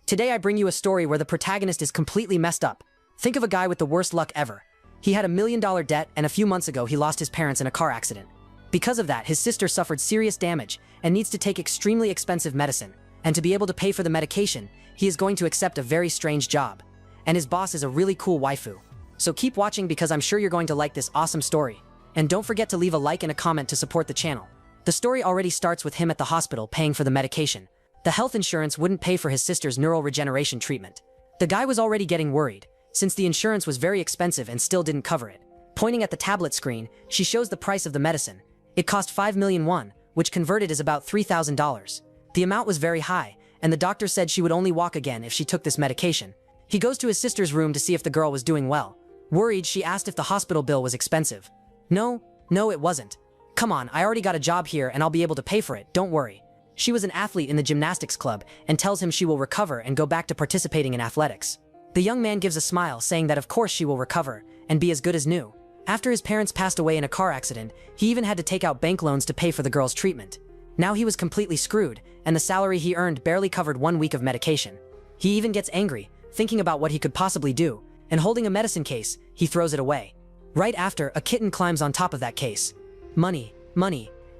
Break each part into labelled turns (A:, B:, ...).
A: Today I bring you a story where the protagonist is completely messed up. Think of a guy with the worst luck ever. He had $1 million debt, and a few months ago he lost his parents in a car accident. Because of that, his sister suffered serious damage and needs to take extremely expensive medicine. And to be able to pay for the medication, he is going to accept a very strange job. And his boss is a really cool waifu. So keep watching because I'm sure you're going to like this awesome story. And don't forget to leave a like and a comment to support the channel. The story already starts with him at the hospital paying for the medication. The health insurance wouldn't pay for his sister's neural regeneration treatment. The guy was already getting worried, since the insurance was very expensive and still didn't cover it. Pointing at the tablet screen, she shows the price of the medicine. It cost 5 million won, which converted is about $3,000. The amount was very high, and the doctor said she would only walk again if she took this medication. He goes to his sister's room to see if the girl was doing well. Worried, she asked if the hospital bill was expensive. No, it wasn't. Come on, I already got a job here and I'll be able to pay for it, don't worry. She was an athlete in the gymnastics club and tells him she will recover and go back to participating in athletics. The young man gives a smile, saying that of course she will recover and be as good as new. After his parents passed away in a car accident, he even had to take out bank loans to pay for the girl's treatment. Now he was completely screwed, and the salary he earned barely covered 1 week of medication. He even gets angry, thinking about what he could possibly do, and holding a medicine case, he throws it away. Right after, a kitten climbs on top of that case. Money.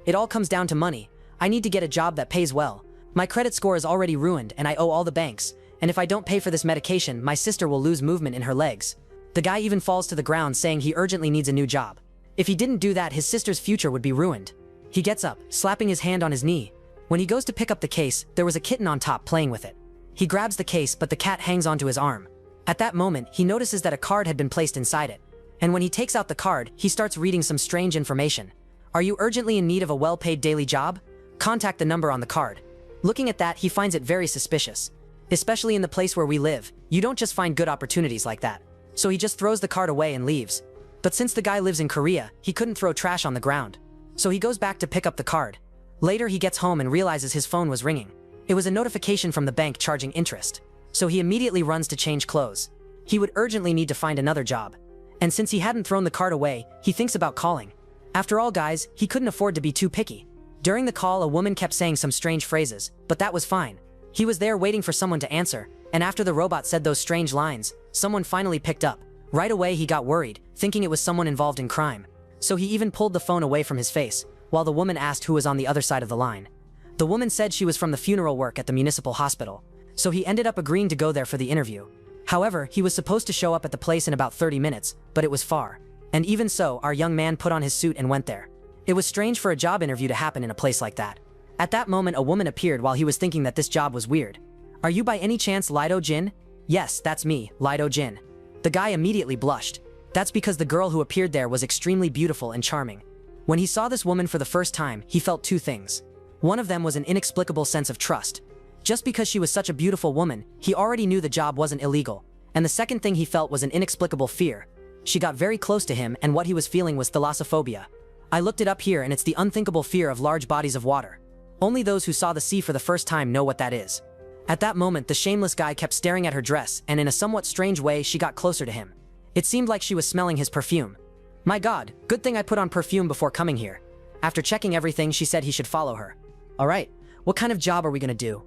A: It all comes down to money. I need to get a job that pays well. My credit score is already ruined and I owe all the banks, and if I don't pay for this medication, my sister will lose movement in her legs. The guy even falls to the ground, saying he urgently needs a new job. If he didn't do that, his sister's future would be ruined. He gets up, slapping his hand on his knee. When he goes to pick up the case, there was a kitten on top playing with it. He grabs the case, but the cat hangs onto his arm. At that moment, he notices that a card had been placed inside it. And when he takes out the card, he starts reading some strange information. Are you urgently in need of a well-paid daily job? Contact the number on the card. Looking at that, he finds it very suspicious. Especially in the place where we live, you don't just find good opportunities like that. So he just throws the card away and leaves. But since the guy lives in Korea, he couldn't throw trash on the ground. So he goes back to pick up the card. Later he gets home and realizes his phone was ringing. It was a notification from the bank charging interest. So he immediately runs to change clothes. He would urgently need to find another job. And since he hadn't thrown the card away, he thinks about calling. After all, guys, he couldn't afford to be too picky. During the call, a woman kept saying some strange phrases, but that was fine. He was there waiting for someone to answer, and after the robot said those strange lines, someone finally picked up. Right away he got worried, thinking it was someone involved in crime. So he even pulled the phone away from his face, while the woman asked who was on the other side of the line. The woman said she was from the funeral work at the municipal hospital, so he ended up agreeing to go there for the interview. However, he was supposed to show up at the place in about 30 minutes, but it was far. And even so, our young man put on his suit and went there. It was strange for a job interview to happen in a place like that. At that moment, a woman appeared while he was thinking that this job was weird. Are you by any chance Lido Jin? Yes, that's me, Lido Jin. The guy immediately blushed. That's because the girl who appeared there was extremely beautiful and charming. When he saw this woman for the first time, he felt two things. One of them was an inexplicable sense of trust. Just because she was such a beautiful woman, he already knew the job wasn't illegal. And the second thing he felt was an inexplicable fear. She got very close to him, and what he was feeling was thalassophobia. I looked it up here, and it's the unthinkable fear of large bodies of water. Only those who saw the sea for the first time know what that is. At that moment, the shameless guy kept staring at her dress, and in a somewhat strange way, she got closer to him. It seemed like she was smelling his perfume. My God, good thing I put on perfume before coming here. After checking everything, she said he should follow her. Alright, what kind of job are we gonna do?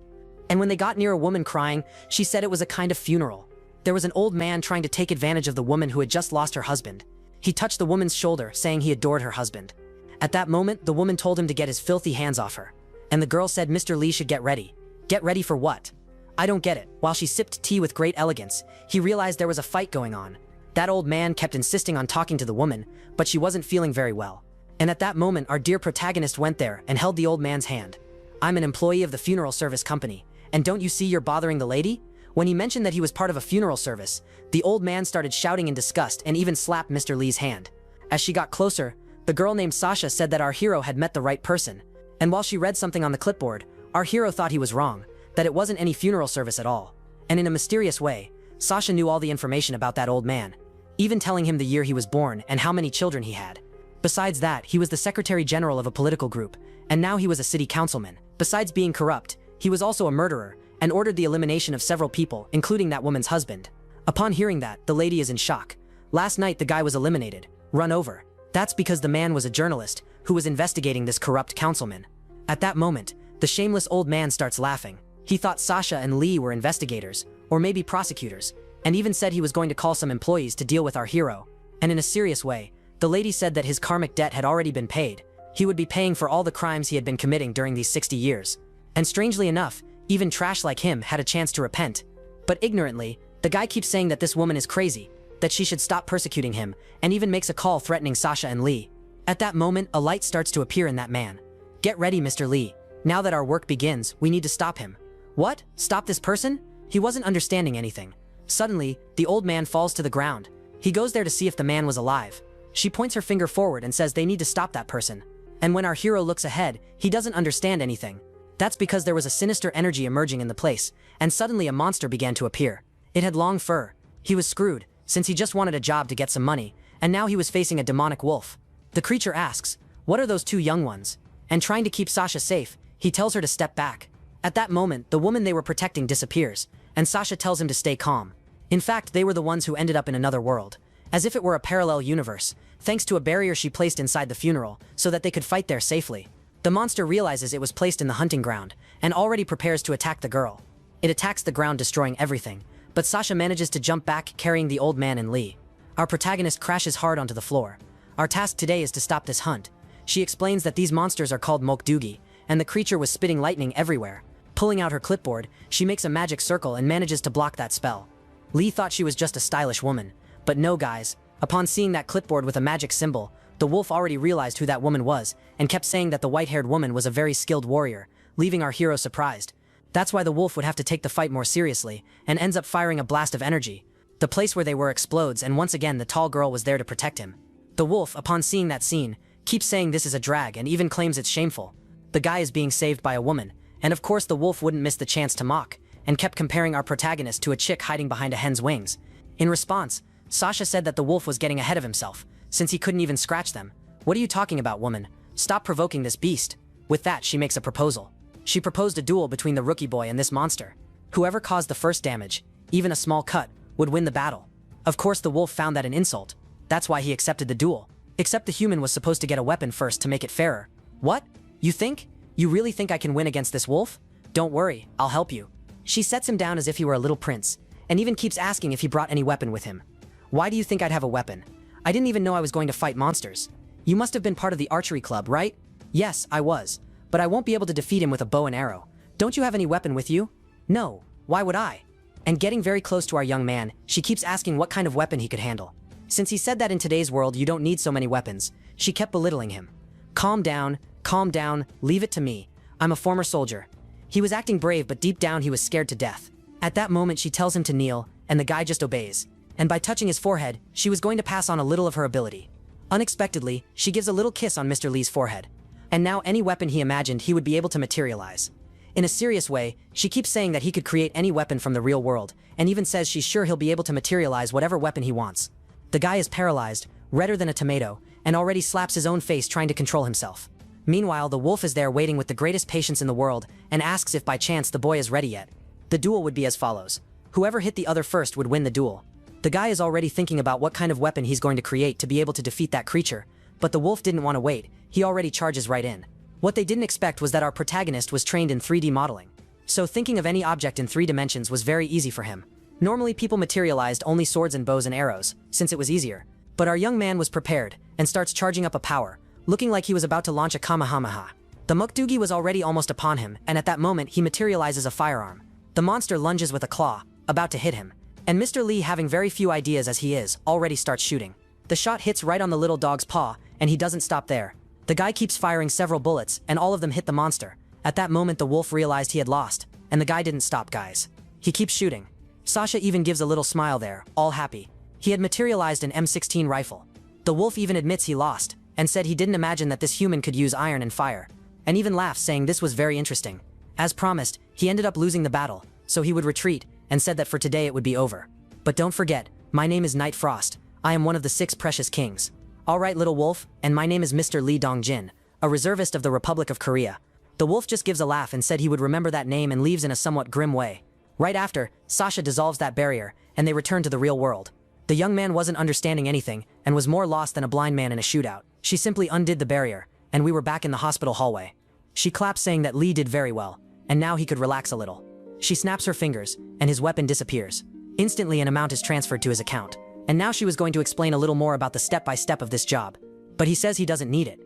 A: And when they got near a woman crying, she said it was a kind of funeral. There was an old man trying to take advantage of the woman who had just lost her husband. He touched the woman's shoulder, saying he adored her husband. At that moment, the woman told him to get his filthy hands off her. And the girl said Mr. Lee should get ready. Get ready for what? I don't get it. While she sipped tea with great elegance, he realized there was a fight going on. That old man kept insisting on talking to the woman, but she wasn't feeling very well. And at that moment, our dear protagonist went there and held the old man's hand. I'm an employee of the funeral service company, and don't you see you're bothering the lady? When he mentioned that he was part of a funeral service, the old man started shouting in disgust and even slapped Mr. Lee's hand. As she got closer, the girl named Sasha said that our hero had met the right person. And while she read something on the clipboard, our hero thought he was wrong, that it wasn't any funeral service at all. And in a mysterious way, Sasha knew all the information about that old man, even telling him the year he was born and how many children he had. Besides that, he was the secretary general of a political group, and now he was a city councilman. Besides being corrupt, he was also a murderer, and ordered the elimination of several people, including that woman's husband. Upon hearing that, the lady is in shock. Last night the guy was eliminated, run over. That's because the man was a journalist who was investigating this corrupt councilman. At that moment, the shameless old man starts laughing. He thought Sasha and Lee were investigators, or maybe prosecutors, and even said he was going to call some employees to deal with our hero. And in a serious way, the lady said that his karmic debt had already been paid. He would be paying for all the crimes he had been committing during these 60 years. And strangely enough, even trash like him had a chance to repent. But ignorantly, the guy keeps saying that this woman is crazy, that she should stop persecuting him, and even makes a call threatening Sasha and Lee. At that moment, a light starts to appear in that man. "Get ready, Mr. Lee. Now that our work begins, we need to stop him." "What? Stop this person?" He wasn't understanding anything. Suddenly, the old man falls to the ground. He goes there to see if the man was alive. She points her finger forward and says they need to stop that person. And when our hero looks ahead, he doesn't understand anything. That's because there was a sinister energy emerging in the place, and suddenly a monster began to appear. It had long fur. He was screwed, since he just wanted a job to get some money, and now he was facing a demonic wolf. The creature asks, "What are those two young ones?" And trying to keep Sasha safe, he tells her to step back. At that moment, the woman they were protecting disappears, and Sasha tells him to stay calm. In fact, they were the ones who ended up in another world, as if it were a parallel universe, thanks to a barrier she placed inside the funeral, so that they could fight there safely. The monster realizes it was placed in the hunting ground, and already prepares to attack the girl. It attacks the ground, destroying everything, but Sasha manages to jump back, carrying the old man and Lee. Our protagonist crashes hard onto the floor. Our task today is to stop this hunt. She explains that these monsters are called Mokdugi, and the creature was spitting lightning everywhere. Pulling out her clipboard, she makes a magic circle and manages to block that spell. Lee thought she was just a stylish woman, but no guys. Upon seeing that clipboard with a magic symbol, the wolf already realized who that woman was, and kept saying that the white-haired woman was a very skilled warrior, leaving our hero surprised. That's why the wolf would have to take the fight more seriously, and ends up firing a blast of energy. The place where they were explodes, and once again the tall girl was there to protect him. The wolf, upon seeing that scene, keeps saying this is a drag and even claims it's shameful. The guy is being saved by a woman, and of course the wolf wouldn't miss the chance to mock, and kept comparing our protagonist to a chick hiding behind a hen's wings. In response, Sasha said that the wolf was getting ahead of himself, since he couldn't even scratch them. "What are you talking about, woman? Stop provoking this beast." With that, she makes a proposal. She proposed a duel between the rookie boy and this monster. Whoever caused the first damage, even a small cut, would win the battle. Of course, the wolf found that an insult. That's why he accepted the duel. Except the human was supposed to get a weapon first to make it fairer. "What? You think? You really think I can win against this wolf? Don't worry, I'll help you." She sets him down as if he were a little prince, and even keeps asking if he brought any weapon with him. "Why do you think I'd have a weapon? I didn't even know I was going to fight monsters. You must have been part of the archery club, right?" "Yes, I was. But I won't be able to defeat him with a bow and arrow. Don't you have any weapon with you?" "No, why would I?" And getting very close to our young man, she keeps asking what kind of weapon he could handle. Since he said that in today's world you don't need so many weapons, she kept belittling him. Calm down, leave it to me. I'm a former soldier." He was acting brave, but deep down he was scared to death. At that moment she tells him to kneel, and the guy just obeys. And by touching his forehead, she was going to pass on a little of her ability. Unexpectedly, she gives a little kiss on Mr. Lee's forehead. And now any weapon he imagined he would be able to materialize. In a serious way, she keeps saying that he could create any weapon from the real world, and even says she's sure he'll be able to materialize whatever weapon he wants. The guy is paralyzed, redder than a tomato, and already slaps his own face trying to control himself. Meanwhile, the wolf is there waiting with the greatest patience in the world, and asks if by chance the boy is ready yet. The duel would be as follows. Whoever hit the other first would win the duel. The guy is already thinking about what kind of weapon he's going to create to be able to defeat that creature, but the wolf didn't want to wait. He already charges right in. What they didn't expect was that our protagonist was trained in 3D modeling. So thinking of any object in 3 dimensions was very easy for him. Normally people materialized only swords and bows and arrows, since it was easier. But our young man was prepared, and starts charging up a power, looking like he was about to launch a Kamehameha. The Mukdugi was already almost upon him, and at that moment he materializes a firearm. The monster lunges with a claw, about to hit him. And Mr. Lee, having very few ideas as he is, already starts shooting. The shot hits right on the little dog's paw, and he doesn't stop there. The guy keeps firing several bullets, and all of them hit the monster. At that moment the wolf realized he had lost, and the guy didn't stop, guys. He keeps shooting. Sasha even gives a little smile there, all happy. He had materialized an M16 rifle. The wolf even admits he lost, and said he didn't imagine that this human could use iron and fire, and even laughs, saying this was very interesting. As promised, he ended up losing the battle, so he would retreat, and said that for today it would be over. But don't forget, my name is Night Frost. I am one of the 6 precious kings. Alright, little wolf, and my name is Mr. Lee Dongjin, a reservist of the Republic of Korea. The wolf just gives a laugh and said he would remember that name and leaves in a somewhat grim way. Right after, Sasha dissolves that barrier, and they return to the real world. The young man wasn't understanding anything, and was more lost than a blind man in a shootout. She simply undid the barrier, and we were back in the hospital hallway. She clapped, saying that Lee did very well, and now he could relax a little. She snaps her fingers, and his weapon disappears. Instantly, an amount is transferred to his account. And now she was going to explain a little more about the step-by-step of this job. But he says he doesn't need it.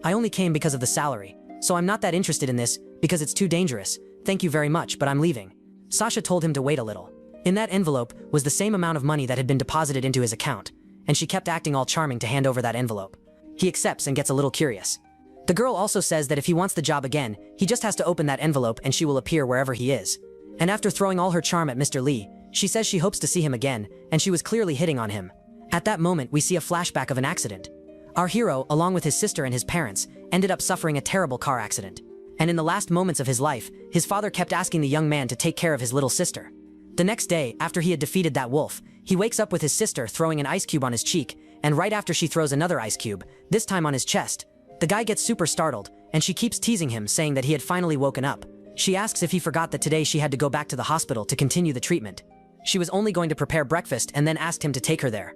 A: I only came because of the salary, so I'm not that interested in this because it's too dangerous. Thank you very much, but I'm leaving. Sasha told him to wait a little. In that envelope was the same amount of money that had been deposited into his account, and she kept acting all charming to hand over that envelope. He accepts and gets a little curious. The girl also says that if he wants the job again, he just has to open that envelope and she will appear wherever he is. And after throwing all her charm at Mr. Lee, she says she hopes to see him again, and she was clearly hitting on him. At that moment, we see a flashback of an accident. Our hero, along with his sister and his parents, ended up suffering a terrible car accident. And in the last moments of his life, his father kept asking the young man to take care of his little sister. The next day, after he had defeated that wolf, he wakes up with his sister throwing an ice cube on his cheek, and right after she throws another ice cube, this time on his chest, the guy gets super startled, and she keeps teasing him, saying that he had finally woken up. She asks if he forgot that today she had to go back to the hospital to continue the treatment. She was only going to prepare breakfast and then asked him to take her there.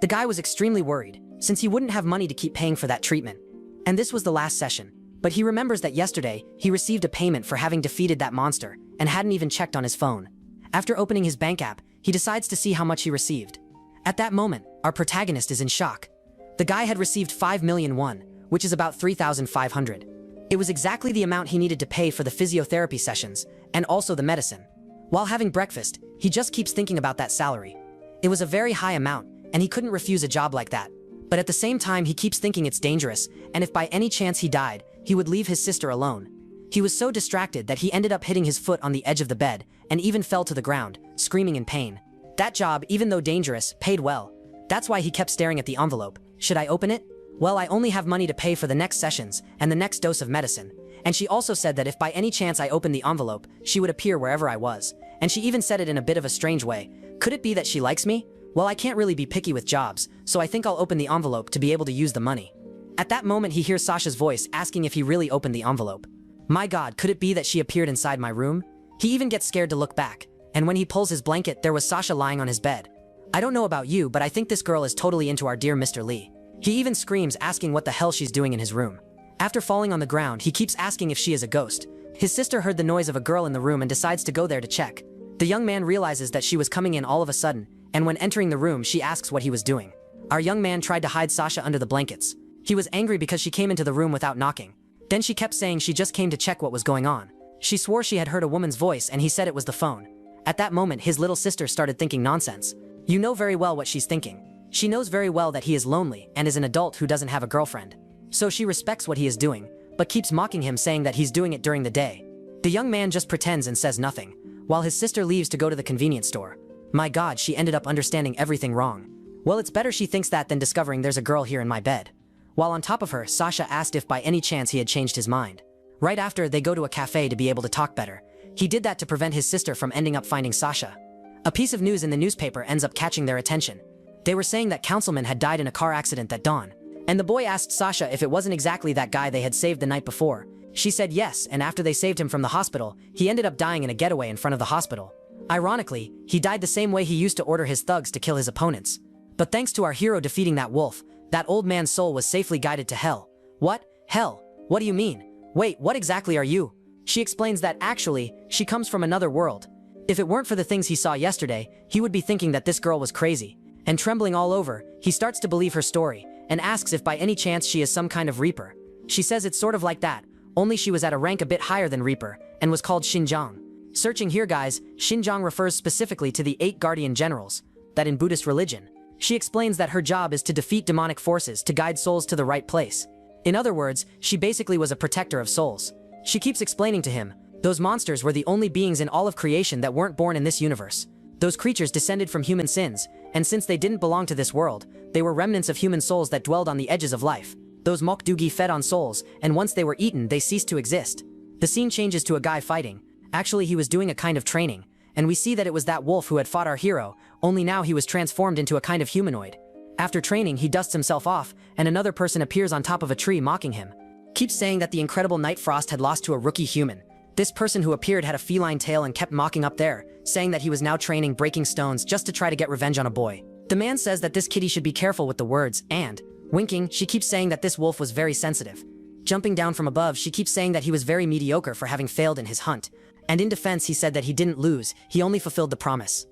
A: The guy was extremely worried, since he wouldn't have money to keep paying for that treatment. And this was the last session. But he remembers that yesterday, he received a payment for having defeated that monster, and hadn't even checked on his phone. After opening his bank app, he decides to see how much he received. At that moment, our protagonist is in shock. The guy had received 5 million won, which is about 3,500. It was exactly the amount he needed to pay for the physiotherapy sessions, and also the medicine. While having breakfast, he just keeps thinking about that salary. It was a very high amount, and he couldn't refuse a job like that. But at the same time, he keeps thinking it's dangerous, and if by any chance he died, he would leave his sister alone. He was so distracted that he ended up hitting his foot on the edge of the bed, and even fell to the ground, screaming in pain. That job, even though dangerous, paid well. That's why he kept staring at the envelope. Should I open it? Well, I only have money to pay for the next sessions, and the next dose of medicine. And she also said that if by any chance I opened the envelope, she would appear wherever I was. And she even said it in a bit of a strange way. Could it be that she likes me? Well, I can't really be picky with jobs, so I think I'll open the envelope to be able to use the money. At that moment, he hears Sasha's voice asking if he really opened the envelope. My God, could it be that she appeared inside my room? He even gets scared to look back, and when he pulls his blanket, there was Sasha lying on his bed. I don't know about you, but I think this girl is totally into our dear Mr. Lee. He even screams, asking what the hell she's doing in his room. After falling on the ground, he keeps asking if she is a ghost. His sister heard the noise of a girl in the room and decides to go there to check. The young man realizes that she was coming in all of a sudden, and when entering the room, she asks what he was doing. Our young man tried to hide Sasha under the blankets. He was angry because she came into the room without knocking. Then she kept saying she just came to check what was going on. She swore she had heard a woman's voice, and he said it was the phone. At that moment, his little sister started thinking nonsense. You know very well what she's thinking. She knows very well that he is lonely and is an adult who doesn't have a girlfriend. So she respects what he is doing, but keeps mocking him, saying that he's doing it during the day. The young man just pretends and says nothing, while his sister leaves to go to the convenience store. My God, she ended up understanding everything wrong. Well, it's better she thinks that than discovering there's a girl here in my bed. While on top of her, Sasha asked if by any chance he had changed his mind. Right after, they go to a cafe to be able to talk better. He did that to prevent his sister from ending up finding Sasha. A piece of news in the newspaper ends up catching their attention. They were saying that Councilman had died in a car accident that dawn. And the boy asked Sasha if it wasn't exactly that guy they had saved the night before. She said yes, and after they saved him from the hospital, he ended up dying in a getaway in front of the hospital. Ironically, he died the same way he used to order his thugs to kill his opponents. But thanks to our hero defeating that wolf, that old man's soul was safely guided to hell. What? Hell? What do you mean? Wait, what exactly are you? She explains that actually, she comes from another world. If it weren't for the things he saw yesterday, he would be thinking that this girl was crazy. And trembling all over, he starts to believe her story, and asks if by any chance she is some kind of Reaper. She says it's sort of like that, only she was at a rank a bit higher than Reaper, and was called Xinjiang. Searching here guys, Xinjiang refers specifically to the 8 guardian generals, that in Buddhist religion. She explains that her job is to defeat demonic forces to guide souls to the right place. In other words, she basically was a protector of souls. She keeps explaining to him, those monsters were the only beings in all of creation that weren't born in this universe. Those creatures descended from human sins, and since they didn't belong to this world, they were remnants of human souls that dwelled on the edges of life. Those Mokdugi fed on souls, and once they were eaten, they ceased to exist. The scene changes to a guy fighting. Actually, he was doing a kind of training, and we see that it was that wolf who had fought our hero, only now he was transformed into a kind of humanoid. After training, he dusts himself off, and another person appears on top of a tree mocking him. Keeps saying that the incredible Night Frost had lost to a rookie human. This person who appeared had a feline tail and kept mocking up there, saying that he was now training breaking stones just to try to get revenge on a boy. The man says that this kitty should be careful with the words, and, winking, she keeps saying that this wolf was very sensitive. Jumping down from above, she keeps saying that he was very mediocre for having failed in his hunt, And in defense, he said that he didn't lose, he only fulfilled the promise.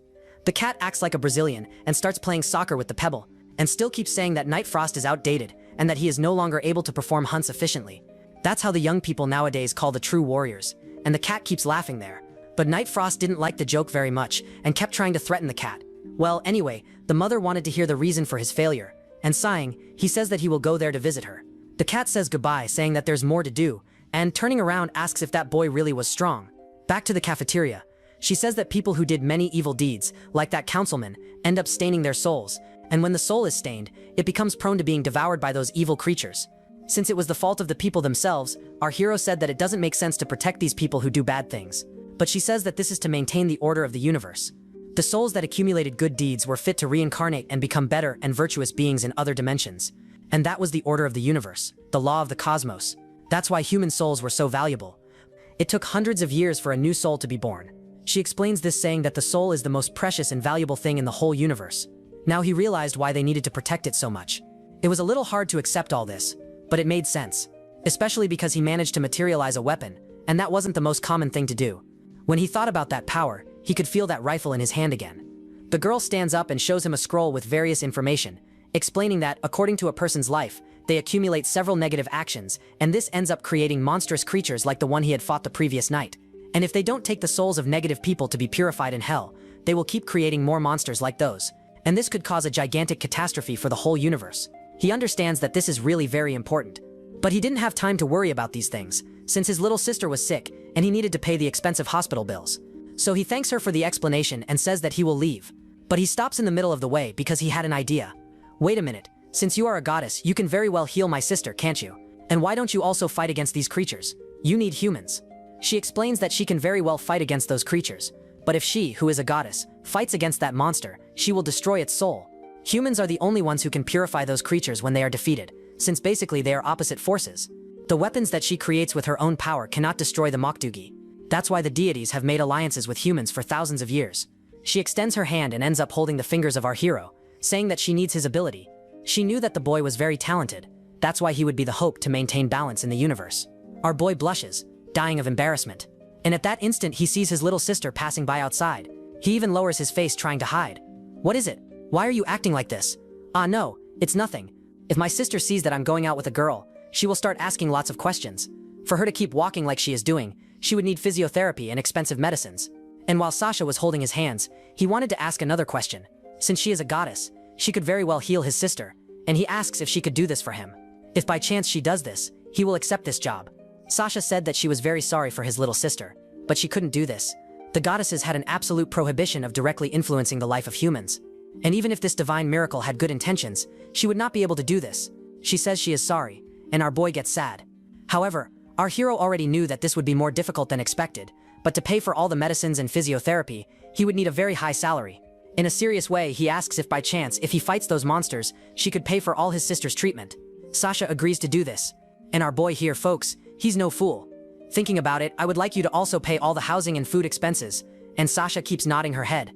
A: The cat acts like a Brazilian and starts playing soccer with the pebble, and still keeps saying that Night Frost is outdated and that he is no longer able to perform hunts efficiently. That's how the young people nowadays call the true warriors, and the cat keeps laughing there. But Night Frost didn't like the joke very much and kept trying to threaten the cat. Well, anyway, the mother wanted to hear the reason for his failure, and sighing, he says that he will go there to visit her. The cat says goodbye, saying that there's more to do, and turning around asks if that boy really was strong. Back to the cafeteria. She says that people who did many evil deeds, like that councilman, end up staining their souls, and when the soul is stained, it becomes prone to being devoured by those evil creatures. Since it was the fault of the people themselves, our hero said that it doesn't make sense to protect these people who do bad things. But she says that this is to maintain the order of the universe. The souls that accumulated good deeds were fit to reincarnate and become better and virtuous beings in other dimensions. And that was the order of the universe, the law of the cosmos. That's why human souls were so valuable. It took hundreds of years for a new soul to be born. She explains this saying that the soul is the most precious and valuable thing in the whole universe. Now he realized why they needed to protect it so much. It was a little hard to accept all this, but it made sense. Especially because he managed to materialize a weapon, and that wasn't the most common thing to do. When he thought about that power, he could feel that rifle in his hand again. The girl stands up and shows him a scroll with various information, explaining that, according to a person's life, they accumulate several negative actions, and this ends up creating monstrous creatures like the one he had fought the previous night. And if they don't take the souls of negative people to be purified in hell, they will keep creating more monsters like those. And this could cause a gigantic catastrophe for the whole universe. He understands that this is really very important. But he didn't have time to worry about these things, since his little sister was sick, and he needed to pay the expensive hospital bills. So he thanks her for the explanation and says that he will leave. But he stops in the middle of the way because he had an idea. Wait a minute, since you are a goddess, you can very well heal my sister, can't you? And why don't you also fight against these creatures? You need humans. She explains that she can very well fight against those creatures, but if she, who is a goddess, fights against that monster, she will destroy its soul. Humans are the only ones who can purify those creatures when they are defeated, since basically they are opposite forces. The weapons that she creates with her own power cannot destroy the Mokdugi. That's why the deities have made alliances with humans for thousands of years. She extends her hand and ends up holding the fingers of our hero, saying that she needs his ability. She knew that the boy was very talented. That's why he would be the hope to maintain balance in the universe. Our boy blushes, dying of embarrassment. And at that instant he sees his little sister passing by outside. He even lowers his face trying to hide. What is it? Why are you acting like this? Ah no, it's nothing. If my sister sees that I'm going out with a girl, she will start asking lots of questions. For her to keep walking like she is doing, she would need physiotherapy and expensive medicines. And while Sasha was holding his hands, he wanted to ask another question. Since she is a goddess, she could very well heal his sister, and he asks if she could do this for him. If by chance she does this, he will accept this job. Sasha said that she was very sorry for his little sister, but she couldn't do this. The goddesses had an absolute prohibition of directly influencing the life of humans. And even if this divine miracle had good intentions, she would not be able to do this. She says she is sorry, and our boy gets sad. However, our hero already knew that this would be more difficult than expected, but to pay for all the medicines and physiotherapy, he would need a very high salary. In a serious way, he asks if by chance, if he fights those monsters, she could pay for all his sister's treatment. Sasha agrees to do this. And our boy here, folks, he's no fool. Thinking about it, I would like you to also pay all the housing and food expenses. And Sasha keeps nodding her head.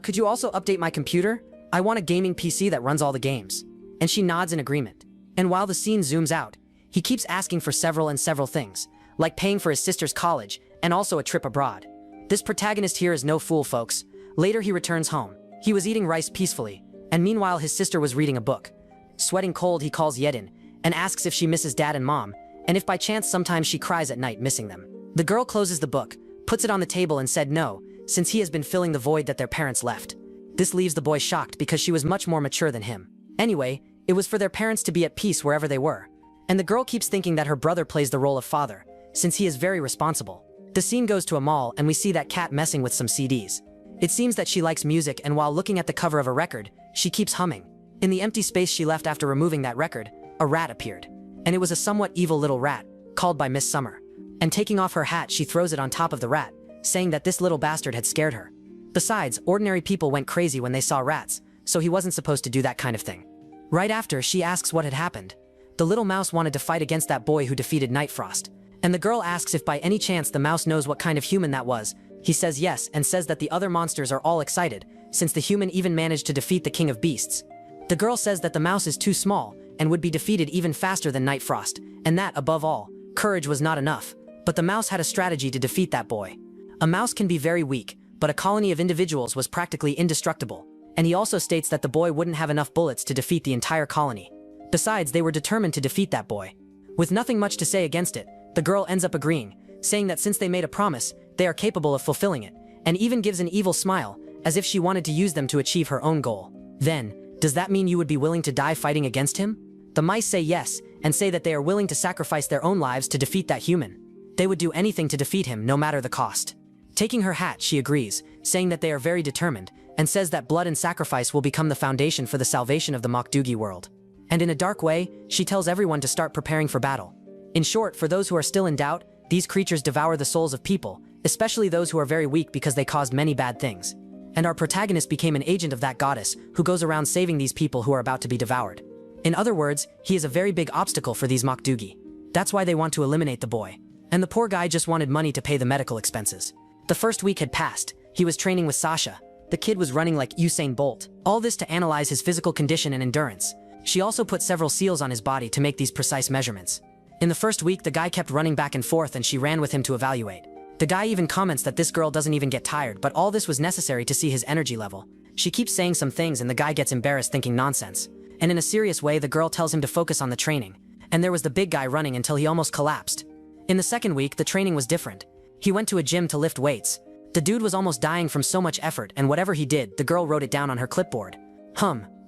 A: Could you also update my computer? I want a gaming PC that runs all the games. And she nods in agreement. And while the scene zooms out, he keeps asking for several things, like paying for his sister's college and also a trip abroad. This protagonist here is no fool, folks. Later he returns home. He was eating rice peacefully, and meanwhile his sister was reading a book. Sweating cold, he calls Yedin and asks if she misses dad and mom, and if by chance sometimes she cries at night missing them. The girl closes the book, puts it on the table and said no, since he has been filling the void that their parents left. This leaves the boy shocked because she was much more mature than him. Anyway, it was for their parents to be at peace wherever they were. And the girl keeps thinking that her brother plays the role of father, since he is very responsible. The scene goes to a mall and we see that cat messing with some CDs. It seems that she likes music, and while looking at the cover of a record, she keeps humming. In the empty space she left after removing that record, a rat appeared. And it was a somewhat evil little rat, called by Miss Summer. And taking off her hat, she throws it on top of the rat, saying that this little bastard had scared her. Besides, ordinary people went crazy when they saw rats, so he wasn't supposed to do that kind of thing. Right after, she asks what had happened. The little mouse wanted to fight against that boy who defeated Night Frost. And the girl asks if by any chance the mouse knows what kind of human that was. He says yes, and says that the other monsters are all excited, since the human even managed to defeat the King of Beasts. The girl says that the mouse is too small, and would be defeated even faster than Night Frost, and that, above all, courage was not enough. But the mouse had a strategy to defeat that boy. A mouse can be very weak, but a colony of individuals was practically indestructible, and he also states that the boy wouldn't have enough bullets to defeat the entire colony. Besides, they were determined to defeat that boy. With nothing much to say against it, the girl ends up agreeing, saying that since they made a promise, they are capable of fulfilling it, and even gives an evil smile, as if she wanted to use them to achieve her own goal. Then, does that mean you would be willing to die fighting against him? The mice say yes, and say that they are willing to sacrifice their own lives to defeat that human. They would do anything to defeat him, no matter the cost. Taking her hat, she agrees, saying that they are very determined, and says that blood and sacrifice will become the foundation for the salvation of the Mokdugi world. And in a dark way, she tells everyone to start preparing for battle. In short, for those who are still in doubt, these creatures devour the souls of people, especially those who are very weak because they caused many bad things. And our protagonist became an agent of that goddess, who goes around saving these people who are about to be devoured. In other words, he is a very big obstacle for these Mokdugi. That's why they want to eliminate the boy. And the poor guy just wanted money to pay the medical expenses. The first week had passed. He was training with Sasha. The kid was running like Usain Bolt. All this to analyze his physical condition and endurance. She also put several seals on his body to make these precise measurements. In the first week, the guy kept running back and forth and she ran with him to evaluate. The guy even comments that this girl doesn't even get tired, but all this was necessary to see his energy level. She keeps saying some things and the guy gets embarrassed thinking nonsense. And in a serious way, the girl tells him to focus on the training. And there was the big guy running until he almost collapsed. In the second week, the training was different. He went to a gym to lift weights. The dude was almost dying from so much effort, and whatever he did, the girl wrote it down on her clipboard.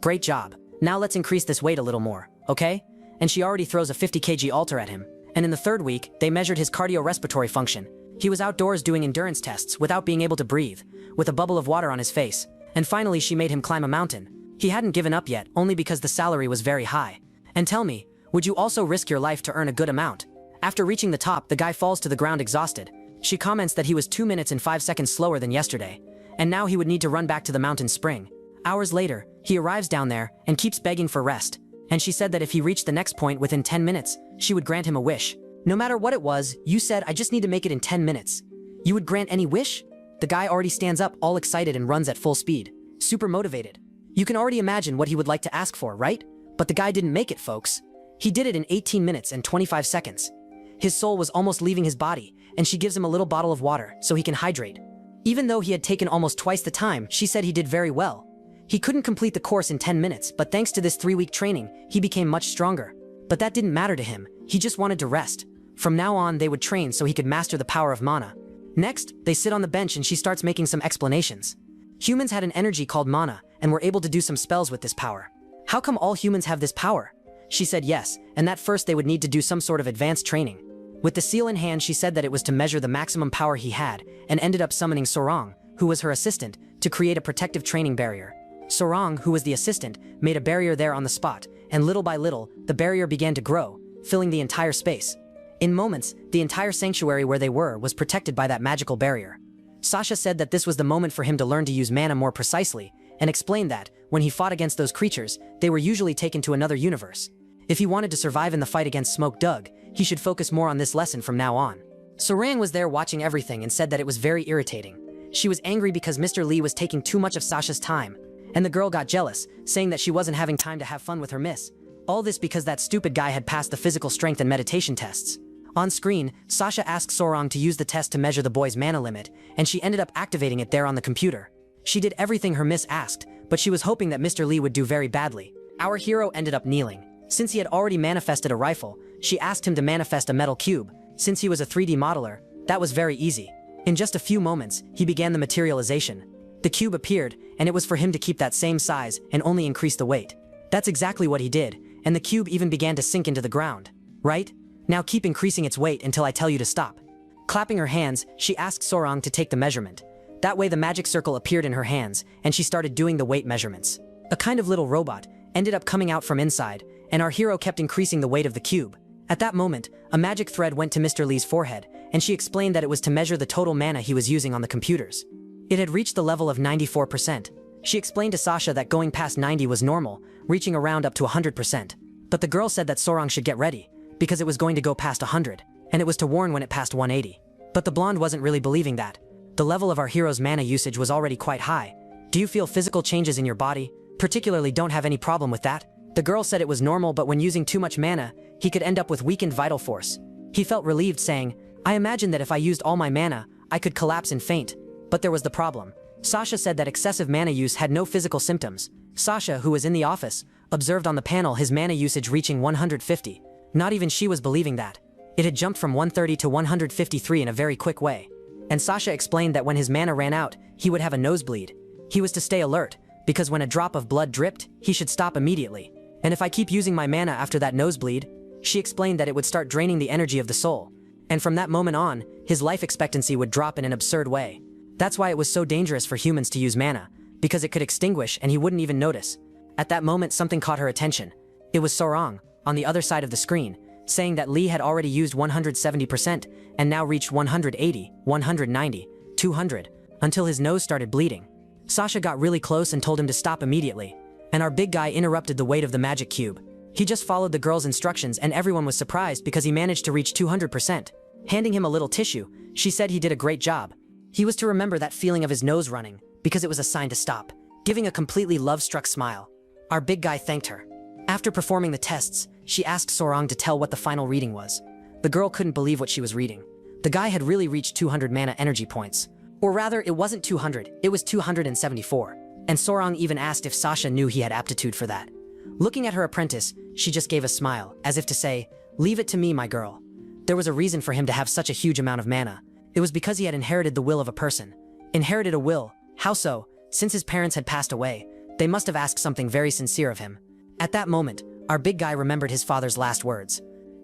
A: Great job. Now let's increase this weight a little more, okay? And she already throws a 50 kg altar at him. And in the third week, they measured his cardiorespiratory function. He was outdoors doing endurance tests without being able to breathe, with a bubble of water on his face. And finally, she made him climb a mountain. He hadn't given up yet, only because the salary was very high. And tell me, would you also risk your life to earn a good amount? After reaching the top, the guy falls to the ground exhausted. She comments that he was 2 minutes and 5 seconds slower than yesterday, and now he would need to run back to the mountain spring. Hours later, he arrives down there and keeps begging for rest, and she said that if he reached the next point within 10 minutes, she would grant him a wish. No matter what it was, you said, I just need to make it in 10 minutes. You would grant any wish? The guy already stands up all excited and runs at full speed, super motivated. You can already imagine what he would like to ask for, right? But the guy didn't make it, folks. He did it in 18 minutes and 25 seconds. His soul was almost leaving his body, and she gives him a little bottle of water so he can hydrate. Even though he had taken almost twice the time, she said he did very well. He couldn't complete the course in 10 minutes, but thanks to this 3-week training, he became much stronger. But that didn't matter to him. He just wanted to rest. From now on, they would train so he could master the power of mana. Next, they sit on the bench and she starts making some explanations. Humans had an energy called mana and were able to do some spells with this power. How come all humans have this power? She said yes, and that first they would need to do some sort of advanced training. With the seal in hand, she said that it was to measure the maximum power he had, and ended up summoning Sorang, who was her assistant, to create a protective training barrier. Sorang, who was the assistant, made a barrier there on the spot, and little by little, the barrier began to grow, filling the entire space. In moments, the entire sanctuary where they were was protected by that magical barrier. Sasha said that this was the moment for him to learn to use mana more precisely, and explained that, when he fought against those creatures, they were usually taken to another universe. If he wanted to survive in the fight against Smoke Doug, he should focus more on this lesson from now on. Sorang was there watching everything and said that it was very irritating. She was angry because Mr. Lee was taking too much of Sasha's time, and the girl got jealous, saying that she wasn't having time to have fun with her miss. All this because that stupid guy had passed the physical strength and meditation tests. On screen, Sasha asked Sorang to use the test to measure the boy's mana limit, and she ended up activating it there on the computer. She did everything her miss asked, but she was hoping that Mr. Lee would do very badly. Our hero ended up kneeling. Since he had already manifested a rifle, she asked him to manifest a metal cube. Since he was a 3D modeler, that was very easy. In just a few moments, he began the materialization. The cube appeared, and it was for him to keep that same size and only increase the weight. That's exactly what he did, and the cube even began to sink into the ground. Right? Now keep increasing its weight until I tell you to stop. Clapping her hands, she asked Sorang to take the measurement. That way the magic circle appeared in her hands, and she started doing the weight measurements. A kind of little robot ended up coming out from inside, and our hero kept increasing the weight of the cube. At that moment, a magic thread went to Mr. Lee's forehead, and she explained that it was to measure the total mana he was using on the computers. It had reached the level of 94%. She explained to Sasha that going past 90 was normal, reaching around up to 100%. But the girl said that Sorang should get ready, because it was going to go past 100, and it was to warn when it passed 180. But the blonde wasn't really believing that. The level of our hero's mana usage was already quite high. Do you feel physical changes in your body? Particularly don't have any problem with that? The girl said it was normal, but when using too much mana, he could end up with weakened vital force. He felt relieved, saying, I imagine that if I used all my mana, I could collapse and faint. But there was the problem. Sasha said that excessive mana use had no physical symptoms. Sasha, who was in the office, observed on the panel his mana usage reaching 150. Not even she was believing that. It had jumped from 130 to 153 in a very quick way. And Sasha explained that when his mana ran out, he would have a nosebleed. He was to stay alert, because when a drop of blood dripped, he should stop immediately. And if I keep using my mana after that nosebleed, she explained that it would start draining the energy of the soul. And from that moment on, his life expectancy would drop in an absurd way. That's why it was so dangerous for humans to use mana, because it could extinguish and he wouldn't even notice. At that moment something caught her attention. It was Sorong, on the other side of the screen, saying that Lee had already used 170% and now reached 180, 190, 200, until his nose started bleeding. Sasha got really close and told him to stop immediately. And our big guy interrupted the weight of the magic cube. He just followed the girl's instructions and everyone was surprised because he managed to reach 200%. Handing him a little tissue, she said he did a great job. He was to remember that feeling of his nose running, because it was a sign to stop. Giving a completely love-struck smile, our big guy thanked her. After performing the tests, she asked Sorong to tell what the final reading was. The girl couldn't believe what she was reading. The guy had really reached 200 mana energy points. Or rather, it wasn't 200, it was 274. And Sorong even asked if Sasha knew he had aptitude for that. Looking at her apprentice, she just gave a smile, as if to say, "Leave it to me, my girl." There was a reason for him to have such a huge amount of mana. It was because he had inherited the will of a person. Inherited a will? How so? Since his parents had passed away, they must have asked something very sincere of him. At that moment, our big guy remembered his father's last words.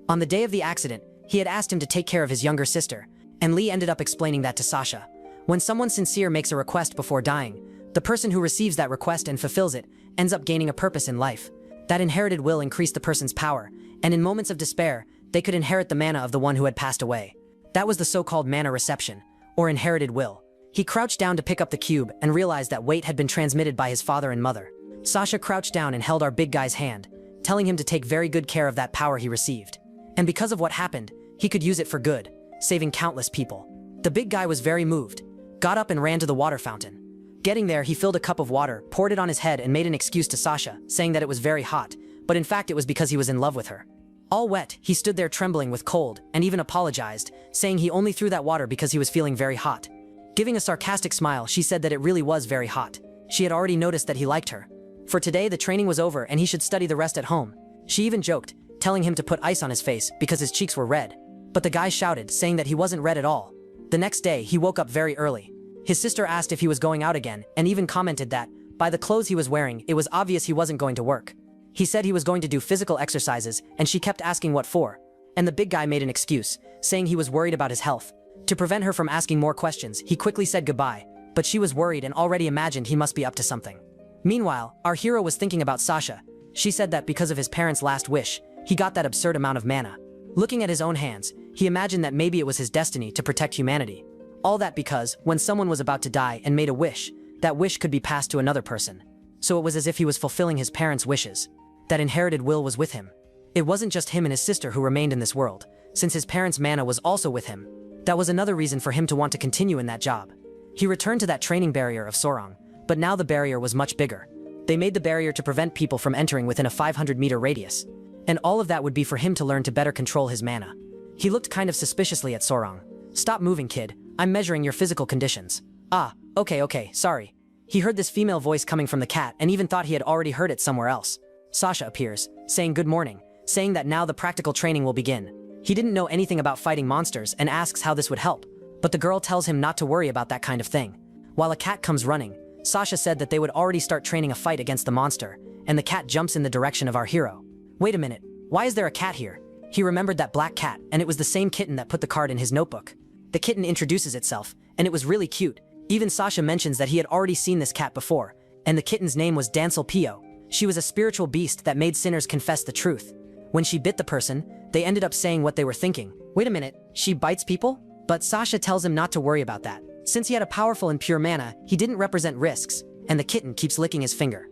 A: On the day of the accident, he had asked him to take care of his younger sister, and Lee ended up explaining that to Sasha. When someone sincere makes a request before dying, the person who receives that request and fulfills it ends up gaining a purpose in life. That inherited will increased the person's power, and in moments of despair, they could inherit the mana of the one who had passed away. That was the so-called mana reception, or inherited will. He crouched down to pick up the cube and realized that weight had been transmitted by his father and mother. Sasha crouched down and held our big guy's hand, telling him to take very good care of that power he received. And because of what happened, he could use it for good, saving countless people. The big guy was very moved, got up and ran to the water fountain. Getting there, he filled a cup of water, poured it on his head and made an excuse to Sasha, saying that it was very hot, but in fact it was because he was in love with her. All wet, he stood there trembling with cold, and even apologized, saying he only threw that water because he was feeling very hot. Giving a sarcastic smile, she said that it really was very hot. She had already noticed that he liked her. For today, the training was over and he should study the rest at home. She even joked, telling him to put ice on his face because his cheeks were red. But the guy shouted, saying that he wasn't red at all. The next day, he woke up very early. His sister asked if he was going out again, and even commented that, by the clothes he was wearing, it was obvious he wasn't going to work. He said he was going to do physical exercises, and she kept asking what for. And the big guy made an excuse, saying he was worried about his health. To prevent her from asking more questions, he quickly said goodbye, but she was worried and already imagined he must be up to something. Meanwhile, our hero was thinking about Sasha. She said that because of his parents' last wish, he got that absurd amount of mana. Looking at his own hands, he imagined that maybe it was his destiny to protect humanity. All that because, when someone was about to die and made a wish, that wish could be passed to another person. So it was as if he was fulfilling his parents' wishes. That inherited will was with him. It wasn't just him and his sister who remained in this world, since his parents' mana was also with him. That was another reason for him to want to continue in that job. He returned to that training barrier of Sorong, but now the barrier was much bigger. They made the barrier to prevent people from entering within a 500-meter radius. And all of that would be for him to learn to better control his mana. He looked kind of suspiciously at Sorong. "Stop moving, kid. I'm measuring your physical conditions." "Ah, okay, sorry." He heard this female voice coming from the cat and even thought he had already heard it somewhere else. Sasha appears, saying good morning, saying that now the practical training will begin. He didn't know anything about fighting monsters and asks how this would help, but the girl tells him not to worry about that kind of thing. While a cat comes running, Sasha said that they would already start training a fight against the monster, and the cat jumps in the direction of our hero. Wait a minute, why is there a cat here? He remembered that black cat, and it was the same kitten that put the card in his notebook. The kitten introduces itself, and it was really cute. Even Sasha mentions that he had already seen this cat before, and the kitten's name was Dancel Pio. She was a spiritual beast that made sinners confess the truth. When she bit the person, they ended up saying what they were thinking. Wait a minute, she bites people? But Sasha tells him not to worry about that. Since he had a powerful and pure mana, he didn't represent risks, and the kitten keeps licking his finger.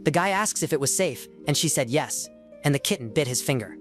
A: The guy asks if it was safe, and she said yes, and the kitten bit his finger.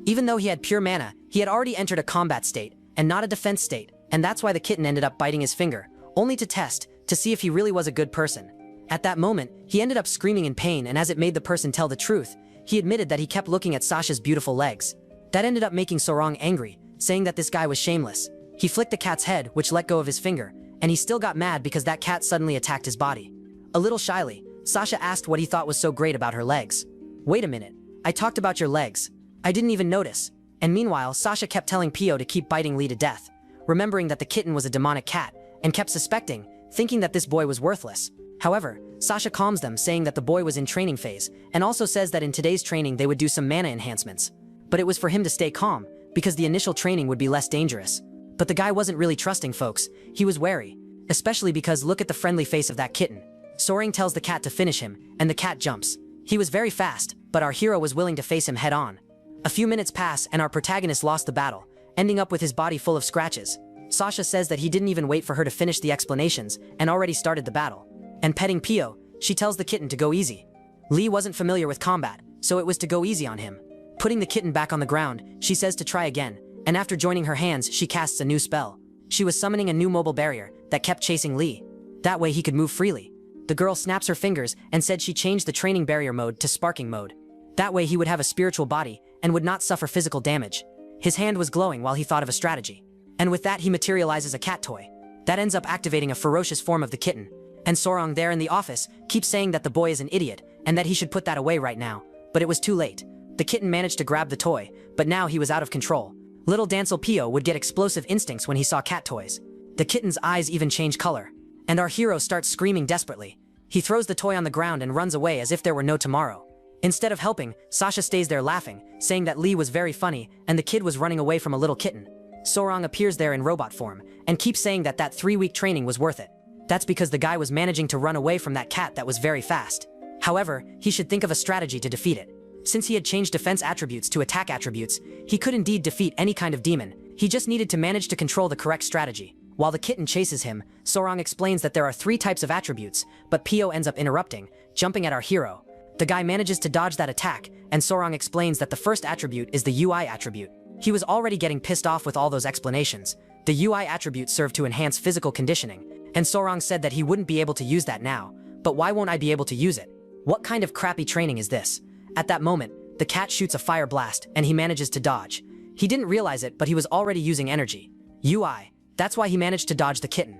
A: Even though he had pure mana, he had already entered a combat state, and not a defense state, and that's why the kitten ended up biting his finger, only to test, to see if he really was a good person. At that moment, he ended up screaming in pain, and as it made the person tell the truth, he admitted that he kept looking at Sasha's beautiful legs. That ended up making Sorong angry, saying that this guy was shameless. He flicked the cat's head, which let go of his finger, and he still got mad because that cat suddenly attacked his body. A little shyly, Sasha asked what he thought was so great about her legs. Wait a minute, I talked about your legs. I didn't even notice. And meanwhile, Sasha kept telling Pio to keep biting Lee to death, remembering that the kitten was a demonic cat, and kept suspecting, thinking that this boy was worthless. However, Sasha calms them, saying that the boy was in training phase, and also says that in today's training they would do some mana enhancements. But it was for him to stay calm, because the initial training would be less dangerous. But the guy wasn't really trusting folks, he was wary. Especially because look at the friendly face of that kitten. Soaring tells the cat to finish him, and the cat jumps. He was very fast, but our hero was willing to face him head on. A few minutes pass and our protagonist lost the battle, ending up with his body full of scratches. Sasha says that he didn't even wait for her to finish the explanations and already started the battle. And petting Pio, she tells the kitten to go easy. Lee wasn't familiar with combat, so it was to go easy on him. Putting the kitten back on the ground, she says to try again, and after joining her hands, she casts a new spell. She was summoning a new mobile barrier that kept chasing Lee. That way he could move freely. The girl snaps her fingers and said she changed the training barrier mode to sparking mode. That way he would have a spiritual body and would not suffer physical damage. His hand was glowing while he thought of a strategy. And with that he materializes a cat toy. That ends up activating a ferocious form of the kitten. And Sorong there in the office keeps saying that the boy is an idiot and that he should put that away right now. But it was too late. The kitten managed to grab the toy, but now he was out of control. Little Dancel Pio would get explosive instincts when he saw cat toys. The kitten's eyes even change color. And our hero starts screaming desperately. He throws the toy on the ground and runs away as if there were no tomorrow. Instead of helping, Sasha stays there laughing, saying that Lee was very funny and the kid was running away from a little kitten. Sorong appears there in robot form and keeps saying that that 3-week training was worth it. That's because the guy was managing to run away from that cat that was very fast. However, he should think of a strategy to defeat it. Since he had changed defense attributes to attack attributes, he could indeed defeat any kind of demon. He just needed to manage to control the correct strategy. While the kitten chases him, Sorong explains that there are 3 types of attributes, but Pio ends up interrupting, jumping at our hero. The guy manages to dodge that attack, and Sorong explains that the first attribute is the UI attribute. He was already getting pissed off with all those explanations. The UI attribute served to enhance physical conditioning, and Sorong said that he wouldn't be able to use that now. But why won't I be able to use it? What kind of crappy training is this? At that moment, the cat shoots a fire blast, and he manages to dodge. He didn't realize it, but he was already using energy. UI. That's why he managed to dodge the kitten.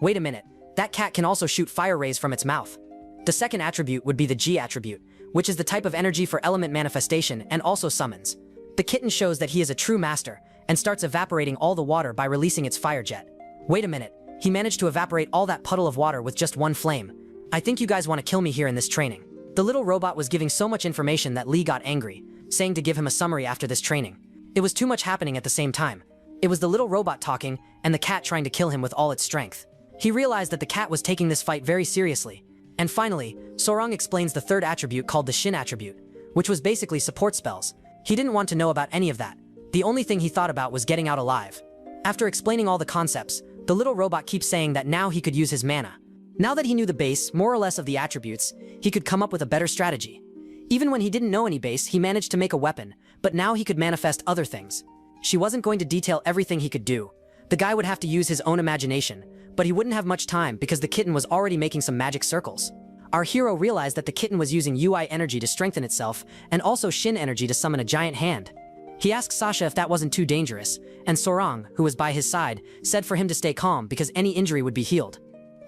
A: Wait a minute, that cat can also shoot fire rays from its mouth. The second attribute would be the G attribute, which is the type of energy for element manifestation and also summons. The kitten shows that he is a true master and starts evaporating all the water by releasing its fire jet. Wait a minute, he managed to evaporate all that puddle of water with just one flame. I think you guys want to kill me here in this training. The little robot was giving so much information that Lee got angry, saying to give him a summary after this training. It was too much happening at the same time. It was the little robot talking and the cat trying to kill him with all its strength. He realized that the cat was taking this fight very seriously. And finally, Sorong explains the third attribute called the Shin attribute, which was basically support spells. He didn't want to know about any of that. The only thing he thought about was getting out alive. After explaining all the concepts, the little robot keeps saying that now he could use his mana. Now that he knew the base, more or less, of the attributes, he could come up with a better strategy. Even when he didn't know any base, he managed to make a weapon, but now he could manifest other things. She wasn't going to detail everything he could do. The guy would have to use his own imagination, but he wouldn't have much time because the kitten was already making some magic circles. Our hero realized that the kitten was using UI energy to strengthen itself and also Shin energy to summon a giant hand. He asked Sasha if that wasn't too dangerous, and Sorong, who was by his side, said for him to stay calm because any injury would be healed.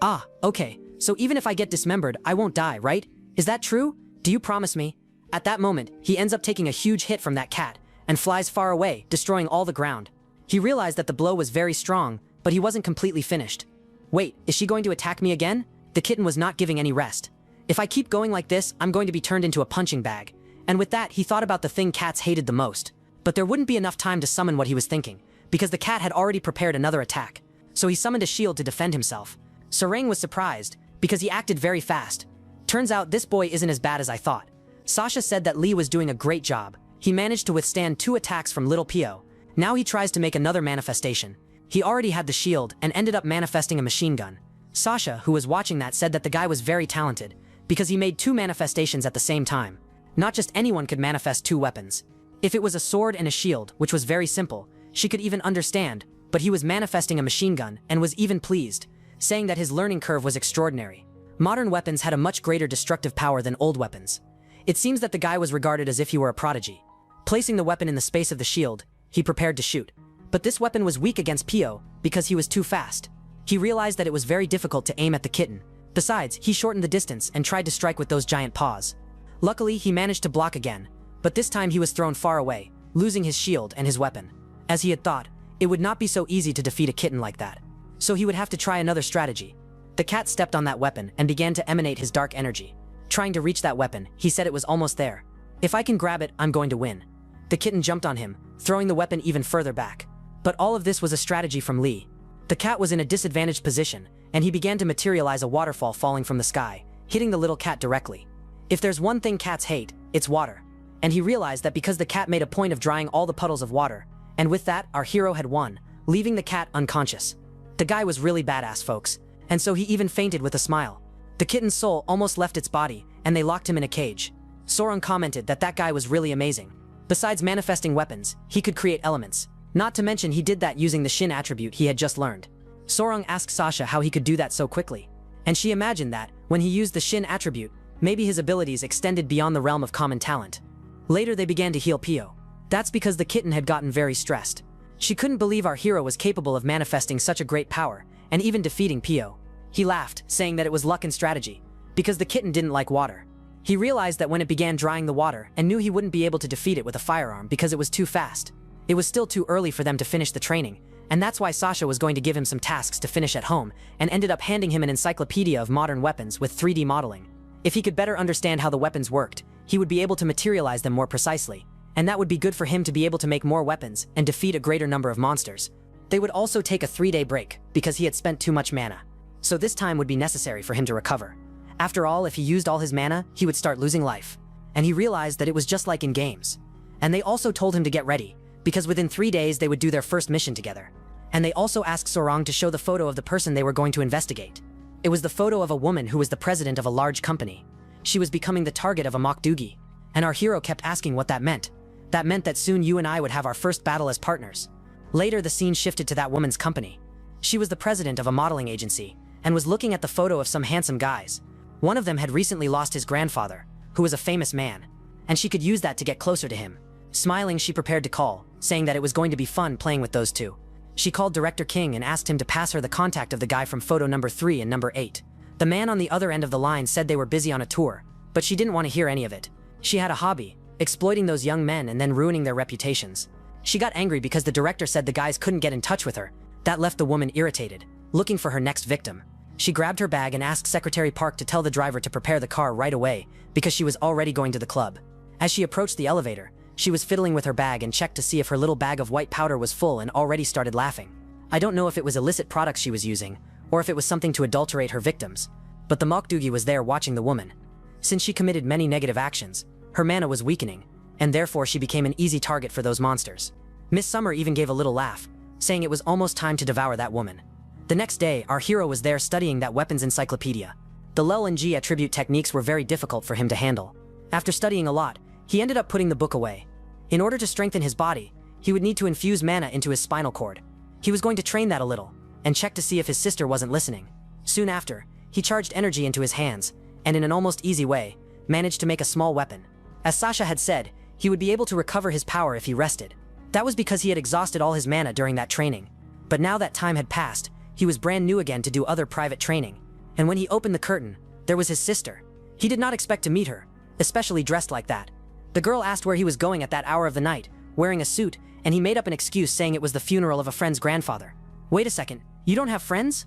A: Ah, okay, so even if I get dismembered, I won't die, right? Is that true? Do you promise me? At that moment, he ends up taking a huge hit from that cat and flies far away, destroying all the ground. He realized that the blow was very strong, but he wasn't completely finished. Wait, is she going to attack me again? The kitten was not giving any rest. If I keep going like this, I'm going to be turned into a punching bag. And with that, he thought about the thing cats hated the most. But there wouldn't be enough time to summon what he was thinking, because the cat had already prepared another attack. So he summoned a shield to defend himself. Sarang was surprised, because he acted very fast. Turns out this boy isn't as bad as I thought. Sasha said that Lee was doing a great job. He managed to withstand 2 attacks from Little Pio. Now he tries to make another manifestation. He already had the shield and ended up manifesting a machine gun. Sasha, who was watching that, said that the guy was very talented, because he made 2 manifestations at the same time. Not just anyone could manifest 2 weapons. If it was a sword and a shield, which was very simple, she could even understand, but he was manifesting a machine gun and was even pleased, saying that his learning curve was extraordinary. Modern weapons had a much greater destructive power than old weapons. It seems that the guy was regarded as if he were a prodigy. Placing the weapon in the space of the shield, he prepared to shoot. But this weapon was weak against Pio because he was too fast. He realized that it was very difficult to aim at the kitten. Besides, he shortened the distance and tried to strike with those giant paws. Luckily, he managed to block again, but this time he was thrown far away, losing his shield and his weapon. As he had thought, it would not be so easy to defeat a kitten like that. So he would have to try another strategy. The cat stepped on that weapon and began to emanate his dark energy. Trying to reach that weapon, he said it was almost there. If I can grab it, I'm going to win. The kitten jumped on him, throwing the weapon even further back. But all of this was a strategy from Lee. The cat was in a disadvantaged position, and he began to materialize a waterfall falling from the sky, hitting the little cat directly. If there's one thing cats hate, it's water. And he realized that because the cat made a point of drying all the puddles of water, and with that, our hero had won, leaving the cat unconscious. The guy was really badass, folks, and so he even fainted with a smile. The kitten's soul almost left its body, and they locked him in a cage. Sorong commented that that guy was really amazing. Besides manifesting weapons, he could create elements. Not to mention he did that using the Shin attribute he had just learned. Sorong asked Sasha how he could do that so quickly. And she imagined that, when he used the Shin attribute, maybe his abilities extended beyond the realm of common talent. Later they began to heal Pio. That's because the kitten had gotten very stressed. She couldn't believe our hero was capable of manifesting such a great power, and even defeating Pio. He laughed, saying that it was luck and strategy, because the kitten didn't like water. He realized that when it began drying the water and knew he wouldn't be able to defeat it with a firearm because it was too fast. It was still too early for them to finish the training, and that's why Sasha was going to give him some tasks to finish at home, and ended up handing him an encyclopedia of modern weapons with 3D modeling. If he could better understand how the weapons worked, he would be able to materialize them more precisely, and that would be good for him to be able to make more weapons and defeat a greater number of monsters. They would also take a 3-day break, because he had spent too much mana. So this time would be necessary for him to recover. After all, if he used all his mana, he would start losing life. And he realized that it was just like in games. And they also told him to get ready, because within 3 days they would do their first mission together. And they also asked Sorong to show the photo of the person they were going to investigate. It was the photo of a woman who was the president of a large company. She was becoming the target of a Mokdugi, and our hero kept asking what that meant. That meant that soon you and I would have our first battle as partners. Later the scene shifted to that woman's company. She was the president of a modeling agency, and was looking at the photo of some handsome guys. One of them had recently lost his grandfather, who was a famous man, and she could use that to get closer to him. Smiling, she prepared to call, saying that it was going to be fun playing with those two. She called Director King and asked him to pass her the contact of the guy from photo number 3 and number 8. The man on the other end of the line said they were busy on a tour, but she didn't want to hear any of it. She had a hobby, exploiting those young men and then ruining their reputations. She got angry because the director said the guys couldn't get in touch with her. That left the woman irritated, looking for her next victim. She grabbed her bag and asked Secretary Park to tell the driver to prepare the car right away, because she was already going to the club. As she approached the elevator, she was fiddling with her bag and checked to see if her little bag of white powder was full and already started laughing. I don't know if it was illicit products she was using, or if it was something to adulterate her victims, but the Mokdugi was there watching the woman. Since she committed many negative actions, her mana was weakening, and therefore she became an easy target for those monsters. Miss Summer even gave a little laugh, saying it was almost time to devour that woman. The next day, our hero was there studying that weapons encyclopedia. The Lel and G attribute techniques were very difficult for him to handle. After studying a lot, he ended up putting the book away. In order to strengthen his body, he would need to infuse mana into his spinal cord. He was going to train that a little, and check to see if his sister wasn't listening. Soon after, he charged energy into his hands, and in an almost easy way, managed to make a small weapon. As Sasha had said, he would be able to recover his power if he rested. That was because he had exhausted all his mana during that training. But now that time had passed, he was brand new again to do other private training. And when he opened the curtain, there was his sister. He did not expect to meet her, especially dressed like that. The girl asked where he was going at that hour of the night, wearing a suit, and he made up an excuse saying it was the funeral of a friend's grandfather. Wait a second, you don't have friends?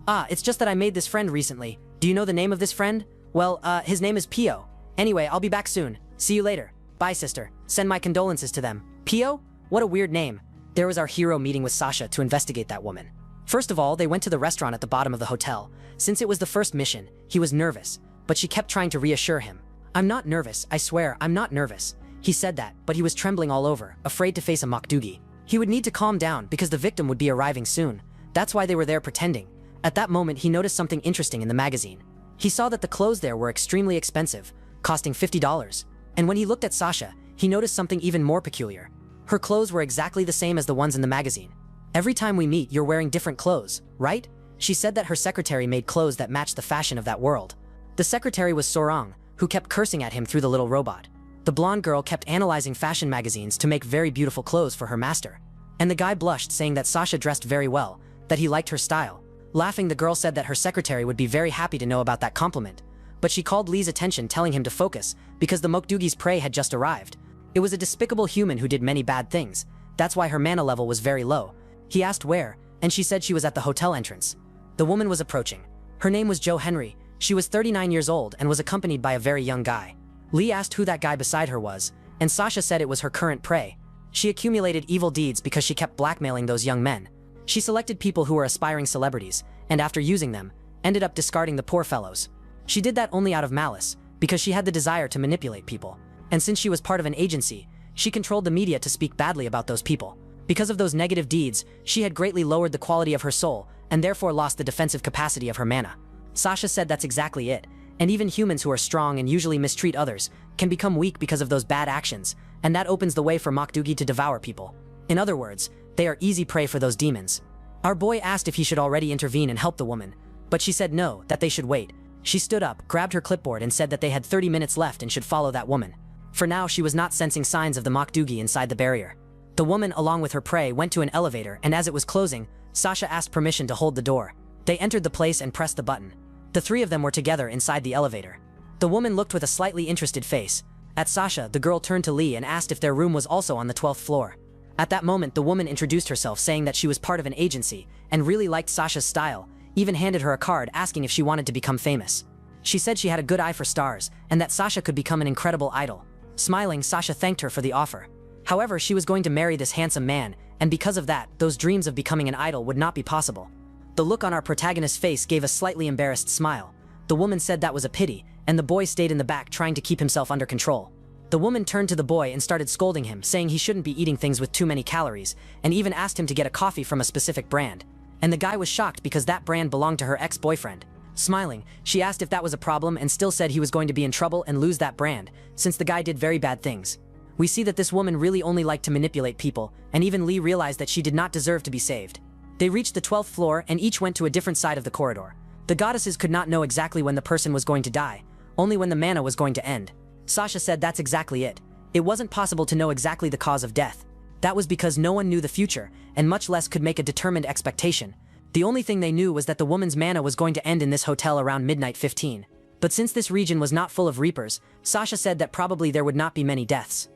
A: It's just that I made this friend recently. Do you know the name of this friend? Well, his name is Pio. Anyway, I'll be back soon. See you later. Bye, sister. Send my condolences to them. Pio? What a weird name. There was our hero meeting with Sasha to investigate that woman. First of all, they went to the restaurant at the bottom of the hotel. Since it was the first mission, he was nervous, but she kept trying to reassure him. I'm not nervous, I swear, I'm not nervous. He said that, but he was trembling all over, afraid to face a Mokdugi. He would need to calm down because the victim would be arriving soon. That's why they were there pretending. At that moment, he noticed something interesting in the magazine. He saw that the clothes there were extremely expensive, costing $50. And when he looked at Sasha, he noticed something even more peculiar. Her clothes were exactly the same as the ones in the magazine. Every time we meet, you're wearing different clothes, right? She said that her secretary made clothes that matched the fashion of that world. The secretary was Sorong, who kept cursing at him through the little robot. The blonde girl kept analyzing fashion magazines to make very beautiful clothes for her master. And the guy blushed, saying that Sasha dressed very well, that he liked her style. Laughing, the girl said that her secretary would be very happy to know about that compliment. But she called Lee's attention, telling him to focus, because the Mokdugi's prey had just arrived. It was a despicable human who did many bad things. That's why her mana level was very low. He asked where, and she said she was at the hotel entrance. The woman was approaching. Her name was Jo Henry. She was 39 years old and was accompanied by a very young guy. Lee asked who that guy beside her was, and Sasha said it was her current prey. She accumulated evil deeds because she kept blackmailing those young men. She selected people who were aspiring celebrities, and after using them, ended up discarding the poor fellows. She did that only out of malice, because she had the desire to manipulate people. And since she was part of an agency, she controlled the media to speak badly about those people. Because of those negative deeds, she had greatly lowered the quality of her soul, and therefore lost the defensive capacity of her mana. Sasha said that's exactly it, and even humans who are strong and usually mistreat others can become weak because of those bad actions, and that opens the way for Mokdugi to devour people. In other words, they are easy prey for those demons. Our boy asked if he should already intervene and help the woman, but she said no, that they should wait. She stood up, grabbed her clipboard, and said that they had 30 minutes left and should follow that woman. For now, she was not sensing signs of the Mokdugi inside the barrier. The woman, along with her prey, went to an elevator, and as it was closing, Sasha asked permission to hold the door. They entered the place and pressed the button. The three of them were together inside the elevator. The woman looked with a slightly interested face. At Sasha, the girl turned to Lee and asked if their room was also on the 12th floor. At that moment, the woman introduced herself, saying that she was part of an agency and really liked Sasha's style, even handed her a card asking if she wanted to become famous. She said she had a good eye for stars and that Sasha could become an incredible idol. Smiling, Sasha thanked her for the offer. However, she was going to marry this handsome man, and because of that, those dreams of becoming an idol would not be possible. The look on our protagonist's face gave a slightly embarrassed smile. The woman said that was a pity, and the boy stayed in the back trying to keep himself under control. The woman turned to the boy and started scolding him, saying he shouldn't be eating things with too many calories, and even asked him to get a coffee from a specific brand. And the guy was shocked because that brand belonged to her ex-boyfriend. Smiling, she asked if that was a problem and still said he was going to be in trouble and lose that brand, since the guy did very bad things. We see that this woman really only liked to manipulate people, and even Lee realized that she did not deserve to be saved. They reached the 12th floor and each went to a different side of the corridor. The goddesses could not know exactly when the person was going to die, only when the mana was going to end. Sasha said that's exactly it. It wasn't possible to know exactly the cause of death. That was because no one knew the future, and much less could make a determined expectation. The only thing they knew was that the woman's mana was going to end in this hotel around midnight 15. But since this region was not full of reapers, Sasha said that probably there would not be many deaths.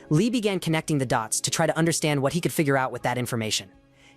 A: Lee began connecting the dots to try to understand what he could figure out with that information.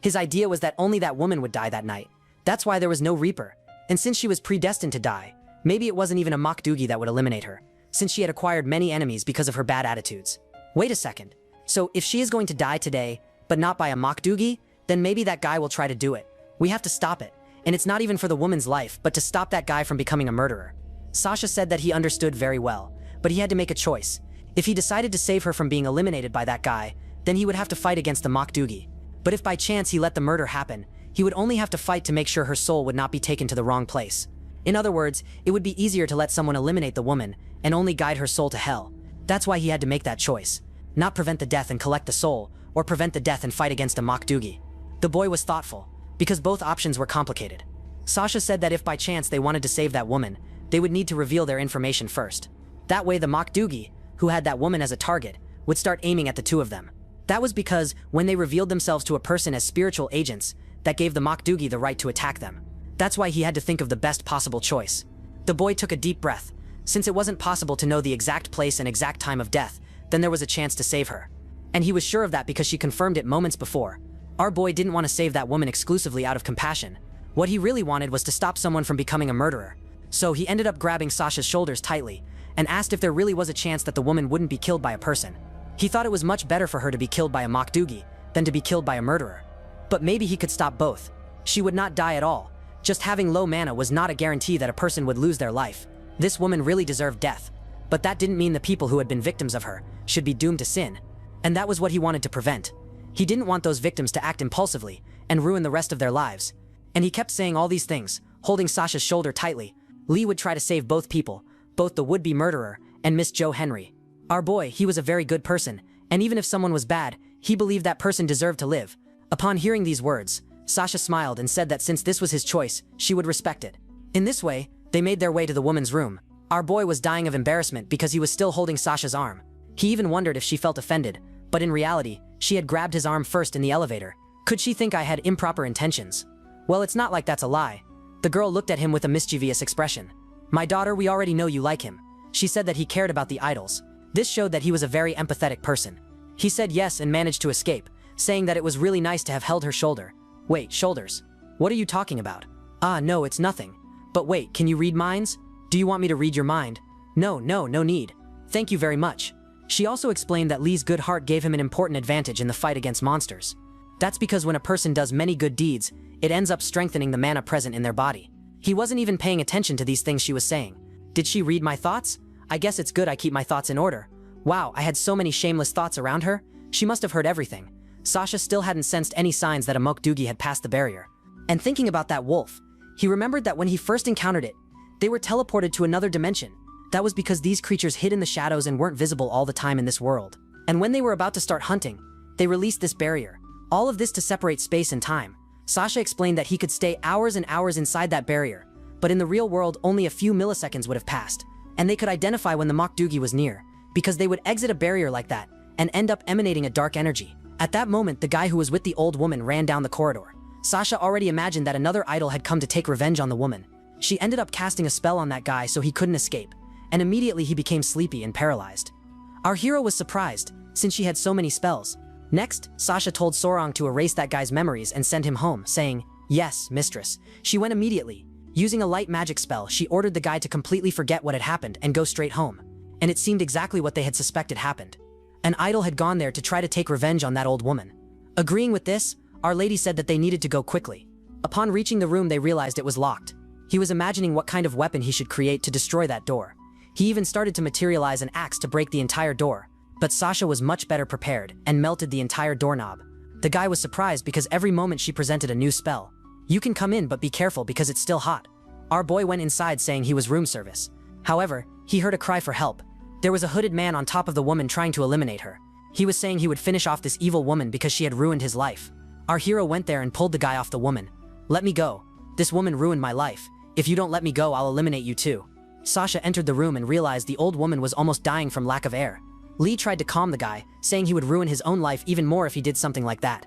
A: His idea was that only that woman would die that night. That's why there was no reaper. And since she was predestined to die, maybe it wasn't even a Mokdugi that would eliminate her, since she had acquired many enemies because of her bad attitudes. Wait a second. So if she is going to die today, but not by a Mokdugi, then maybe that guy will try to do it. We have to stop it. And it's not even for the woman's life, but to stop that guy from becoming a murderer. Sasha said that he understood very well, but he had to make a choice. If he decided to save her from being eliminated by that guy, then he would have to fight against the Mokdugi. But if by chance he let the murder happen, he would only have to fight to make sure her soul would not be taken to the wrong place. In other words, it would be easier to let someone eliminate the woman and only guide her soul to hell. That's why he had to make that choice. Not prevent the death and collect the soul, or prevent the death and fight against a Mokdugi. The boy was thoughtful, because both options were complicated. Sasha said that if by chance they wanted to save that woman, they would need to reveal their information first. That way the Mokdugi, who had that woman as a target, would start aiming at the two of them. That was because when they revealed themselves to a person as spiritual agents, that gave the Mokdugi the right to attack them. That's why he had to think of the best possible choice. The boy took a deep breath. Since it wasn't possible to know the exact place and exact time of death, then there was a chance to save her. And he was sure of that because she confirmed it moments before. Our boy didn't want to save that woman exclusively out of compassion. What he really wanted was to stop someone from becoming a murderer. So he ended up grabbing Sasha's shoulders tightly and asked if there really was a chance that the woman wouldn't be killed by a person. He thought it was much better for her to be killed by a Mokdugi than to be killed by a murderer. But maybe he could stop both. She would not die at all. Just having low mana was not a guarantee that a person would lose their life. This woman really deserved death. But that didn't mean the people who had been victims of her should be doomed to sin. And that was what he wanted to prevent. He didn't want those victims to act impulsively and ruin the rest of their lives. And he kept saying all these things, holding Sasha's shoulder tightly. Lee would try to save both people, both the would-be murderer and Miss Jo Henry. Our boy, he was a very good person, and even if someone was bad, he believed that person deserved to live. Upon hearing these words, Sasha smiled and said that since this was his choice, she would respect it. In this way, they made their way to the woman's room. Our boy was dying of embarrassment because he was still holding Sasha's arm. He even wondered if she felt offended, But in reality, she had grabbed his arm first in the elevator. Could she think I had improper intentions? Well, it's not like that's a lie. The girl looked at him with a mischievous expression. My daughter, we already know you like him. She said that he cared about the idols. This showed that he was a very empathetic person. He said yes and managed to escape, saying that it was really nice to have held her shoulder. Wait, shoulders? What are you talking about? Ah, no, it's nothing. But wait, can you read minds? Do you want me to read your mind? No need. Thank you very much. She also explained that Lee's good heart gave him an important advantage in the fight against monsters. That's because when a person does many good deeds, it ends up strengthening the mana present in their body. He wasn't even paying attention to these things she was saying. Did she read my thoughts? I guess it's good I keep my thoughts in order. Wow, I had so many shameless thoughts around her. She must have heard everything. Sasha still hadn't sensed any signs that a Mokdugi had passed the barrier. And thinking about that wolf, he remembered that when he first encountered it, they were teleported to another dimension. That was because these creatures hid in the shadows and weren't visible all the time in this world. And when they were about to start hunting, they released this barrier. All of this to separate space and time. Sasha explained that he could stay hours and hours inside that barrier, but in the real world only a few milliseconds would have passed, and they could identify when the Mokdugi was near, because they would exit a barrier like that and end up emanating a dark energy. At that moment, the guy who was with the old woman ran down the corridor. Sasha already imagined that another idol had come to take revenge on the woman. She ended up casting a spell on that guy so he couldn't escape, and immediately he became sleepy and paralyzed. Our hero was surprised, since she had so many spells. Next, Sasha told Sorong to erase that guy's memories and send him home, saying, "Yes, mistress." She went immediately. Using a light magic spell, she ordered the guy to completely forget what had happened and go straight home. And it seemed exactly what they had suspected happened. An idol had gone there to try to take revenge on that old woman. Agreeing with this, Our Lady said that they needed to go quickly. Upon reaching the room, they realized it was locked. He was imagining what kind of weapon he should create to destroy that door. He even started to materialize an axe to break the entire door. But Sasha was much better prepared and melted the entire doorknob. The guy was surprised because every moment she presented a new spell. You can come in, but be careful because it's still hot. Our boy went inside saying he was room service. However, he heard a cry for help. There was a hooded man on top of the woman trying to eliminate her. He was saying he would finish off this evil woman because she had ruined his life. Our hero went there and pulled the guy off the woman. "Let me go. This woman ruined my life. If you don't let me go, I'll eliminate you too." Sasha entered the room and realized the old woman was almost dying from lack of air. Lee tried to calm the guy, saying he would ruin his own life even more if he did something like that.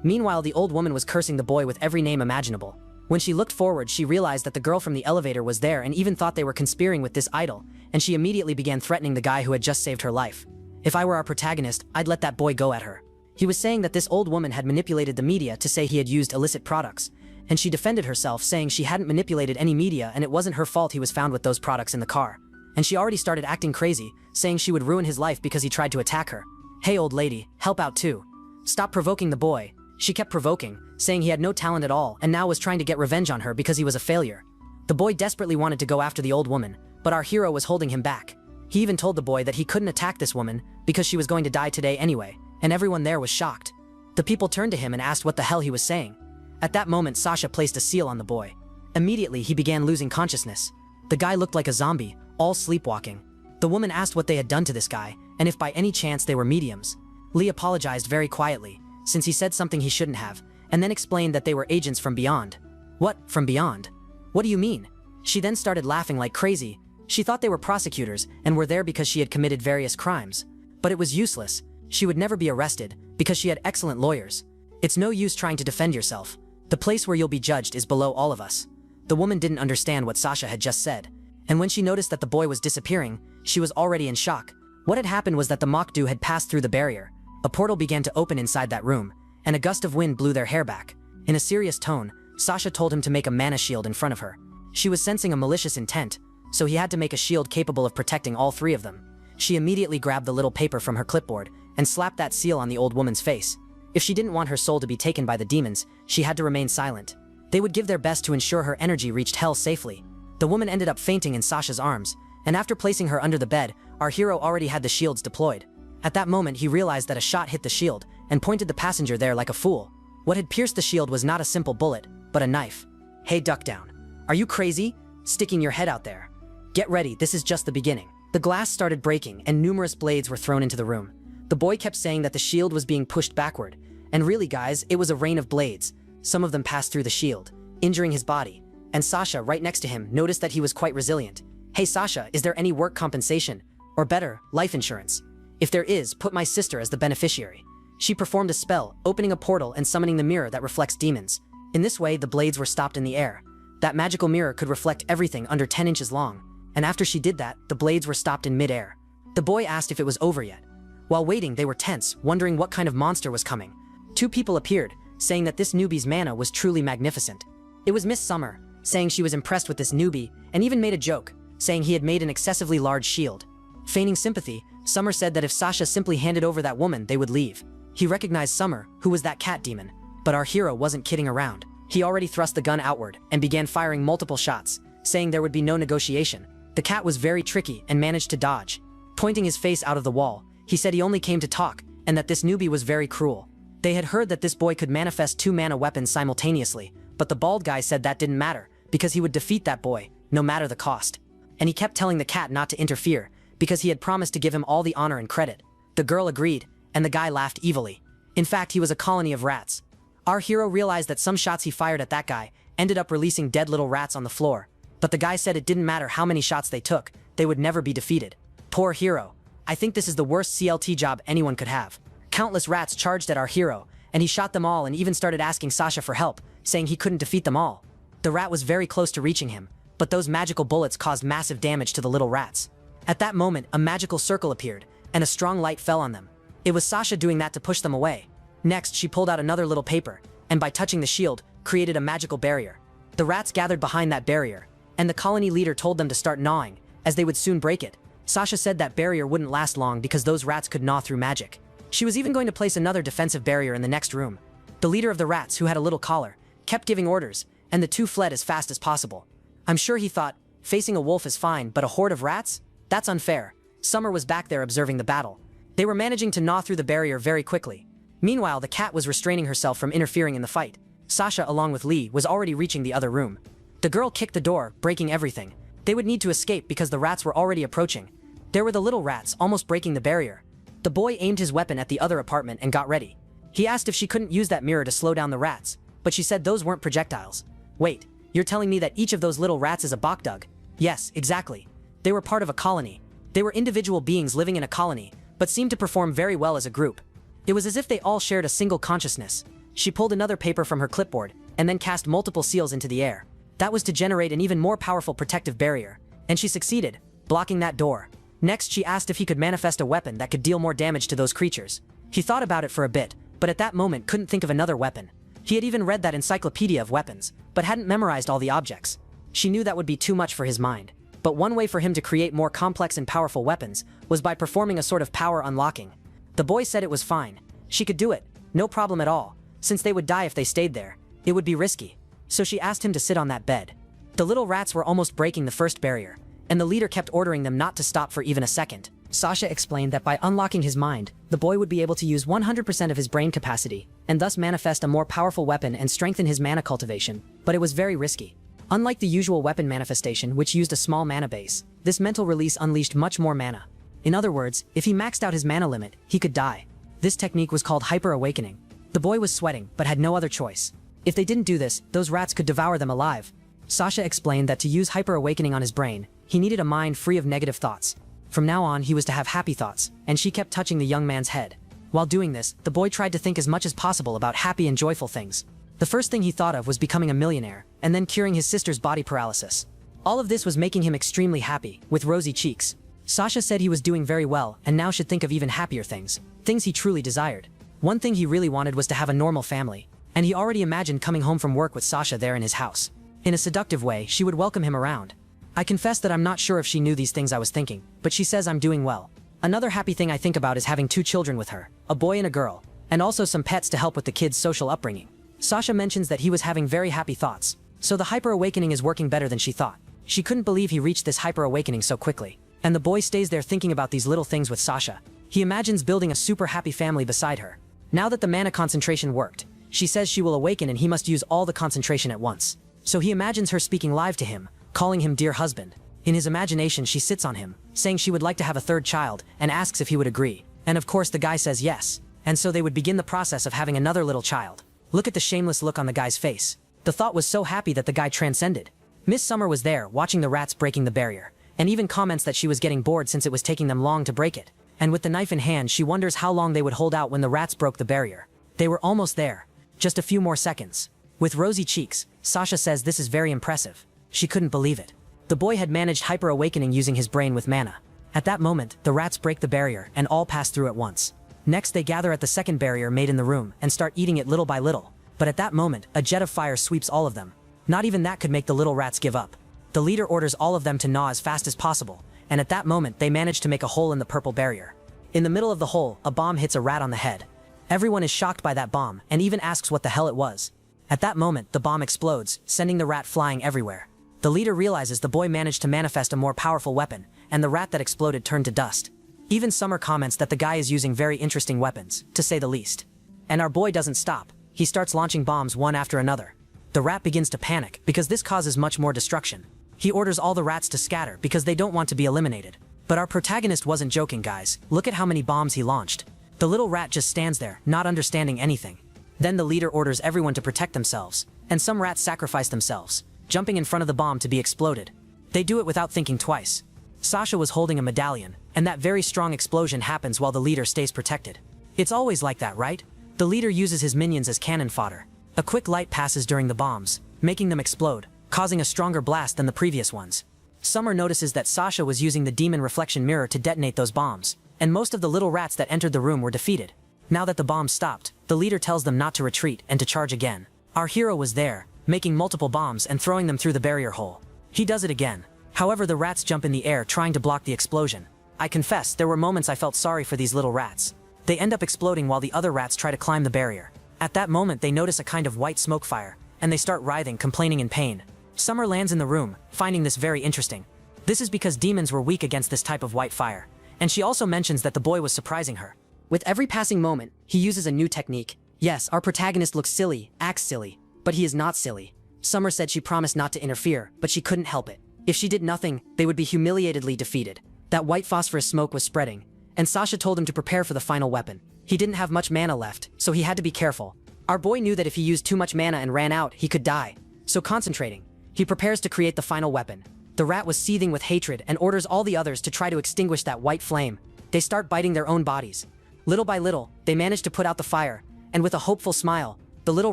A: Meanwhile, the old woman was cursing the boy with every name imaginable. When she looked forward, she realized that the girl from the elevator was there and even thought they were conspiring with this idol, and she immediately began threatening the guy who had just saved her life. "If I were our protagonist, I'd let that boy go at her." He was saying that this old woman had manipulated the media to say he had used illicit products, and she defended herself, saying she hadn't manipulated any media and it wasn't her fault he was found with those products in the car. And she already started acting crazy, saying she would ruin his life because he tried to attack her. "Hey, old lady, help out too. Stop provoking the boy." She kept provoking, saying he had no talent at all and now was trying to get revenge on her because he was a failure. The boy desperately wanted to go after the old woman, but our hero was holding him back. He even told the boy that he couldn't attack this woman because she was going to die today anyway, and everyone there was shocked. The people turned to him and asked what the hell he was saying. At that moment, Sasha placed a seal on the boy. Immediately, he began losing consciousness. The guy looked like a zombie, all sleepwalking. The woman asked what they had done to this guy, and if by any chance they were mediums. Lee apologized very quietly, since he said something he shouldn't have, and then explained that they were agents from beyond. "What, from beyond? What do you mean?" She then started laughing like crazy. She thought they were prosecutors and were there because she had committed various crimes. But it was useless. She would never be arrested because she had excellent lawyers. It's no use trying to defend yourself. The place where you'll be judged is below all of us. The woman didn't understand what Sasha had just said, and when she noticed that the boy was disappearing, she was already in shock. What had happened was that the Mokdu had passed through the barrier. A portal began to open inside that room, and a gust of wind blew their hair back. In a serious tone, Sasha told him to make a mana shield in front of her. She was sensing a malicious intent, so he had to make a shield capable of protecting all three of them. She immediately grabbed the little paper from her clipboard and slapped that seal on the old woman's face. If she didn't want her soul to be taken by the demons, she had to remain silent. They would give their best to ensure her energy reached hell safely. The woman ended up fainting in Sasha's arms, and after placing her under the bed, our hero already had the shields deployed. At that moment, he realized that a shot hit the shield and pointed the passenger there like a fool. What had pierced the shield was not a simple bullet, but a knife. "Hey, duck down. Are you crazy? Sticking your head out there. Get ready, this is just the beginning." The glass started breaking and numerous blades were thrown into the room. The boy kept saying that the shield was being pushed backward, and really guys, it was a rain of blades. Some of them passed through the shield, injuring his body, and Sasha, right next to him, noticed that he was quite resilient. "Hey Sasha, is there any work compensation? Or better, life insurance? If there is, put my sister as the beneficiary. She performed a spell, opening a portal and summoning the mirror that reflects demons. In this way, the blades were stopped in the air. That magical mirror could reflect everything under 10 inches long, and after she did that, the blades were stopped in mid-air. The boy asked if it was over yet. While waiting, they were tense, wondering what kind of monster was coming. Two people appeared, saying that this newbie's mana was truly magnificent. It was Miss Summer, saying she was impressed with this newbie, and even made a joke, saying he had made an excessively large shield. Feigning sympathy, Summer said that if Sasha simply handed over that woman, they would leave. He recognized Summer, who was that cat demon, but our hero wasn't kidding around. He already thrust the gun outward and began firing multiple shots, saying there would be no negotiation. The cat was very tricky and managed to dodge. Pointing his face out of the wall, he said he only came to talk, and that this newbie was very cruel. They had heard that this boy could manifest 2 mana weapons simultaneously, but the bald guy said that didn't matter, because he would defeat that boy, no matter the cost. And he kept telling the cat not to interfere, because he had promised to give him all the honor and credit. The girl agreed, and the guy laughed evilly. In fact, he was a colony of rats. Our hero realized that some shots he fired at that guy ended up releasing dead little rats on the floor, but the guy said it didn't matter how many shots they took, they would never be defeated. Poor hero. I think this is the worst CLT job anyone could have. Countless rats charged at our hero, and he shot them all and even started asking Sasha for help, saying he couldn't defeat them all. The rat was very close to reaching him, but those magical bullets caused massive damage to the little rats. At that moment, a magical circle appeared, and a strong light fell on them. It was Sasha doing that to push them away. Next, she pulled out another little paper, and by touching the shield, created a magical barrier. The rats gathered behind that barrier, and the colony leader told them to start gnawing, as they would soon break it. Sasha said that barrier wouldn't last long because those rats could gnaw through magic. She was even going to place another defensive barrier in the next room. The leader of the rats, who had a little collar, kept giving orders, and the two fled as fast as possible. I'm sure he thought, facing a wolf is fine, but a horde of rats? That's unfair. Summer was back there observing the battle. They were managing to gnaw through the barrier very quickly. Meanwhile, the cat was restraining herself from interfering in the fight. Sasha, along with Lee, was already reaching the other room. The girl kicked the door, breaking everything. They would need to escape because the rats were already approaching. There were the little rats, almost breaking the barrier. The boy aimed his weapon at the other apartment and got ready. He asked if she couldn't use that mirror to slow down the rats, but she said those weren't projectiles. Wait, you're telling me that each of those little rats is a Bokdug? Yes, exactly. They were part of a colony. They were individual beings living in a colony, but seemed to perform very well as a group. It was as if they all shared a single consciousness. She pulled another paper from her clipboard, and then cast multiple seals into the air. That was to generate an even more powerful protective barrier, and she succeeded, blocking that door. Next, she asked if he could manifest a weapon that could deal more damage to those creatures. He thought about it for a bit, but at that moment couldn't think of another weapon. He had even read that encyclopedia of weapons, but hadn't memorized all the objects. She knew that would be too much for his mind. But one way for him to create more complex and powerful weapons was by performing a sort of power unlocking. The boy said it was fine. She could do it, no problem at all. Since they would die if they stayed there, it would be risky. So she asked him to sit on that bed. The little rats were almost breaking the first barrier, and the leader kept ordering them not to stop for even a second. Sasha explained that by unlocking his mind, the boy would be able to use 100% of his brain capacity, and thus manifest a more powerful weapon and strengthen his mana cultivation, but it was very risky. Unlike the usual weapon manifestation, which used a small mana base, this mental release unleashed much more mana. In other words, if he maxed out his mana limit, he could die. This technique was called hyper-awakening. The boy was sweating, but had no other choice. If they didn't do this, those rats could devour them alive. Sasha explained that to use hyper-awakening on his brain, he needed a mind free of negative thoughts. From now on, he was to have happy thoughts, and she kept touching the young man's head. While doing this, the boy tried to think as much as possible about happy and joyful things. The first thing he thought of was becoming a millionaire, and then curing his sister's body paralysis. All of this was making him extremely happy, with rosy cheeks. Sasha said he was doing very well, and now should think of even happier things. Things he truly desired. One thing he really wanted was to have a normal family, and he already imagined coming home from work with Sasha there in his house. In a seductive way, she would welcome him around. I confess that I'm not sure if she knew these things I was thinking, but she says I'm doing well. Another happy thing I think about is having 2 children with her, a boy and a girl, and also some pets to help with the kids' social upbringing. Sasha mentions that he was having very happy thoughts, so the hyper-awakening is working better than she thought. She couldn't believe he reached this hyper-awakening so quickly. And the boy stays there thinking about these little things with Sasha. He imagines building a super happy family beside her. Now that the mana concentration worked, she says she will awaken and he must use all the concentration at once. So he imagines her speaking live to him, calling him dear husband. In his imagination, she sits on him, saying she would like to have a 3rd child, and asks if he would agree. And of course the guy says yes. And so they would begin the process of having another little child. Look at the shameless look on the guy's face. The thought was so happy that the guy transcended. Miss Summer was there, watching the rats breaking the barrier, and even comments that she was getting bored since it was taking them long to break it. And with the knife in hand, she wonders how long they would hold out when the rats broke the barrier. They were almost there. Just a few more seconds. With rosy cheeks, Sasha says this is very impressive. She couldn't believe it. The boy had managed hyper-awakening using his brain with mana. At that moment, the rats break the barrier and all pass through at once. Next, they gather at the second barrier made in the room and start eating it little by little. But at that moment, a jet of fire sweeps all of them. Not even that could make the little rats give up. The leader orders all of them to gnaw as fast as possible, and at that moment they manage to make a hole in the purple barrier. In the middle of the hole, a bomb hits a rat on the head. Everyone is shocked by that bomb and even asks what the hell it was. At that moment, the bomb explodes, sending the rat flying everywhere. The leader realizes the boy managed to manifest a more powerful weapon, and the rat that exploded turned to dust. Even Summer comments that the guy is using very interesting weapons, to say the least. And our boy doesn't stop. He starts launching bombs one after another. The rat begins to panic because this causes much more destruction. He orders all the rats to scatter because they don't want to be eliminated. But our protagonist wasn't joking, guys. Look at how many bombs he launched. The little rat just stands there, not understanding anything. Then the leader orders everyone to protect themselves, and some rats sacrifice themselves, jumping in front of the bomb to be exploded. They do it without thinking twice. Sasha was holding a medallion, and that very strong explosion happens while the leader stays protected. It's always like that, right? The leader uses his minions as cannon fodder. A quick light passes during the bombs, making them explode, causing a stronger blast than the previous ones. Summer notices that Sasha was using the demon reflection mirror to detonate those bombs, and most of the little rats that entered the room were defeated. Now that the bombs stopped, the leader tells them not to retreat and to charge again. Our hero was there, making multiple bombs and throwing them through the barrier hole. He does it again. However, the rats jump in the air trying to block the explosion. I confess, there were moments I felt sorry for these little rats. They end up exploding while the other rats try to climb the barrier. At that moment, they notice a kind of white smoke fire, and they start writhing, complaining in pain. Summer lands in the room, finding this very interesting. This is because demons were weak against this type of white fire, and she also mentions that the boy was surprising her. With every passing moment, he uses a new technique. Yes, our protagonist looks silly, acts silly, but he is not silly. Summer said she promised not to interfere, but she couldn't help it. If she did nothing, they would be humiliatedly defeated. That white phosphorus smoke was spreading, and Sasha told him to prepare for the final weapon. He didn't have much mana left, so he had to be careful. Our boy knew that if he used too much mana and ran out, he could die. So concentrating, he prepares to create the final weapon. The rat was seething with hatred and orders all the others to try to extinguish that white flame. They start biting their own bodies. Little by little, they manage to put out the fire, and with a hopeful smile, the little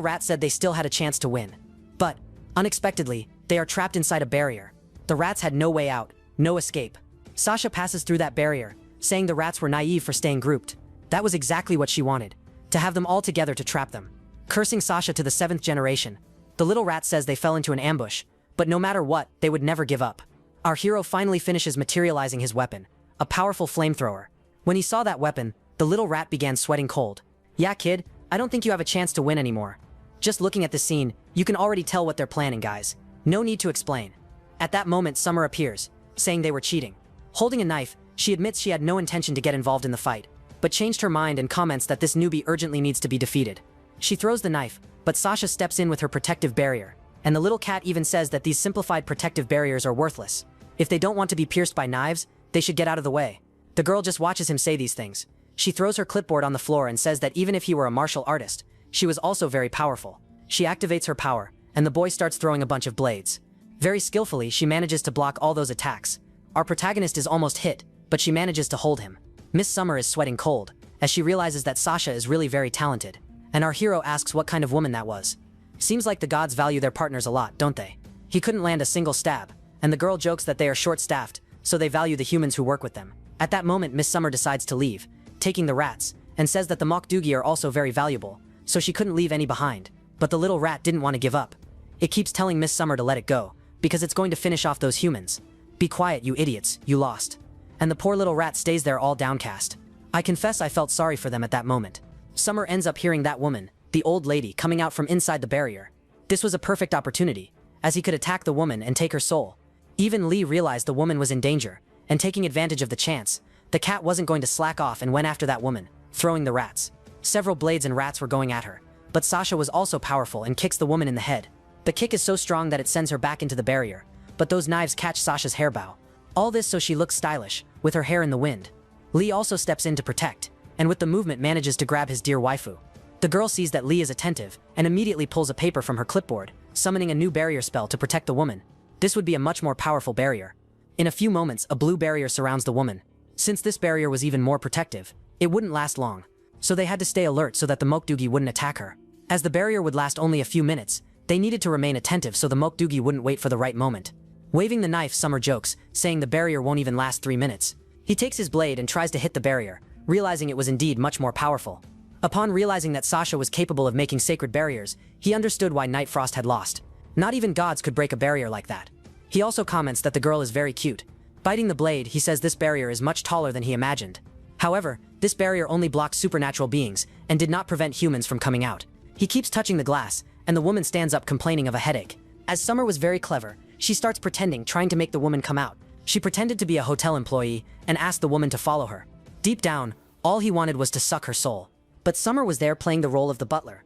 A: rat said they still had a chance to win. But, unexpectedly, they are trapped inside a barrier. The rats had no way out, no escape. Sasha passes through that barrier, saying the rats were naive for staying grouped. That was exactly what she wanted, to have them all together to trap them. Cursing Sasha to the 7th generation, the little rat says they fell into an ambush, but no matter what, they would never give up. Our hero finally finishes materializing his weapon, a powerful flamethrower. When he saw that weapon, the little rat began sweating cold. Yeah, kid, I don't think you have a chance to win anymore. Just looking at the scene, you can already tell what they're planning, guys. No need to explain. At that moment, Summer appears, saying they were cheating. Holding a knife, she admits she had no intention to get involved in the fight, but changed her mind and comments that this newbie urgently needs to be defeated. She throws the knife, but Sasha steps in with her protective barrier, and the little cat even says that these simplified protective barriers are worthless. If they don't want to be pierced by knives, they should get out of the way. The girl just watches him say these things. She throws her clipboard on the floor and says that even if he were a martial artist, she was also very powerful. She activates her power, and the boy starts throwing a bunch of blades. Very skillfully, she manages to block all those attacks. Our protagonist is almost hit, but she manages to hold him. Miss Summer is sweating cold, as she realizes that Sasha is really very talented, and our hero asks what kind of woman that was. Seems like the gods value their partners a lot, don't they? He couldn't land a single stab, and the girl jokes that they are short-staffed, so they value the humans who work with them. At that moment, Miss Summer decides to leave, taking the rats, and says that the Mokdugi are also very valuable, so she couldn't leave any behind. But the little rat didn't want to give up. It keeps telling Miss Summer to let it go, because it's going to finish off those humans. Be quiet, you idiots, you lost. And the poor little rat stays there all downcast. I confess I felt sorry for them at that moment. Summer ends up hearing that woman, the old lady, coming out from inside the barrier. This was a perfect opportunity, as he could attack the woman and take her soul. Even Lee realized the woman was in danger, and taking advantage of the chance, the cat wasn't going to slack off and went after that woman, throwing the rats. Several blades and rats were going at her, but Sasha was also powerful and kicks the woman in the head. The kick is so strong that it sends her back into the barrier, but those knives catch Sasha's hair bow. All this so she looks stylish, with her hair in the wind. Lee also steps in to protect, and with the movement manages to grab his dear waifu. The girl sees that Lee is attentive, and immediately pulls a paper from her clipboard, summoning a new barrier spell to protect the woman. This would be a much more powerful barrier. In a few moments, a blue barrier surrounds the woman. Since this barrier was even more protective, it wouldn't last long, so they had to stay alert so that the Mokdugi wouldn't attack her. As the barrier would last only a few minutes, they needed to remain attentive so the Mokdugi wouldn't wait for the right moment. Waving the knife, Summer jokes, saying the barrier won't even last 3 minutes. He takes his blade and tries to hit the barrier, realizing it was indeed much more powerful. Upon realizing that Sasha was capable of making sacred barriers, he understood why Night Frost had lost. Not even gods could break a barrier like that. He also comments that the girl is very cute. Biting the blade, he says this barrier is much taller than he imagined. However, this barrier only blocked supernatural beings and did not prevent humans from coming out. He keeps touching the glass, and the woman stands up complaining of a headache. As Summer was very clever, she starts pretending, trying to make the woman come out. She pretended to be a hotel employee and asked the woman to follow her. Deep down, all he wanted was to suck her soul. But Summer was there playing the role of the butler.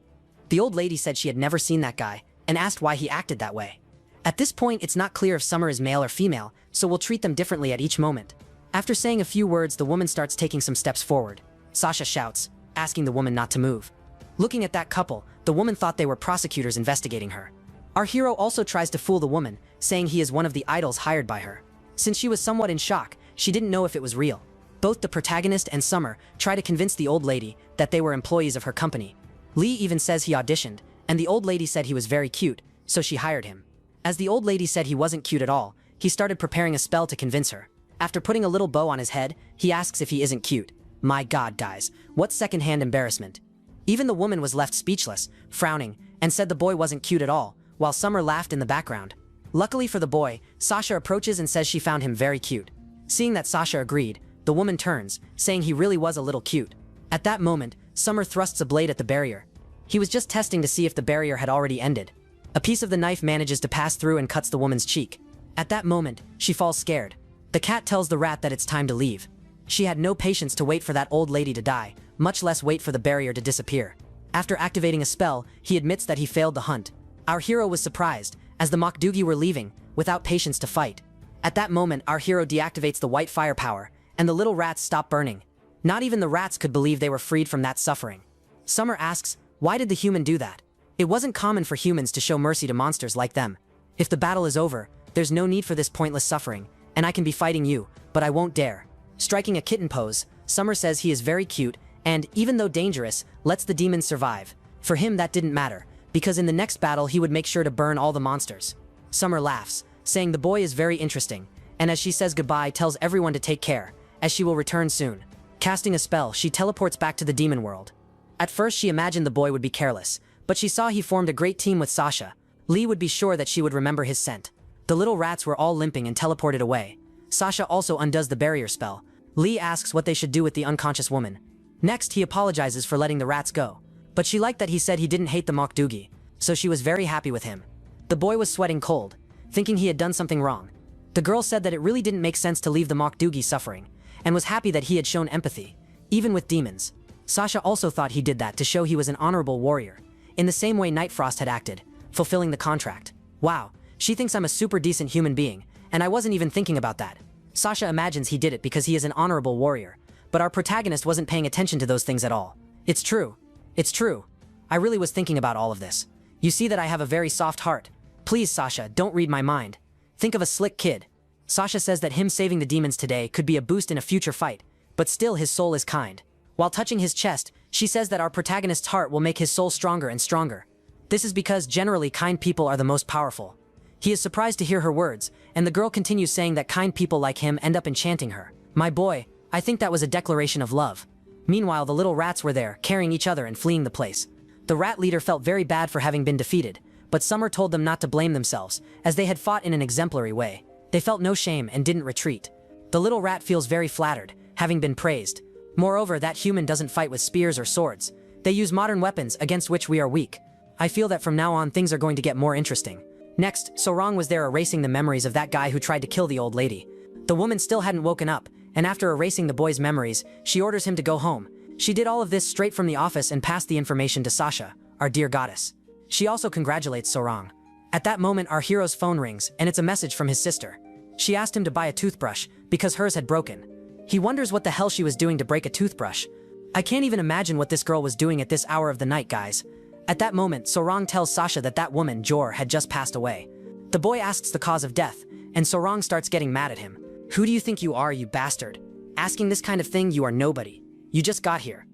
A: The old lady said she had never seen that guy and asked why he acted that way. At this point, it's not clear if Summer is male or female, so we'll treat them differently at each moment. After saying a few words, the woman starts taking some steps forward. Sasha shouts, asking the woman not to move. Looking at that couple, the woman thought they were prosecutors investigating her. Our hero also tries to fool the woman, saying he is one of the idols hired by her. Since she was somewhat in shock, she didn't know if it was real. Both the protagonist and Summer try to convince the old lady that they were employees of her company. Lee even says he auditioned, and the old lady said he was very cute, so she hired him. As the old lady said he wasn't cute at all, he started preparing a spell to convince her. After putting a little bow on his head, he asks if he isn't cute. My god, guys, what secondhand embarrassment. Even the woman was left speechless, frowning, and said the boy wasn't cute at all, while Summer laughed in the background. Luckily for the boy, Sasha approaches and says she found him very cute. Seeing that Sasha agreed, the woman turns, saying he really was a little cute. At that moment, Summer thrusts a blade at the barrier. He was just testing to see if the barrier had already ended. A piece of the knife manages to pass through and cuts the woman's cheek. At that moment, she falls scared. The cat tells the rat that it's time to leave. She had no patience to wait for that old lady to die, much less wait for the barrier to disappear. After activating a spell, he admits that he failed the hunt. Our hero was surprised, as the Mokdugi were leaving, without patience to fight. At that moment, our hero deactivates the white firepower, and the little rats stop burning. Not even the rats could believe they were freed from that suffering. Summer asks, why did the human do that? It wasn't common for humans to show mercy to monsters like them. If the battle is over, there's no need for this pointless suffering, and I can be fighting you, but I won't dare. Striking a kitten pose, Summer says he is very cute, and, even though dangerous, lets the demons survive. For him that didn't matter, because in the next battle he would make sure to burn all the monsters. Summer laughs, saying the boy is very interesting, and as she says goodbye tells everyone to take care, as she will return soon. Casting a spell, she teleports back to the demon world. At first she imagined the boy would be careless, but she saw he formed a great team with Sasha. Lee would be sure that she would remember his scent. The little rats were all limping and teleported away. Sasha also undoes the barrier spell. Lee asks what they should do with the unconscious woman. Next, he apologizes for letting the rats go. But she liked that he said he didn't hate the Mokdugi, so she was very happy with him. The boy was sweating cold, thinking he had done something wrong. The girl said that it really didn't make sense to leave the Mokdugi suffering, and was happy that he had shown empathy, even with demons. Sasha also thought he did that to show he was an honorable warrior, in the same way Night Frost had acted, fulfilling the contract. Wow, she thinks I'm a super decent human being, and I wasn't even thinking about that. Sasha imagines he did it because he is an honorable warrior, but our protagonist wasn't paying attention to those things at all. It's true. It's true. I really was thinking about all of this. You see that I have a very soft heart. Please, Sasha, don't read my mind. Think of a slick kid. Sasha says that him saving the demons today could be a boost in a future fight, but still his soul is kind. While touching his chest, she says that our protagonist's heart will make his soul stronger and stronger. This is because generally kind people are the most powerful. He is surprised to hear her words, and the girl continues saying that kind people like him end up enchanting her. My boy, I think that was a declaration of love. Meanwhile, the little rats were there, carrying each other and fleeing the place. The rat leader felt very bad for having been defeated, but Summer told them not to blame themselves, as they had fought in an exemplary way. They felt no shame and didn't retreat. The little rat feels very flattered, having been praised. Moreover, that human doesn't fight with spears or swords. They use modern weapons against which we are weak. I feel that from now on things are going to get more interesting. Next, Sorong was there erasing the memories of that guy who tried to kill the old lady. The woman still hadn't woken up, and after erasing the boy's memories, she orders him to go home. She did all of this straight from the office and passed the information to Sasha, our dear goddess. She also congratulates Sorong. At that moment, our hero's phone rings, and it's a message from his sister. She asked him to buy a toothbrush, because hers had broken. He wonders what the hell she was doing to break a toothbrush. I can't even imagine what this girl was doing at this hour of the night, guys. At that moment, Sorong tells Sasha that that woman, Jor, had just passed away. The boy asks the cause of death, and Sorong starts getting mad at him. Who do you think you are, you bastard? Asking this kind of thing, you are nobody. You just got here.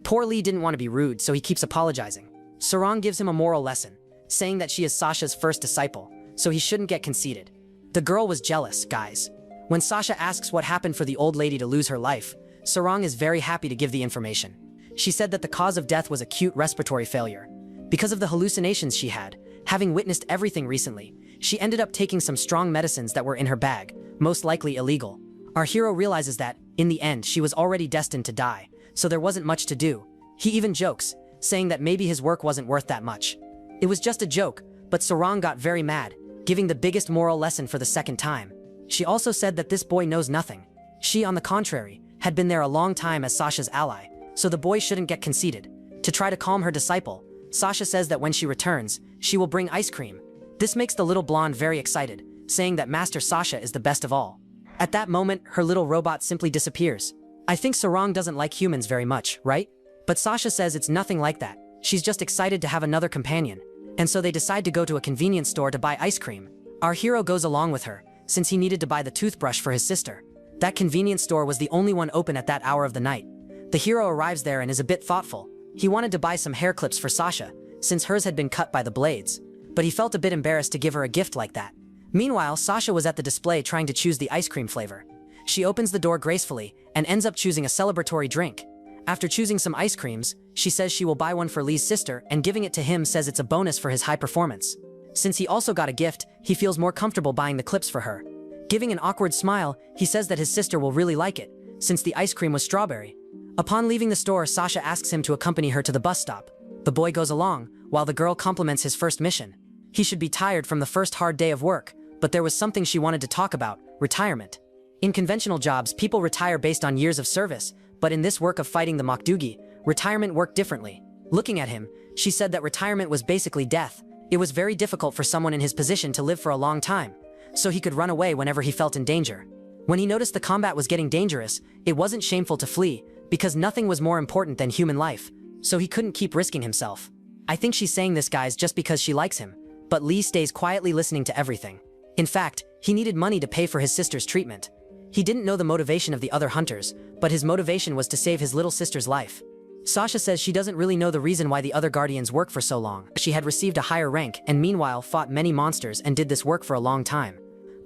A: Poor Lee didn't want to be rude, so he keeps apologizing. Sarang gives him a moral lesson, saying that she is Sasha's first disciple, so he shouldn't get conceited. The girl was jealous, guys. When Sasha asks what happened for the old lady to lose her life, Sarang is very happy to give the information. She said that the cause of death was acute respiratory failure. Because of the hallucinations she had, having witnessed everything recently, she ended up taking some strong medicines that were in her bag, most likely illegal. Our hero realizes that, in the end, she was already destined to die, so there wasn't much to do. He even jokes, saying that maybe his work wasn't worth that much. It was just a joke, but Sarang got very mad, giving the biggest moral lesson for the second time. She also said that this boy knows nothing. She, on the contrary, had been there a long time as Sasha's ally, so the boy shouldn't get conceited. To try to calm her disciple, Sasha says that when she returns, she will bring ice cream. This makes the little blonde very excited, saying that Master Sasha is the best of all. At that moment, her little robot simply disappears. I think Sarang doesn't like humans very much, right? But Sasha says it's nothing like that. She's just excited to have another companion. And so they decide to go to a convenience store to buy ice cream. Our hero goes along with her, since he needed to buy the toothbrush for his sister. That convenience store was the only one open at that hour of the night. The hero arrives there and is a bit thoughtful. He wanted to buy some hair clips for Sasha, since hers had been cut by the blades. But he felt a bit embarrassed to give her a gift like that. Meanwhile, Sasha was at the display trying to choose the ice cream flavor. She opens the door gracefully and ends up choosing a celebratory drink. After choosing some ice creams, she says she will buy one for Lee's sister, and giving it to him says it's a bonus for his high performance. Since he also got a gift, he feels more comfortable buying the clips for her. Giving an awkward smile, he says that his sister will really like it, since the ice cream was strawberry. Upon leaving the store, Sasha asks him to accompany her to the bus stop. The boy goes along, while the girl compliments his first mission. He should be tired from the first hard day of work, but there was something she wanted to talk about: retirement. In conventional jobs, people retire based on years of service, but in this work of fighting the Makdugi, retirement worked differently. Looking at him, she said that retirement was basically death. It was very difficult for someone in his position to live for a long time, so he could run away whenever he felt in danger. When he noticed the combat was getting dangerous, it wasn't shameful to flee, because nothing was more important than human life, so he couldn't keep risking himself. I think she's saying this, guys, just because she likes him, but Lee stays quietly listening to everything. In fact, he needed money to pay for his sister's treatment. He didn't know the motivation of the other hunters, but his motivation was to save his little sister's life. Sasha says she doesn't really know the reason why the other guardians work for so long. She had received a higher rank and meanwhile fought many monsters and did this work for a long time.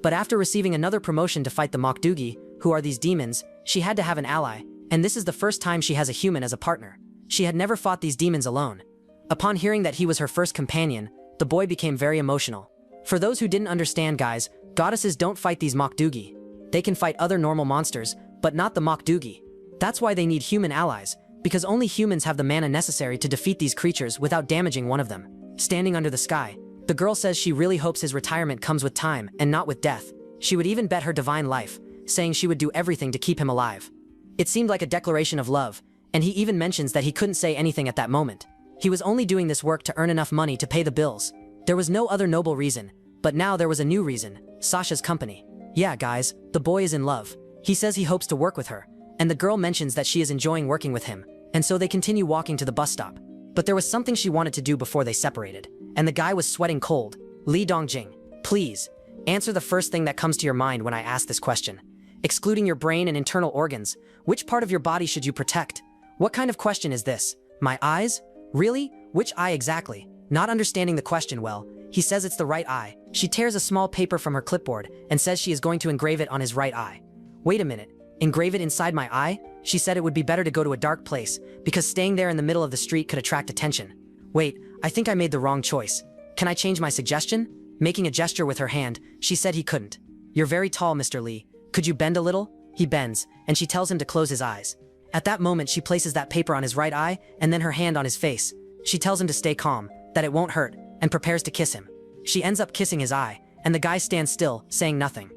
A: But after receiving another promotion to fight the Makdugi, who are these demons, she had to have an ally, and this is the first time she has a human as a partner. She had never fought these demons alone. Upon hearing that he was her first companion, the boy became very emotional. For those who didn't understand, guys, goddesses don't fight these Makdugi. They can fight other normal monsters, but not the Makdugi. That's why they need human allies, because only humans have the mana necessary to defeat these creatures without damaging one of them. Standing under the sky, the girl says she really hopes his retirement comes with time and not with death. She would even bet her divine life, saying she would do everything to keep him alive. It seemed like a declaration of love, and he even mentions that he couldn't say anything at that moment. He was only doing this work to earn enough money to pay the bills. There was no other noble reason, but now there was a new reason: Sasha's company. Yeah, guys, the boy is in love. He says he hopes to work with her, and the girl mentions that she is enjoying working with him, and so they continue walking to the bus stop. But there was something she wanted to do before they separated, and the guy was sweating cold. Li Dongjing, please, answer the first thing that comes to your mind when I ask this question. Excluding your brain and internal organs, which part of your body should you protect? What kind of question is this? My eyes? Really? Which eye exactly? Not understanding the question well, he says it's the right eye. She tears a small paper from her clipboard and says she is going to engrave it on his right eye. Wait a minute, engrave it inside my eye? She said it would be better to go to a dark place, because staying there in the middle of the street could attract attention. Wait, I think I made the wrong choice. Can I change my suggestion? Making a gesture with her hand, she said he couldn't. You're very tall, Mr. Lee. Could you bend a little? He bends, and she tells him to close his eyes. At that moment, she places that paper on his right eye, and then her hand on his face. She tells him to stay calm, that it won't hurt, and prepares to kiss him. She ends up kissing his eye, and the guy stands still, saying nothing.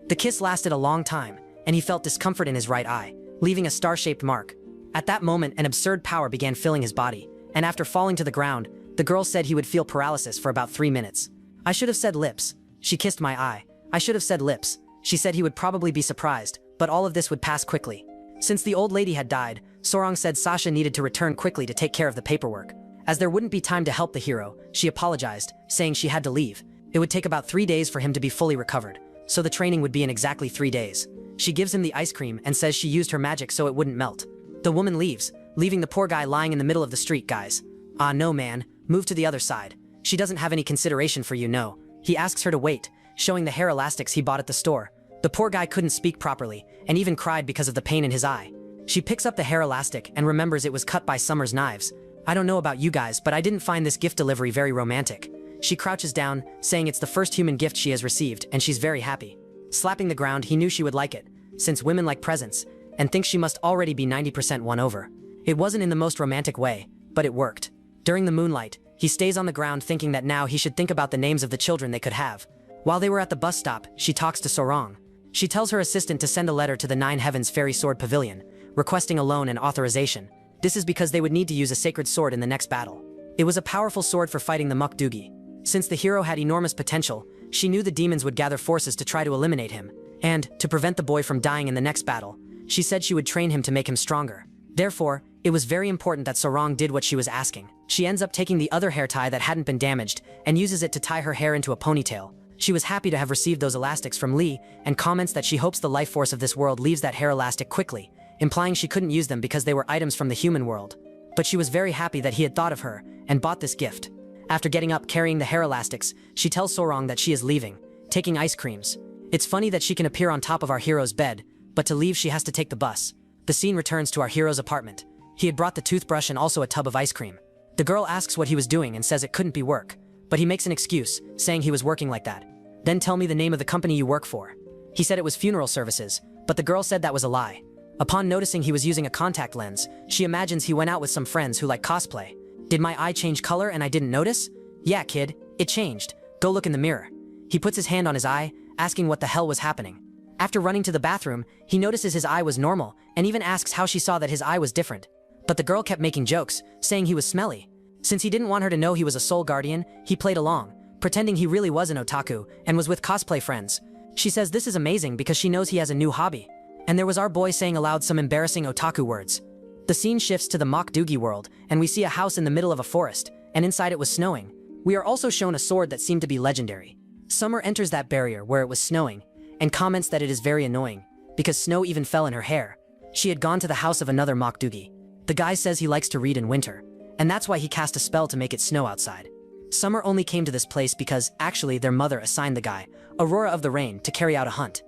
A: The kiss lasted a long time, and he felt discomfort in his right eye, leaving a star-shaped mark. At that moment, an absurd power began filling his body, and after falling to the ground, the girl said he would feel paralysis for about 3 minutes. I should have said lips. She kissed my eye. I should have said lips. She said he would probably be surprised, but all of this would pass quickly. Since the old lady had died, Sorong said Sasha needed to return quickly to take care of the paperwork. As there wouldn't be time to help the hero, she apologized, saying she had to leave. It would take about 3 days for him to be fully recovered, so the training would be in exactly 3 days. She gives him the ice cream and says she used her magic so it wouldn't melt. The woman leaves, leaving the poor guy lying in the middle of the street, guys. Ah, no man, move to the other side. She doesn't have any consideration for you, no. He asks her to wait, showing the hair elastics he bought at the store. The poor guy couldn't speak properly, and even cried because of the pain in his eye. She picks up the hair elastic and remembers it was cut by Summer's knives. I don't know about you guys, but I didn't find this gift delivery very romantic. She crouches down, saying it's the first human gift she has received, and she's very happy. Slapping the ground, he knew she would like it, since women like presents, and thinks she must already be 90% won over. It wasn't in the most romantic way, but it worked. During the moonlight, he stays on the ground thinking that now he should think about the names of the children they could have. While they were at the bus stop, she talks to Sorong. She tells her assistant to send a letter to the Nine Heavens Fairy Sword Pavilion, requesting a loan and authorization. This is because they would need to use a sacred sword in the next battle. It was a powerful sword for fighting the Mukdugi. Since the hero had enormous potential, she knew the demons would gather forces to try to eliminate him, and, to prevent the boy from dying in the next battle, she said she would train him to make him stronger. Therefore, it was very important that Sorong did what she was asking. She ends up taking the other hair tie that hadn't been damaged, and uses it to tie her hair into a ponytail. She was happy to have received those elastics from Lee, and comments that she hopes the life force of this world leaves that hair elastic quickly, implying she couldn't use them because they were items from the human world. But she was very happy that he had thought of her, and bought this gift. After getting up carrying the hair elastics, she tells Sorong that she is leaving, taking ice creams. It's funny that she can appear on top of our hero's bed, but to leave she has to take the bus. The scene returns to our hero's apartment. He had brought the toothbrush and also a tub of ice cream. The girl asks what he was doing and says it couldn't be work, but he makes an excuse, saying he was working like that. Then tell me the name of the company you work for. He said it was funeral services, but the girl said that was a lie. Upon noticing he was using a contact lens, she imagines he went out with some friends who like cosplay. Did my eye change color and I didn't notice? Yeah, kid, it changed. Go look in the mirror. He puts his hand on his eye, asking what the hell was happening. After running to the bathroom, he notices his eye was normal, and even asks how she saw that his eye was different. But the girl kept making jokes, saying he was smelly. Since he didn't want her to know he was a soul guardian, he played along, pretending he really was an otaku, and was with cosplay friends. She says this is amazing because she knows he has a new hobby. And there was our boy saying aloud some embarrassing otaku words. The scene shifts to the Mokdugi world, and we see a house in the middle of a forest, and inside it was snowing. We are also shown a sword that seemed to be legendary. Summer enters that barrier where it was snowing, and comments that it is very annoying, because snow even fell in her hair. She had gone to the house of another Mokdugi. The guy says he likes to read in winter, and that's why he cast a spell to make it snow outside. Summer only came to this place because, actually, their mother assigned the guy, Aurora of the Rain, to carry out a hunt.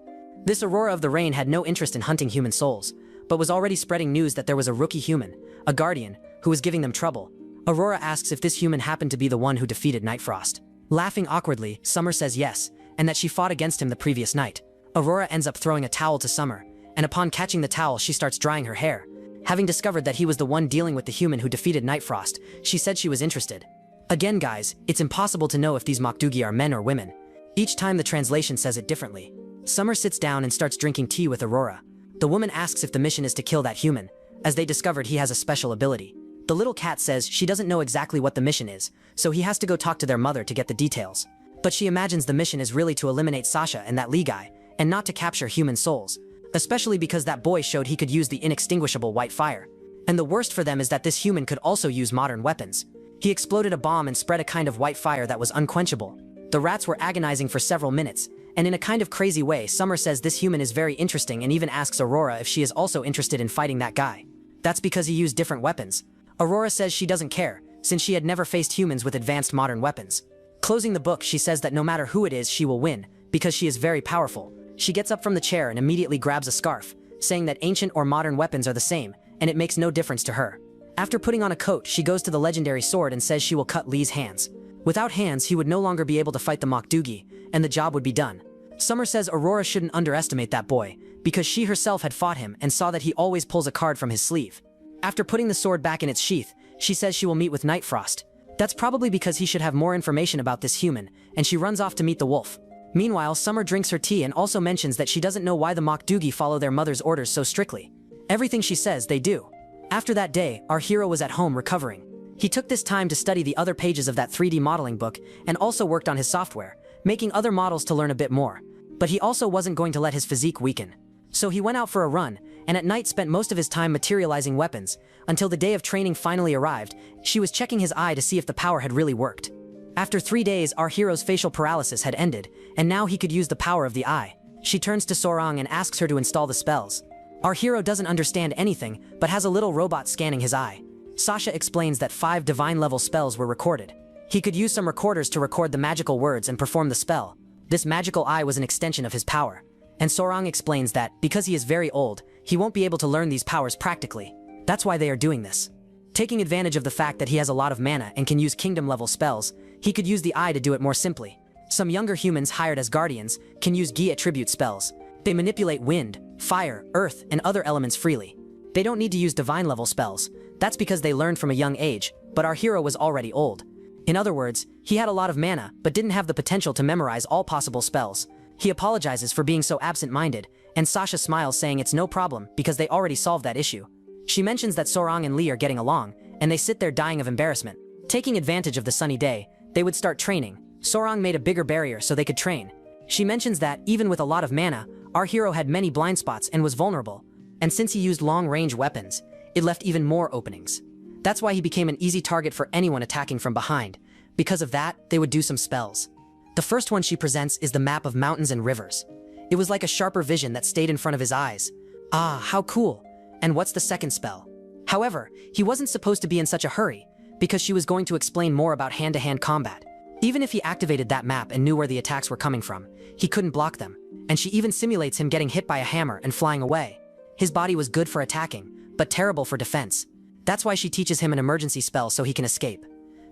A: This Aurora of the Rain had no interest in hunting human souls, but was already spreading news that there was a rookie human, a guardian, who was giving them trouble. Aurora asks if this human happened to be the one who defeated Nightfrost. Laughing awkwardly, Summer says yes, and that she fought against him the previous night. Aurora ends up throwing a towel to Summer, and upon catching the towel she starts drying her hair. Having discovered that he was the one dealing with the human who defeated Nightfrost, she said she was interested. Again guys, it's impossible to know if these Mokdugi are men or women. Each time the translation says it differently. Summer sits down and starts drinking tea with Aurora. The woman asks if the mission is to kill that human, as they discovered he has a special ability. The little cat says she doesn't know exactly what the mission is, so he has to go talk to their mother to get the details. But she imagines the mission is really to eliminate Sasha and that Lee guy, and not to capture human souls. Especially because that boy showed he could use the inextinguishable white fire. And the worst for them is that this human could also use modern weapons. He exploded a bomb and spread a kind of white fire that was unquenchable. The rats were agonizing for several minutes, and in a kind of crazy way, Summer says this human is very interesting and even asks Aurora if she is also interested in fighting that guy. That's because he used different weapons. Aurora says she doesn't care, since she had never faced humans with advanced modern weapons. Closing the book, she says that no matter who it is, she will win, because she is very powerful. She gets up from the chair and immediately grabs a scarf, saying that ancient or modern weapons are the same, and it makes no difference to her. After putting on a coat, she goes to the legendary sword and says she will cut Lee's hands. Without hands, he would no longer be able to fight the Mokdugi, and the job would be done. Summer says Aurora shouldn't underestimate that boy, because she herself had fought him and saw that he always pulls a card from his sleeve. After putting the sword back in its sheath, she says she will meet with Nightfrost. That's probably because he should have more information about this human, and she runs off to meet the wolf. Meanwhile, Summer drinks her tea and also mentions that she doesn't know why the Mokdugi follow their mother's orders so strictly. Everything she says, they do. After that day, our hero was at home recovering. He took this time to study the other pages of that 3D modeling book and also worked on his software, making other models to learn a bit more. But he also wasn't going to let his physique weaken. So he went out for a run, and at night spent most of his time materializing weapons, until the day of training finally arrived. She was checking his eye to see if the power had really worked. After 3 days, our hero's facial paralysis had ended, and now he could use the power of the eye. She turns to Sorang and asks her to install the spells. Our hero doesn't understand anything, but has a little robot scanning his eye. Sasha explains that 5 divine-level spells were recorded. He could use some recorders to record the magical words and perform the spell. This magical eye was an extension of his power. And Sorang explains that, because he is very old, he won't be able to learn these powers practically. That's why they are doing this. Taking advantage of the fact that he has a lot of mana and can use kingdom-level spells, he could use the eye to do it more simply. Some younger humans hired as guardians can use Gi attribute spells. They manipulate wind, fire, earth, and other elements freely. They don't need to use divine-level spells. That's because they learned from a young age, but our hero was already old. In other words, he had a lot of mana, but didn't have the potential to memorize all possible spells. He apologizes for being so absent-minded, and Sasha smiles saying it's no problem because they already solved that issue. She mentions that Sorang and Lee are getting along, and they sit there dying of embarrassment. Taking advantage of the sunny day, they would start training. Sorang made a bigger barrier so they could train. She mentions that, even with a lot of mana, our hero had many blind spots and was vulnerable. And since he used long-range weapons, it left even more openings. That's why he became an easy target for anyone attacking from behind. Because of that, they would do some spells. The first one she presents is the map of mountains and rivers. It was like a sharper vision that stayed in front of his eyes. Ah, how cool. And what's the second spell? However, he wasn't supposed to be in such a hurry, because she was going to explain more about hand-to-hand combat. Even if he activated that map and knew where the attacks were coming from, he couldn't block them, and she even simulates him getting hit by a hammer and flying away. His body was good for attacking, but terrible for defense. That's why she teaches him an emergency spell so he can escape.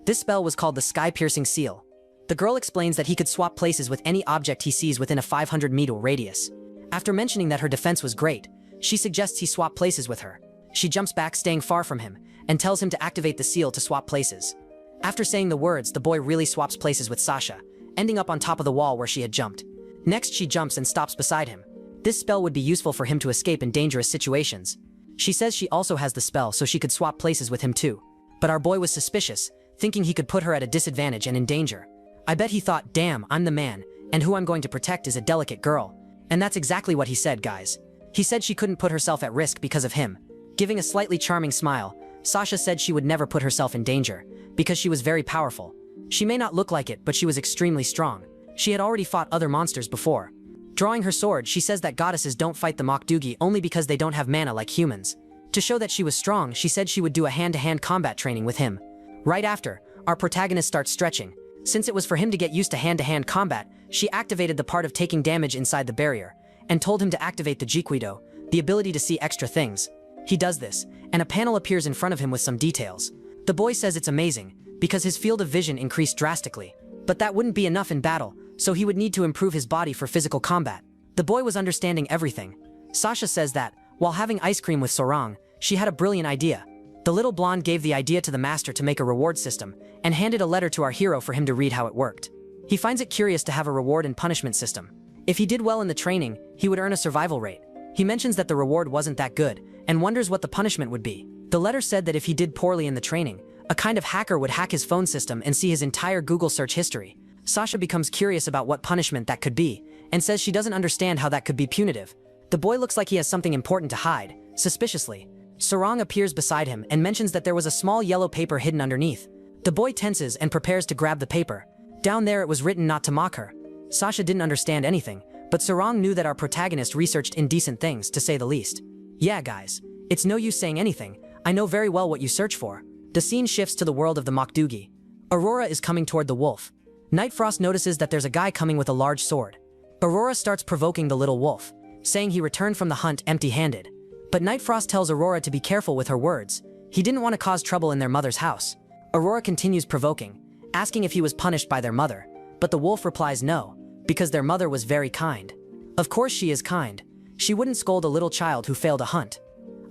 A: This spell was called the Sky-Piercing Seal. The girl explains that he could swap places with any object he sees within a 500-meter radius. After mentioning that her defense was great, she suggests he swap places with her. She jumps back, staying far from him, and tells him to activate the seal to swap places. After saying the words, the boy really swaps places with Sasha, ending up on top of the wall where she had jumped. Next, she jumps and stops beside him. This spell would be useful for him to escape in dangerous situations. She says she also has the spell so she could swap places with him too. But our boy was suspicious, thinking he could put her at a disadvantage and in danger. I bet he thought, damn, I'm the man, and who I'm going to protect is a delicate girl. And that's exactly what he said, guys. He said she couldn't put herself at risk because of him. Giving a slightly charming smile, Sasha said she would never put herself in danger, because she was very powerful. She may not look like it, but she was extremely strong. She had already fought other monsters before. Drawing her sword, she says that goddesses don't fight the Makdugi only because they don't have mana like humans. To show that she was strong, she said she would do a hand-to-hand combat training with him. Right after, our protagonist starts stretching. Since it was for him to get used to hand-to-hand combat, she activated the part of taking damage inside the barrier, and told him to activate the Jiquido, the ability to see extra things. He does this, and a panel appears in front of him with some details. The boy says it's amazing, because his field of vision increased drastically. But that wouldn't be enough in battle, so he would need to improve his body for physical combat. The boy was understanding everything. Sasha says that, while having ice cream with Sorang, she had a brilliant idea. The little blonde gave the idea to the master to make a reward system, and handed a letter to our hero for him to read how it worked. He finds it curious to have a reward and punishment system. If he did well in the training, he would earn a survival rate. He mentions that the reward wasn't that good, and wonders what the punishment would be. The letter said that if he did poorly in the training, a kind of hacker would hack his phone system and see his entire Google search history. Sasha becomes curious about what punishment that could be, and says she doesn't understand how that could be punitive. The boy looks like he has something important to hide, suspiciously. Sorang appears beside him and mentions that there was a small yellow paper hidden underneath. The boy tenses and prepares to grab the paper. Down there it was written not to mock her. Sasha didn't understand anything, but Sorang knew that our protagonist researched indecent things, to say the least. Yeah, guys, it's no use saying anything. I know very well what you search for. The scene shifts to the world of the Makdugi. Aurora is coming toward the wolf. Nightfrost notices that there's a guy coming with a large sword. Aurora starts provoking the little wolf, saying he returned from the hunt empty-handed. But Nightfrost tells Aurora to be careful with her words. He didn't want to cause trouble in their mother's house. Aurora continues provoking, asking if he was punished by their mother, but the wolf replies no, because their mother was very kind. Of course she is kind. She wouldn't scold a little child who failed a hunt.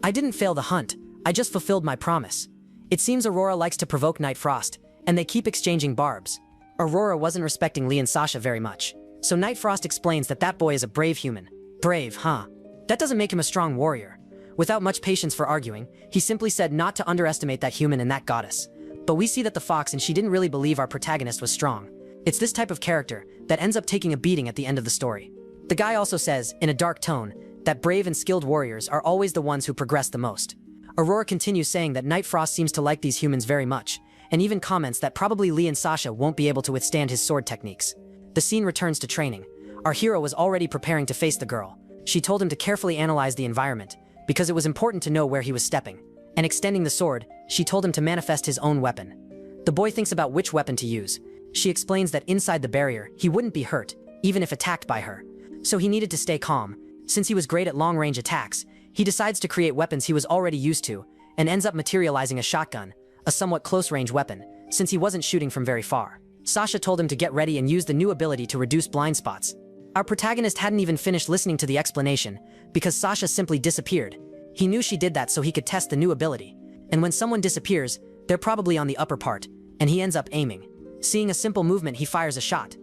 A: I didn't fail the hunt, I just fulfilled my promise. It seems Aurora likes to provoke Nightfrost, and they keep exchanging barbs. Aurora wasn't respecting Lee and Sasha very much, so Nightfrost explains that that boy is a brave human. Brave, huh? That doesn't make him a strong warrior. Without much patience for arguing, he simply said not to underestimate that human and that goddess. But we see that the fox and she didn't really believe our protagonist was strong. It's this type of character that ends up taking a beating at the end of the story. The guy also says, in a dark tone, that brave and skilled warriors are always the ones who progress the most. Aurora continues saying that Nightfrost seems to like these humans very much, and even comments that probably Lee and Sasha won't be able to withstand his sword techniques. The scene returns to training. our hero was already preparing to face the girl. She told him to carefully analyze the environment, because it was important to know where he was stepping. And extending the sword, she told him to manifest his own weapon. The boy thinks about which weapon to use. She explains that inside the barrier, he wouldn't be hurt, even if attacked by her. So he needed to stay calm. Since he was great at long-range attacks, he decides to create weapons he was already used to, and ends up materializing a shotgun, a somewhat close-range weapon, since he wasn't shooting from very far. Sasha told him to get ready and use the new ability to reduce blind spots. Our protagonist hadn't even finished listening to the explanation, because Sasha simply disappeared. He knew she did that so he could test the new ability. And when someone disappears, they're probably on the upper part, and he ends up aiming. Seeing a simple movement, he fires a shot.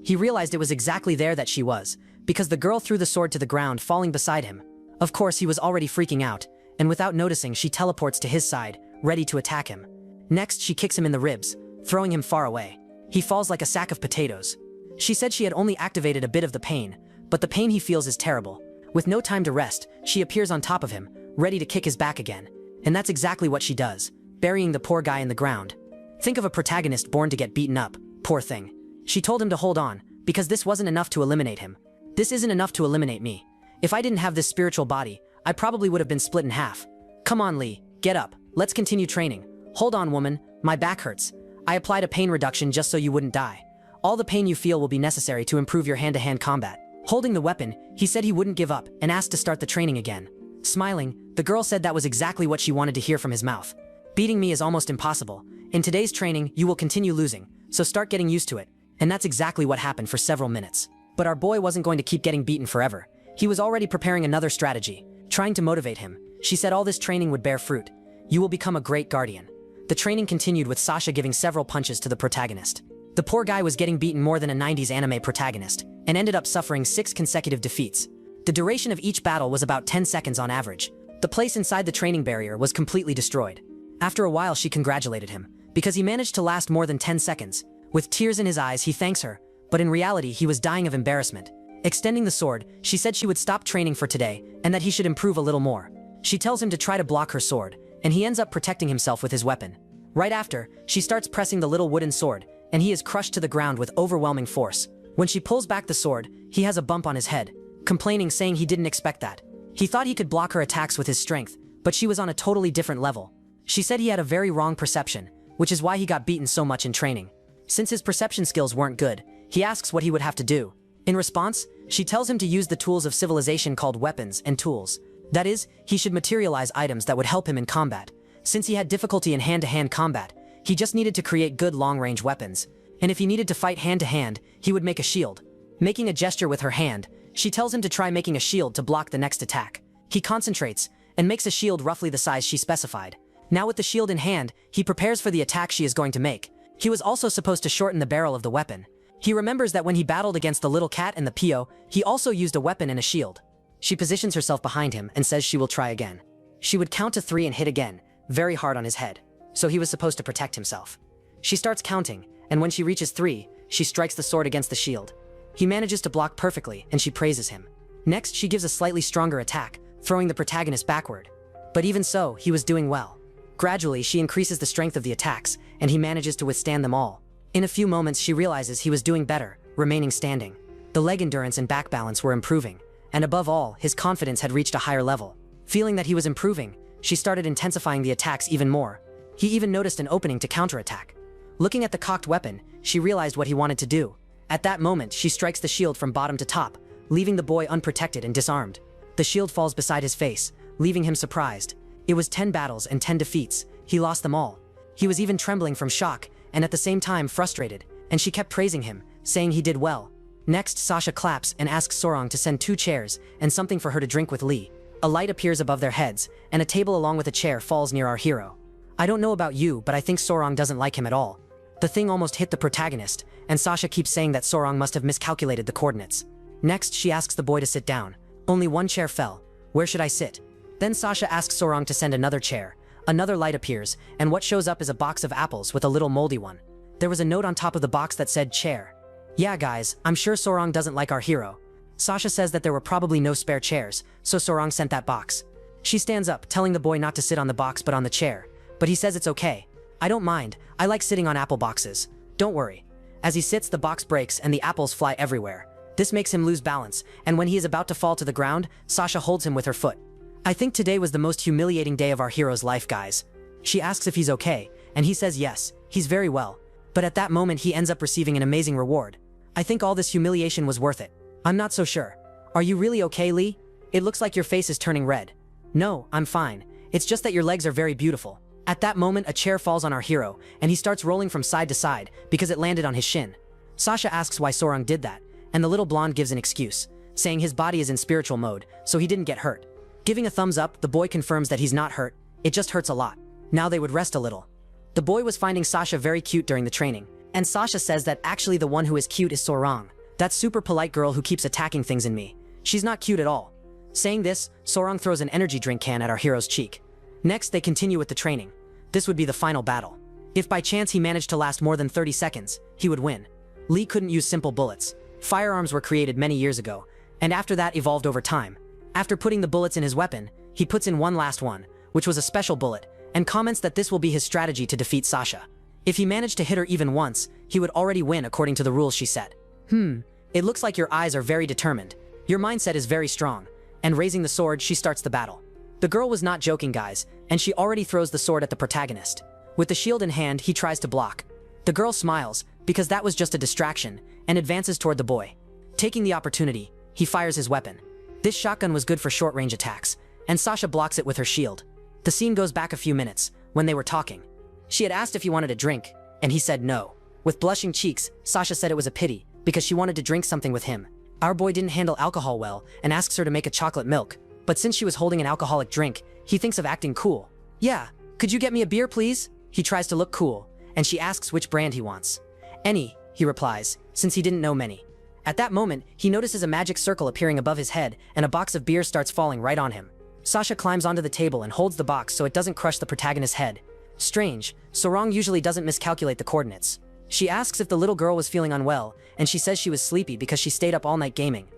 A: He realized it was exactly there that she was, because the girl threw the sword to the ground, falling beside him. Of course, he was already freaking out, and without noticing, she teleports to his side, ready to attack him. Next, she kicks him in the ribs, throwing him far away. He falls like a sack of potatoes. She said she had only activated a bit of the pain, but the pain he feels is terrible. With no time to rest, she appears on top of him, ready to kick his back again. And that's exactly what she does, burying the poor guy in the ground. Think of a protagonist born to get beaten up, poor thing. She told him to hold on, because this wasn't enough to eliminate him. This isn't enough to eliminate me. If I didn't have this spiritual body, I probably would have been split in half. Come on, Lee, get up, let's continue training. Hold on, woman, my back hurts. I applied a pain reduction just so you wouldn't die. All the pain you feel will be necessary to improve your hand-to-hand combat. Holding the weapon, he said he wouldn't give up and asked to start the training again. Smiling, the girl said that was exactly what she wanted to hear from his mouth. Beating me is almost impossible. In today's training, you will continue losing, so start getting used to it. And that's exactly what happened for several minutes. But our boy wasn't going to keep getting beaten forever. He was already preparing another strategy, trying to motivate him. She said all this training would bear fruit. You will become a great guardian. The training continued with Sasha giving several punches to the protagonist. The poor guy was getting beaten more than a 90s anime protagonist, and ended up suffering 6 consecutive defeats. The duration of each battle was about 10 seconds on average. The place inside the training barrier was completely destroyed. After a while, she congratulated him, because he managed to last more than 10 seconds. With tears in his eyes, he thanks her, but in reality, he was dying of embarrassment. Extending the sword, she said she would stop training for today, and that he should improve a little more. She tells him to try to block her sword, and he ends up protecting himself with his weapon. Right after, she starts pressing the little wooden sword, and he is crushed to the ground with overwhelming force. When she pulls back the sword, he has a bump on his head, complaining, saying he didn't expect that. He thought he could block her attacks with his strength, but she was on a totally different level. She said he had a very wrong perception, which is why he got beaten so much in training. Since his perception skills weren't good, he asks what he would have to do. In response, she tells him to use the tools of civilization called weapons and tools. That is, he should materialize items that would help him in combat. Since he had difficulty in hand-to-hand combat, he just needed to create good long-range weapons. And if he needed to fight hand-to-hand, he would make a shield. Making a gesture with her hand, she tells him to try making a shield to block the next attack. He concentrates, and makes a shield roughly the size she specified. Now with the shield in hand, he prepares for the attack she is going to make. He was also supposed to shorten the barrel of the weapon. He remembers that when he battled against the little cat and the Pio, he also used a weapon and a shield. She positions herself behind him and says she will try again. She would count to 3 and hit again, very hard on his head. So he was supposed to protect himself. She starts counting, and when she reaches 3, she strikes the sword against the shield. He manages to block perfectly, and she praises him. Next, she gives a slightly stronger attack, throwing the protagonist backward. But even so, he was doing well. Gradually, she increases the strength of the attacks, and he manages to withstand them all. In a few moments, she realizes he was doing better, remaining standing. The leg endurance and back balance were improving, and above all, his confidence had reached a higher level. Feeling that he was improving, she started intensifying the attacks even more. He even noticed an opening to counterattack. Looking at the cocked weapon, she realized what he wanted to do. At that moment, she strikes the shield from bottom to top, leaving the boy unprotected and disarmed. The shield falls beside his face, leaving him surprised. It was 10 battles and 10 defeats. He lost them all. He was even trembling from shock, and at the same time frustrated, and she kept praising him, saying he did well. Next, Sasha claps and asks Sorong to send 2 chairs and something for her to drink with Lee. A light appears above their heads, and a table along with a chair falls near our hero. I don't know about you, but I think Sorong doesn't like him at all. The thing almost hit the protagonist, and Sasha keeps saying that Sorong must have miscalculated the coordinates. Next, she asks the boy to sit down. Only 1 chair fell. Where should I sit? Then Sasha asks Sorong to send another chair. Another light appears, and what shows up is a box of apples with a little moldy one. There was a note on top of the box that said chair. Yeah guys, I'm sure Sorong doesn't like our hero. Sasha says that there were probably no spare chairs, so Sorong sent that box. She stands up, telling the boy not to sit on the box but on the chair. But he says it's okay. I don't mind, I like sitting on apple boxes. Don't worry. As he sits, the box breaks and the apples fly everywhere. This makes him lose balance, and when he is about to fall to the ground, Sasha holds him with her foot. I think today was the most humiliating day of our hero's life, guys. She asks if he's okay, and he says yes, he's very well. But at that moment he ends up receiving an amazing reward. I think all this humiliation was worth it. I'm not so sure. Are you really okay, Lee? It looks like your face is turning red. No, I'm fine. It's just that your legs are very beautiful. At that moment a chair falls on our hero, and he starts rolling from side to side because it landed on his shin. Sasha asks why Sorong did that, and the little blonde gives an excuse, saying his body is in spiritual mode, so he didn't get hurt. Giving a thumbs up, the boy confirms that he's not hurt, it just hurts a lot. Now they would rest a little. The boy was finding Sasha very cute during the training, and Sasha says that actually the one who is cute is Sorong, that super polite girl who keeps attacking things in me. She's not cute at all. Saying this, Sorong throws an energy drink can at our hero's cheek. Next, they continue with the training. This would be the final battle. If by chance he managed to last more than 30 seconds, he would win. Lee couldn't use simple bullets. Firearms were created many years ago, and after that evolved over time. After putting the bullets in his weapon, he puts in one last one, which was a special bullet, and comments that this will be his strategy to defeat Sasha. If he managed to hit her even once, he would already win according to the rules she set. It looks like your eyes are very determined. Your mindset is very strong. And raising the sword, she starts the battle. The girl was not joking, guys, and she already throws the sword at the protagonist. With the shield in hand, he tries to block. The girl smiles, because that was just a distraction, and advances toward the boy. Taking the opportunity, he fires his weapon. This shotgun was good for short-range attacks, and Sasha blocks it with her shield. The scene goes back a few minutes, when they were talking. She had asked if he wanted a drink, and he said no. With blushing cheeks, Sasha said it was a pity, because she wanted to drink something with him. Our boy didn't handle alcohol well, and asks her to make a chocolate milk, but since she was holding an alcoholic drink, he thinks of acting cool. Yeah, could you get me a beer, please? He tries to look cool, and she asks which brand he wants. Any, he replies, since he didn't know many. At that moment, he notices a magic circle appearing above his head, and a box of beer starts falling right on him. Sasha climbs onto the table and holds the box so it doesn't crush the protagonist's head. Strange, Sorong usually doesn't miscalculate the coordinates. She asks if the little girl was feeling unwell, and she says she was sleepy because she stayed up all night gaming.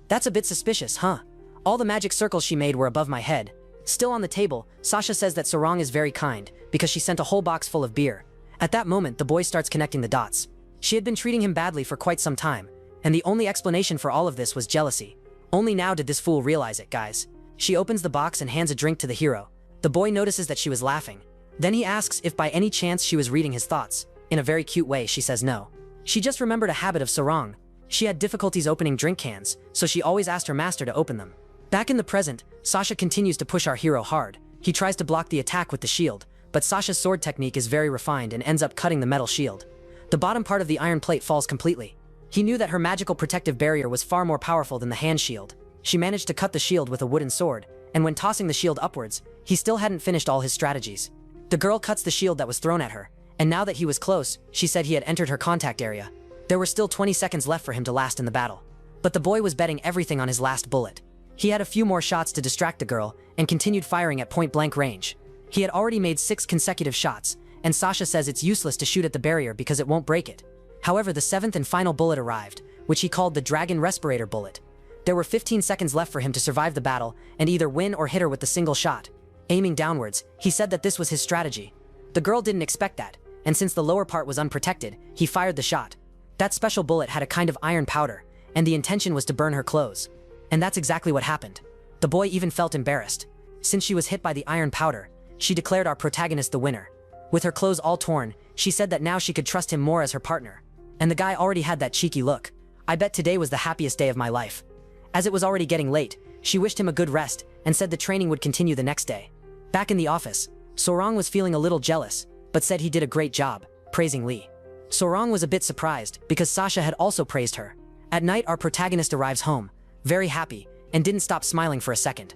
A: That's a bit suspicious, huh? All the magic circles she made were above my head. Still on the table, Sasha says that Sorong is very kind, because she sent a whole box full of beer. At that moment, the boy starts connecting the dots. She had been treating him badly for quite some time, and the only explanation for all of this was jealousy. Only now did this fool realize it, guys. She opens the box and hands a drink to the hero. The boy notices that she was laughing. Then he asks if by any chance she was reading his thoughts. In a very cute way, she says no. She just remembered a habit of Sorong. She had difficulties opening drink cans, so she always asked her master to open them. Back in the present, Sasha continues to push our hero hard. He tries to block the attack with the shield, but Sasha's sword technique is very refined and ends up cutting the metal shield. The bottom part of the iron plate falls completely. He knew that her magical protective barrier was far more powerful than the hand shield. She managed to cut the shield with a wooden sword, and when tossing the shield upwards, he still hadn't finished all his strategies. The girl cuts the shield that was thrown at her, and now that he was close, she said he had entered her contact area. There were still 20 seconds left for him to last in the battle. But the boy was betting everything on his last bullet. He had a few more shots to distract the girl, and continued firing at point-blank range. He had already made 6 consecutive shots, and Sasha says it's useless to shoot at the barrier because it won't break it. However, the 7th and final bullet arrived, which he called the Dragon Respirator bullet. There were 15 seconds left for him to survive the battle and either win or hit her with the single shot. Aiming downwards, he said that this was his strategy. The girl didn't expect that, and since the lower part was unprotected, he fired the shot. That special bullet had a kind of iron powder, and the intention was to burn her clothes. And that's exactly what happened. The boy even felt embarrassed. Since she was hit by the iron powder, she declared our protagonist the winner. With her clothes all torn, she said that now she could trust him more as her partner. And the guy already had that cheeky look. I bet today was the happiest day of my life. As it was already getting late, she wished him a good rest and said the training would continue the next day. Back in the office, Sorong was feeling a little jealous, but said he did a great job, praising Lee. Sorong was a bit surprised because Sasha had also praised her. At night, our protagonist arrives home, very happy, and didn't stop smiling for a second.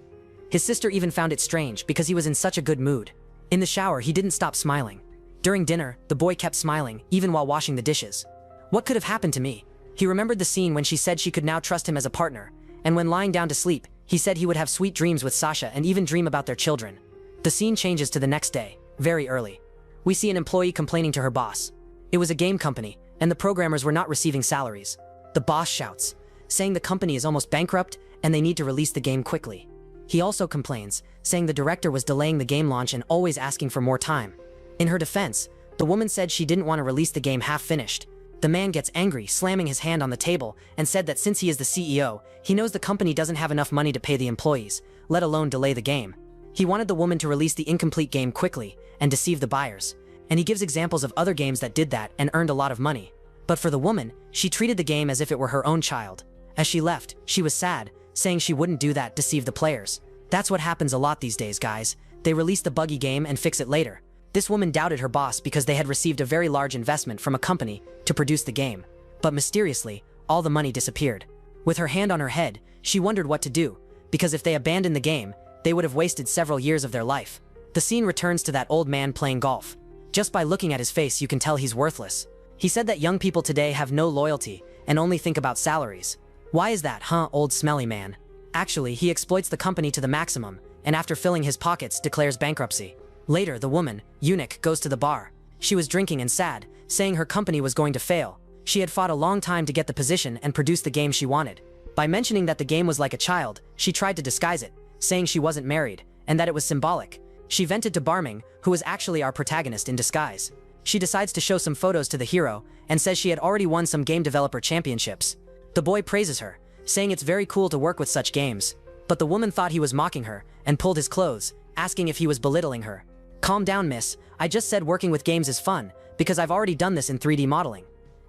A: His sister even found it strange because he was in such a good mood. In the shower, he didn't stop smiling. During dinner, the boy kept smiling, even while washing the dishes. What could have happened to me? He remembered the scene when she said she could now trust him as a partner, and when lying down to sleep, he said he would have sweet dreams with Sasha and even dream about their children. The scene changes to the next day, very early. We see an employee complaining to her boss. It was a game company, and the programmers were not receiving salaries. The boss shouts, saying the company is almost bankrupt and they need to release the game quickly. He also complains, saying the director was delaying the game launch and always asking for more time. In her defense, the woman said she didn't want to release the game half-finished, The man gets angry, slamming his hand on the table, and said that since he is the CEO, he knows the company doesn't have enough money to pay the employees, let alone delay the game. He wanted the woman to release the incomplete game quickly and deceive the buyers, and he gives examples of other games that did that and earned a lot of money. But for the woman, she treated the game as if it were her own child. As she left, she was sad, saying she wouldn't do that, deceive the players. That's what happens a lot these days, guys. They release the buggy game and fix it later. This woman doubted her boss because they had received a very large investment from a company to produce the game. But mysteriously, all the money disappeared. With her hand on her head, she wondered what to do, because if they abandoned the game, they would have wasted several years of their life. The scene returns to that old man playing golf. Just by looking at his face, you can tell he's worthless. He said that young people today have no loyalty and only think about salaries. Why is that, huh, old smelly man? Actually, he exploits the company to the maximum, and after filling his pockets, declares bankruptcy. Later, the woman, Eunuch, goes to the bar. She was drinking and sad, saying her company was going to fail. She had fought a long time to get the position and produce the game she wanted. By mentioning that the game was like a child, she tried to disguise it, saying she wasn't married, and that it was symbolic. She vented to Barming, who was actually our protagonist in disguise. She decides to show some photos to the hero, and says she had already won some game developer championships. The boy praises her, saying it's very cool to work with such games. But the woman thought he was mocking her, and pulled his clothes, asking if he was belittling her. Calm down, miss, I just said working with games is fun, because I've already done this in 3D modeling.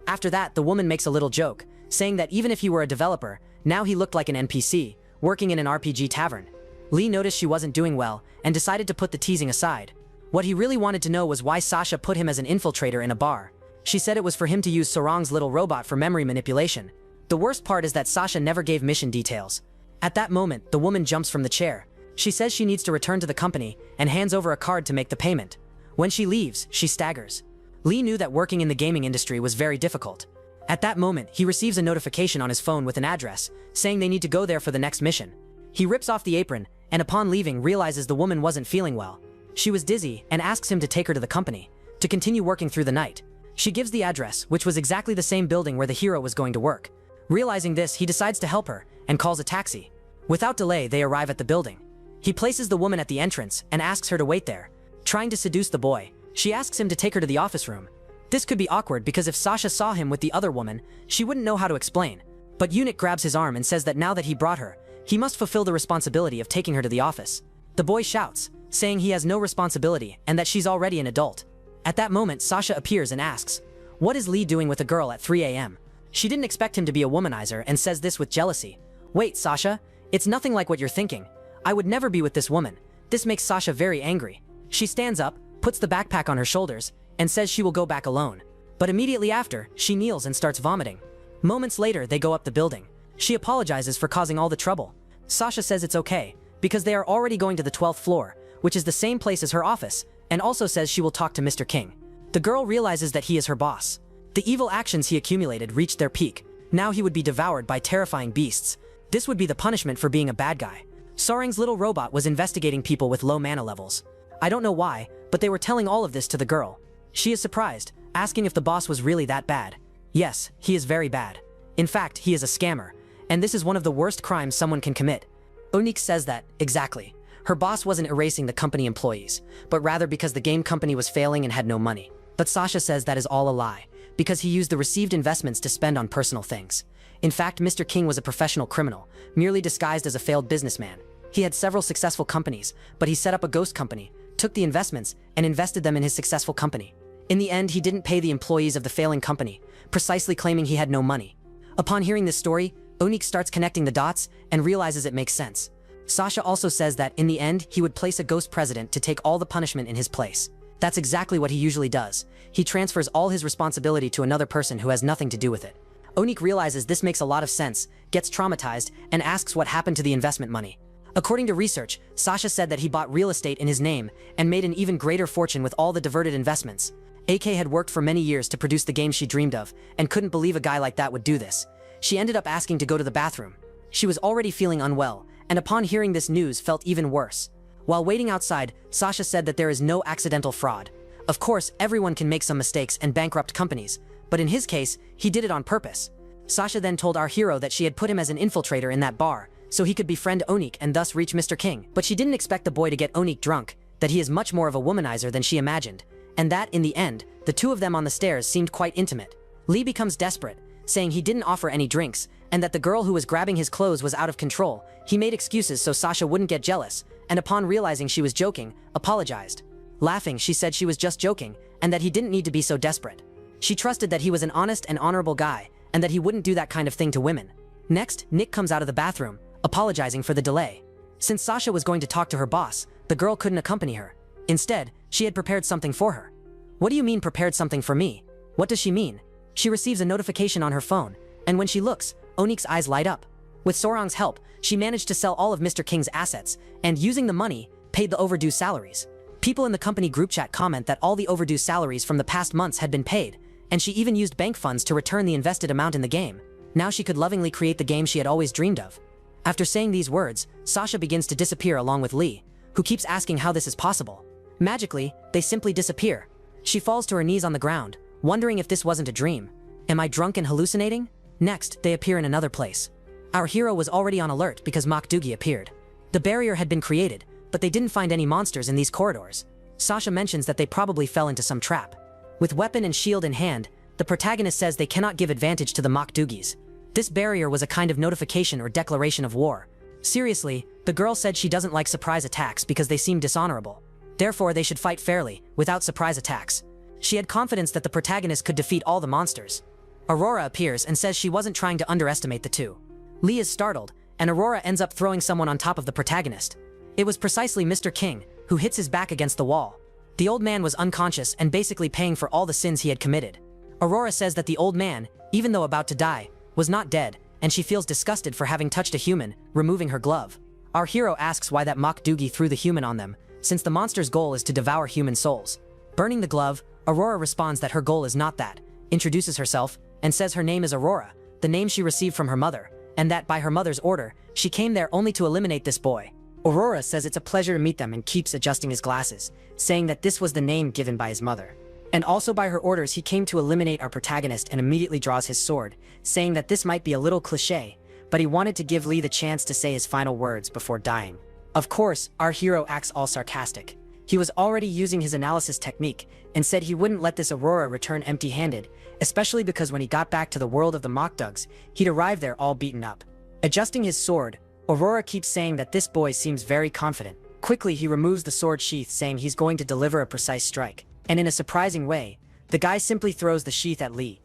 A: After that, the woman makes a little joke, saying that even if he were a developer, now he looked like an NPC, working in an RPG tavern. Lee noticed she wasn't doing well, and decided to put the teasing aside. What he really wanted to know was why Sasha put him as an infiltrator in a bar. She said it was for him to use Sarang's little robot for memory manipulation. The worst part is that Sasha never gave mission details. At that moment, the woman jumps from the chair. She says she needs to return to the company, and hands over a card to make the payment. When she leaves, she staggers. Lee knew that working in the gaming industry was very difficult. At that moment, he receives a notification on his phone with an address, saying they need to go there for the next mission. He rips off the apron, and upon leaving realizes the woman wasn't feeling well. She was dizzy and asks him to take her to the company, to continue working through the night. She gives the address, which was exactly the same building where the hero was going to work. Realizing this, he decides to help her, and calls a taxi. Without delay, they arrive at the building. He places the woman at the entrance, and asks her to wait there. Trying to seduce the boy, she asks him to take her to the office room. This could be awkward because if Sasha saw him with the other woman, she wouldn't know how to explain. But Eunuch grabs his arm and says that now that he brought her, he must fulfill the responsibility of taking her to the office. The boy shouts, saying he has no responsibility and that she's already an adult. At that moment, Sasha appears and asks, "What is Lee doing with a girl at 3 a.m.? She didn't expect him to be a womanizer and says this with jealousy. Wait, Sasha, it's nothing like what you're thinking. I would never be with this woman. This makes Sasha very angry. She stands up, puts the backpack on her shoulders, and says she will go back alone. But immediately after, she kneels and starts vomiting. Moments later, they go up the building. She apologizes for causing all the trouble. Sasha says it's okay, because they are already going to the 12th floor, which is the same place as her office, and also says she will talk to Mr. King. The girl realizes that he is her boss. The evil actions he accumulated reached their peak. Now he would be devoured by terrifying beasts. This would be the punishment for being a bad guy. Sarang's little robot was investigating people with low mana levels. I don't know why, but they were telling all of this to the girl. She is surprised, asking if the boss was really that bad. Yes, he is very bad. In fact, he is a scammer, and this is one of the worst crimes someone can commit. Onyx says that, exactly. Her boss wasn't erasing the company employees, but rather because the game company was failing and had no money. But Sasha says that is all a lie, because he used the received investments to spend on personal things. In fact, Mr. King was a professional criminal, merely disguised as a failed businessman. He had several successful companies, but he set up a ghost company, took the investments, and invested them in his successful company. In the end, he didn't pay the employees of the failing company, precisely claiming he had no money. Upon hearing this story, Onyx starts connecting the dots and realizes it makes sense. Sasha also says that, in the end, he would place a ghost president to take all the punishment in his place. That's exactly what he usually does. He transfers all his responsibility to another person who has nothing to do with it. Onyx realizes this makes a lot of sense, gets traumatized, and asks what happened to the investment money. According to research, Sasha said that he bought real estate in his name and made an even greater fortune with all the diverted investments. AK had worked for many years to produce the game she dreamed of, and couldn't believe a guy like that would do this. She ended up asking to go to the bathroom. She was already feeling unwell, and upon hearing this news felt even worse. While waiting outside, Sasha said that there is no accidental fraud. Of course, everyone can make some mistakes and bankrupt companies, but in his case, he did it on purpose. Sasha then told our hero that she had put him as an infiltrator in that bar, so he could befriend Onyx and thus reach Mr. King. But she didn't expect the boy to get Onyx drunk, that he is much more of a womanizer than she imagined, and that, in the end, the two of them on the stairs seemed quite intimate. Lee becomes desperate, saying he didn't offer any drinks, and that the girl who was grabbing his clothes was out of control. He made excuses so Sasha wouldn't get jealous, and upon realizing she was joking, apologized. Laughing, she said she was just joking, and that he didn't need to be so desperate. She trusted that he was an honest and honorable guy, and that he wouldn't do that kind of thing to women. Next, Nick comes out of the bathroom, apologizing for the delay. Since Sasha was going to talk to her boss, the girl couldn't accompany her. Instead, she had prepared something for her. "What do you mean prepared something for me? What does she mean?" She receives a notification on her phone, and when she looks, Onique's eyes light up. With Sorong's help, she managed to sell all of Mr. King's assets, and using the money, paid the overdue salaries. People in the company group chat comment that all the overdue salaries from the past months had been paid, and she even used bank funds to return the invested amount in the game. Now she could lovingly create the game she had always dreamed of. After saying these words, Sasha begins to disappear along with Lee, who keeps asking how this is possible. Magically, they simply disappear. She falls to her knees on the ground, wondering if this wasn't a dream. Am I drunk and hallucinating? Next, they appear in another place. Our hero was already on alert because MANHWA appeared. The barrier had been created, but they didn't find any monsters in these corridors. Sasha mentions that they probably fell into some trap. With weapon and shield in hand, the protagonist says they cannot give advantage to the MANHWA. This barrier was a kind of notification or declaration of war. Seriously, the girl said she doesn't like surprise attacks because they seem dishonorable. Therefore, they should fight fairly, without surprise attacks. She had confidence that the protagonist could defeat all the monsters. Aurora appears and says she wasn't trying to underestimate the two. Lee is startled, and Aurora ends up throwing someone on top of the protagonist. It was precisely Mr. King, who hits his back against the wall. The old man was unconscious and basically paying for all the sins he had committed. Aurora says that the old man, even though about to die, was not dead, and she feels disgusted for having touched a human, removing her glove. Our hero asks why that MANHWA threw the human on them, since the monster's goal is to devour human souls. Burning the glove, Aurora responds that her goal is not that, introduces herself, and says her name is Aurora, the name she received from her mother, and that by her mother's order, she came there only to eliminate this boy. Aurora says it's a pleasure to meet them and keeps adjusting his glasses, saying that this was the name given by his mother. And also by her orders he came to eliminate our protagonist and immediately draws his sword, saying that this might be a little cliché, but he wanted to give Lee the chance to say his final words before dying. Of course, our hero acts all sarcastic. He was already using his analysis technique, and said he wouldn't let this Aurora return empty-handed, especially because when he got back to the world of the MANHWA, he'd arrived there all beaten up. Adjusting his sword, Aurora keeps saying that this boy seems very confident. Quickly he removes the sword sheath saying he's going to deliver a precise strike. And in a surprising way, the guy simply throws the sheath at Lee.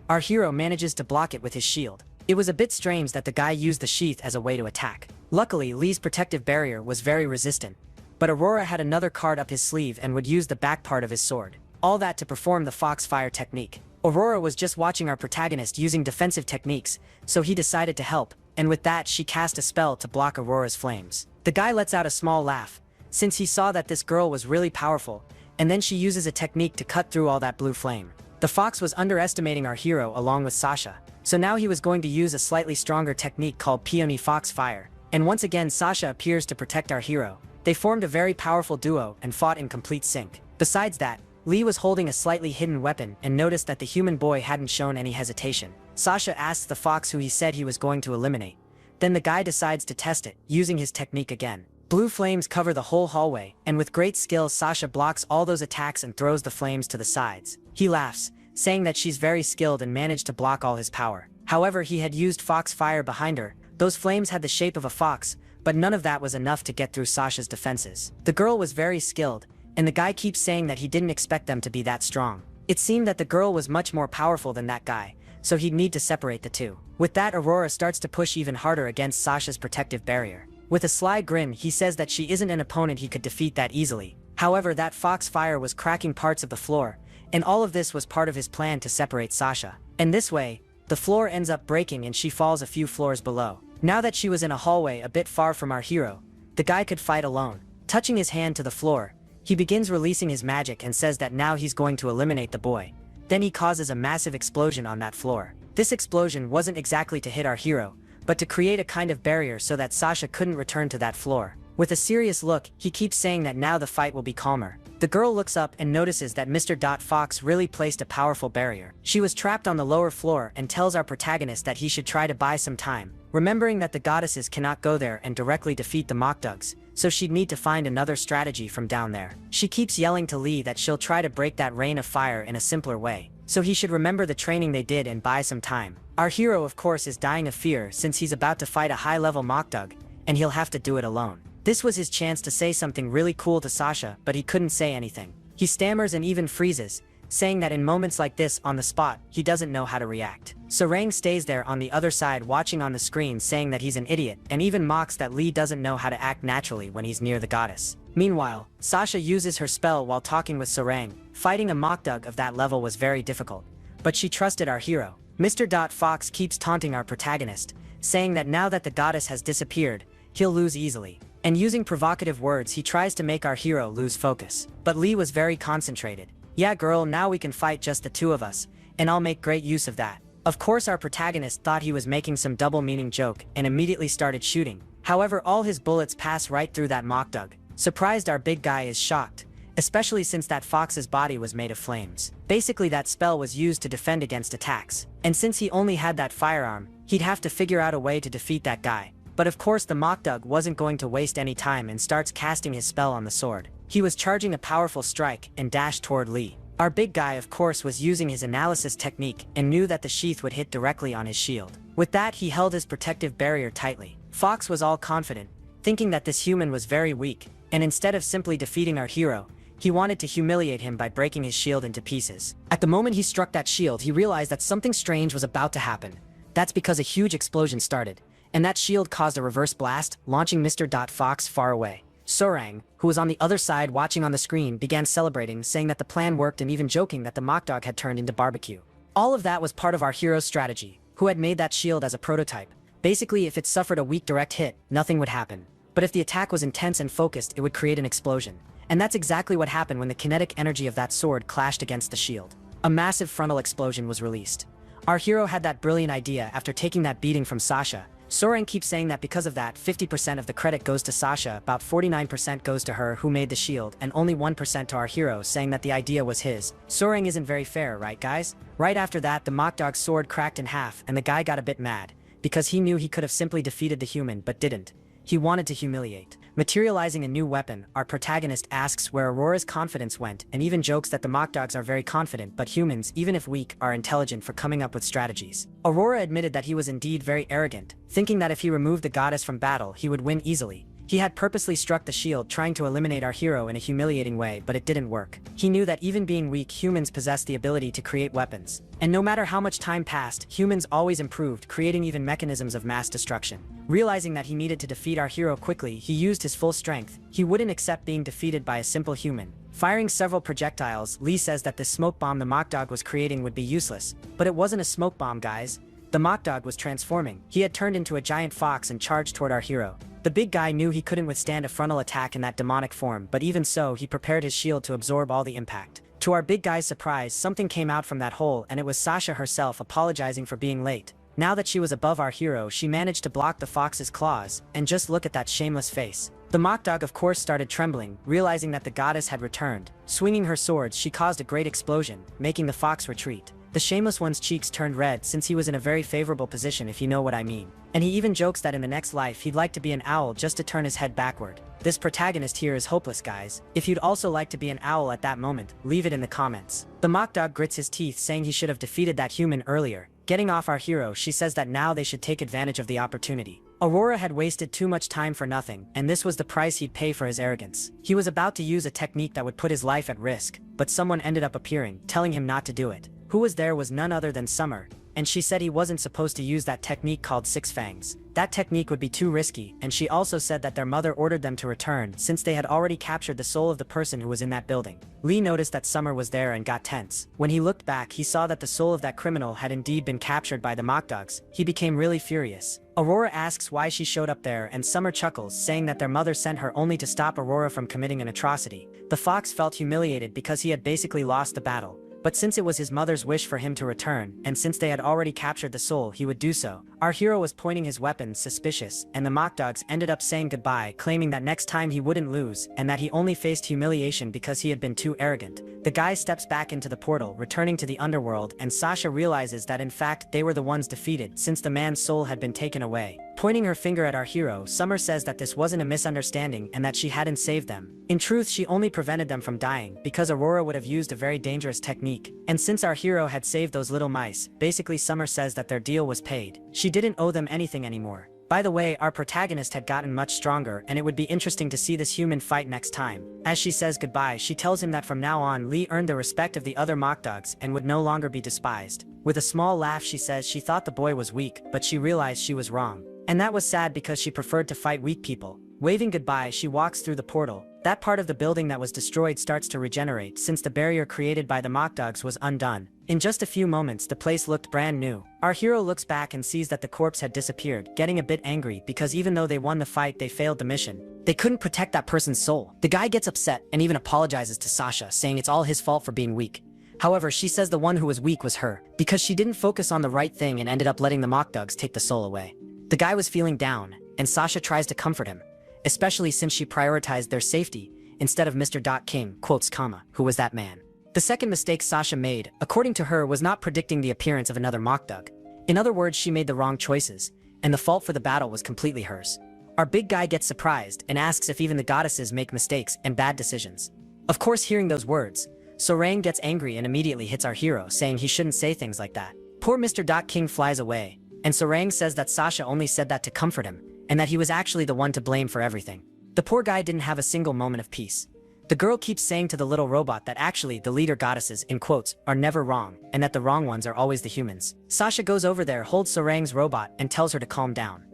A: Our hero manages to block it with his shield. It was a bit strange that the guy used the sheath as a way to attack. Luckily, Lee's protective barrier was very resistant, but Aurora had another card up his sleeve and would use the back part of his sword. All that to perform the foxfire technique. Aurora was just watching our protagonist using defensive techniques, so he decided to help, and with that she cast a spell to block Aurora's flames. The guy lets out a small laugh, since he saw that this girl was really powerful, and then she uses a technique to cut through all that blue flame. The fox was underestimating our hero along with Sasha, so now he was going to use a slightly stronger technique called Peony Foxfire, and once again Sasha appears to protect our hero. They formed a very powerful duo and fought in complete sync. Besides that, Lee was holding a slightly hidden weapon and noticed that the human boy hadn't shown any hesitation. Sasha asks the fox who he said he was going to eliminate. Then the guy decides to test it, using his technique again. Blue flames cover the whole hallway, and with great skill Sasha blocks all those attacks and throws the flames to the sides. He laughs, saying that she's very skilled and managed to block all his power. However, he had used foxfire behind her. Those flames had the shape of a fox, but none of that was enough to get through Sasha's defenses. The girl was very skilled, and the guy keeps saying that he didn't expect them to be that strong. It seemed that the girl was much more powerful than that guy, so he'd need to separate the two. With that, Aurora starts to push even harder against Sasha's protective barrier. With a sly grin, he says that she isn't an opponent he could defeat that easily. However, that foxfire was cracking parts of the floor, and all of this was part of his plan to separate Sasha. And this way, the floor ends up breaking and she falls a few floors below. Now that she was in a hallway a bit far from our hero, the guy could fight alone. Touching his hand to the floor, he begins releasing his magic and says that now he's going to eliminate the boy. Then he causes a massive explosion on that floor. This explosion wasn't exactly to hit our hero, but to create a kind of barrier so that Sasha couldn't return to that floor. With a serious look, he keeps saying that now the fight will be calmer. The girl looks up and notices that Mr. Fox really placed a powerful barrier. She was trapped on the lower floor and tells our protagonist that he should try to buy some time. Remembering that the goddesses cannot go there and directly defeat the MANHWA, so she'd need to find another strategy from down there. She keeps yelling to Lee that she'll try to break that rain of fire in a simpler way, so he should remember the training they did and buy some time. Our hero of course is dying of fear since he's about to fight a high-level Mokdug, and he'll have to do it alone. This was his chance to say something really cool to Sasha, but he couldn't say anything. He stammers and even freezes, saying that in moments like this on the spot, he doesn't know how to react. Sarang stays there on the other side watching on the screen saying that he's an idiot, and even mocks that Lee doesn't know how to act naturally when he's near the goddess. Meanwhile, Sasha uses her spell while talking with Sarang. Fighting a Mokdug of that level was very difficult, but she trusted our hero. Mr. Fox keeps taunting our protagonist, saying that now that the goddess has disappeared, he'll lose easily. And using provocative words he tries to make our hero lose focus. But Lee was very concentrated. "Yeah girl, now we can fight just the two of us, and I'll make great use of that." Of course our protagonist thought he was making some double-meaning joke and immediately started shooting. However, all his bullets pass right through that Mokdug. Surprised, our big guy is shocked, especially since that fox's body was made of flames. Basically that spell was used to defend against attacks, and since he only had that firearm, he'd have to figure out a way to defeat that guy. But of course the Mokdug wasn't going to waste any time and starts casting his spell on the sword. He was charging a powerful strike and dashed toward Lee. Our big guy of course was using his analysis technique and knew that the sheath would hit directly on his shield. With that he held his protective barrier tightly. Fox was all confident, thinking that this human was very weak, and instead of simply defeating our hero, he wanted to humiliate him by breaking his shield into pieces. At the moment he struck that shield, he realized that something strange was about to happen. That's because a huge explosion started, and that shield caused a reverse blast, launching Mr. Fox far away. Sarang, who was on the other side watching on the screen, began celebrating, saying that the plan worked and even joking that the Mokdug had turned into barbecue. All of that was part of our hero's strategy, who had made that shield as a prototype. Basically, if it suffered a weak direct hit, nothing would happen. But if the attack was intense and focused, it would create an explosion. And that's exactly what happened when the kinetic energy of that sword clashed against the shield. A massive frontal explosion was released. Our hero had that brilliant idea after taking that beating from Sasha. Sarang keeps saying that because of that, 50% of the credit goes to Sasha, about 49% goes to her who made the shield, and only 1% to our hero, saying that the idea was his. Sarang isn't very fair, right guys? Right after that, the Mokdug's sword cracked in half, and the guy got a bit mad, because he knew he could have simply defeated the human, but didn't. He wanted to humiliate. Materializing a new weapon, our protagonist asks where Aurora's confidence went, and even jokes that the Mokdugs are very confident, but humans, even if weak, are intelligent for coming up with strategies. Aurora admitted that he was indeed very arrogant, thinking that if he removed the goddess from battle, he would win easily. He had purposely struck the shield trying to eliminate our hero in a humiliating way, but it didn't work. He knew that even being weak, humans possessed the ability to create weapons. And no matter how much time passed, humans always improved, creating even mechanisms of mass destruction. Realizing that he needed to defeat our hero quickly, he used his full strength. He wouldn't accept being defeated by a simple human. Firing several projectiles, Lee says that the smoke bomb the Mokdug was creating would be useless. But it wasn't a smoke bomb, guys. The Mokdug was transforming. He had turned into a giant fox and charged toward our hero. The big guy knew he couldn't withstand a frontal attack in that demonic form, but even so, he prepared his shield to absorb all the impact. To our big guy's surprise, something came out from that hole, and it was Sasha herself apologizing for being late. Now that she was above our hero, she managed to block the fox's claws, and just look at that shameless face. The Mokdug of course started trembling, realizing that the goddess had returned. Swinging her swords, she caused a great explosion, making the fox retreat. The shameless one's cheeks turned red since he was in a very favorable position, if you know what I mean. And he even jokes that in the next life he'd like to be an owl just to turn his head backward. This protagonist here is hopeless, guys. If you'd also like to be an owl at that moment, leave it in the comments. The Mokdug grits his teeth, saying he should have defeated that human earlier. Getting off our hero, she says that now they should take advantage of the opportunity. Aurora had wasted too much time for nothing, and this was the price he'd pay for his arrogance. He was about to use a technique that would put his life at risk, but someone ended up appearing, telling him not to do it. Who was there was none other than Summer, and she said he wasn't supposed to use that technique called Six Fangs. That technique would be too risky, and she also said that their mother ordered them to return since they had already captured the soul of the person who was in that building. Lee noticed that Summer was there and got tense. When he looked back, he saw that the soul of that criminal had indeed been captured by the Mokdugs. He became really furious. Aurora asks why she showed up there, and Summer chuckles, saying that their mother sent her only to stop Aurora from committing an atrocity. The fox felt humiliated because he had basically lost the battle. But since it was his mother's wish for him to return, and since they had already captured the soul, he would do so. Our hero was pointing his weapons, suspicious, and the Mokdugs ended up saying goodbye, claiming that next time he wouldn't lose, and that he only faced humiliation because he had been too arrogant. The guy steps back into the portal, returning to the underworld, and Sasha realizes that in fact they were the ones defeated since the man's soul had been taken away. Pointing her finger at our hero, Summer says that this wasn't a misunderstanding and that she hadn't saved them. In truth, she only prevented them from dying because Aurora would have used a very dangerous technique. And since our hero had saved those little mice, basically Summer says that their deal was paid. She didn't owe them anything anymore. By the way, our protagonist had gotten much stronger, and it would be interesting to see this human fight next time. As she says goodbye, she tells him that from now on Lee earned the respect of the other mock dogs and would no longer be despised. With a small laugh, she says she thought the boy was weak, but she realized she was wrong. And that was sad because she preferred to fight weak people. Waving goodbye, she walks through the portal. That part of the building that was destroyed starts to regenerate since the barrier created by the mock dogs was undone. In just a few moments, the place looked brand new. Our hero looks back and sees that the corpse had disappeared, getting a bit angry because even though they won the fight, they failed the mission. They couldn't protect that person's soul. The guy gets upset and even apologizes to Sasha, saying it's all his fault for being weak. However, she says the one who was weak was her, because she didn't focus on the right thing and ended up letting the mock dogs take the soul away. The guy was feeling down, and Sasha tries to comfort him, especially since she prioritized their safety instead of Mr. King, quotes, who was that man. The second mistake Sasha made, according to her, was not predicting the appearance of another mock dog. In other words, she made the wrong choices, and the fault for the battle was completely hers. Our big guy gets surprised and asks if even the goddesses make mistakes and bad decisions. Of course, hearing those words, Sparring gets angry and immediately hits our hero, saying he shouldn't say things like that. Poor Mr. King flies away, and Sparring says that Sasha only said that to comfort him, and that he was actually the one to blame for everything. The poor guy didn't have a single moment of peace. The girl keeps saying to the little robot that actually the leader goddesses, in quotes, are never wrong, and that the wrong ones are always the humans. Sasha goes over there, holds Sparring's robot, and tells her to calm down.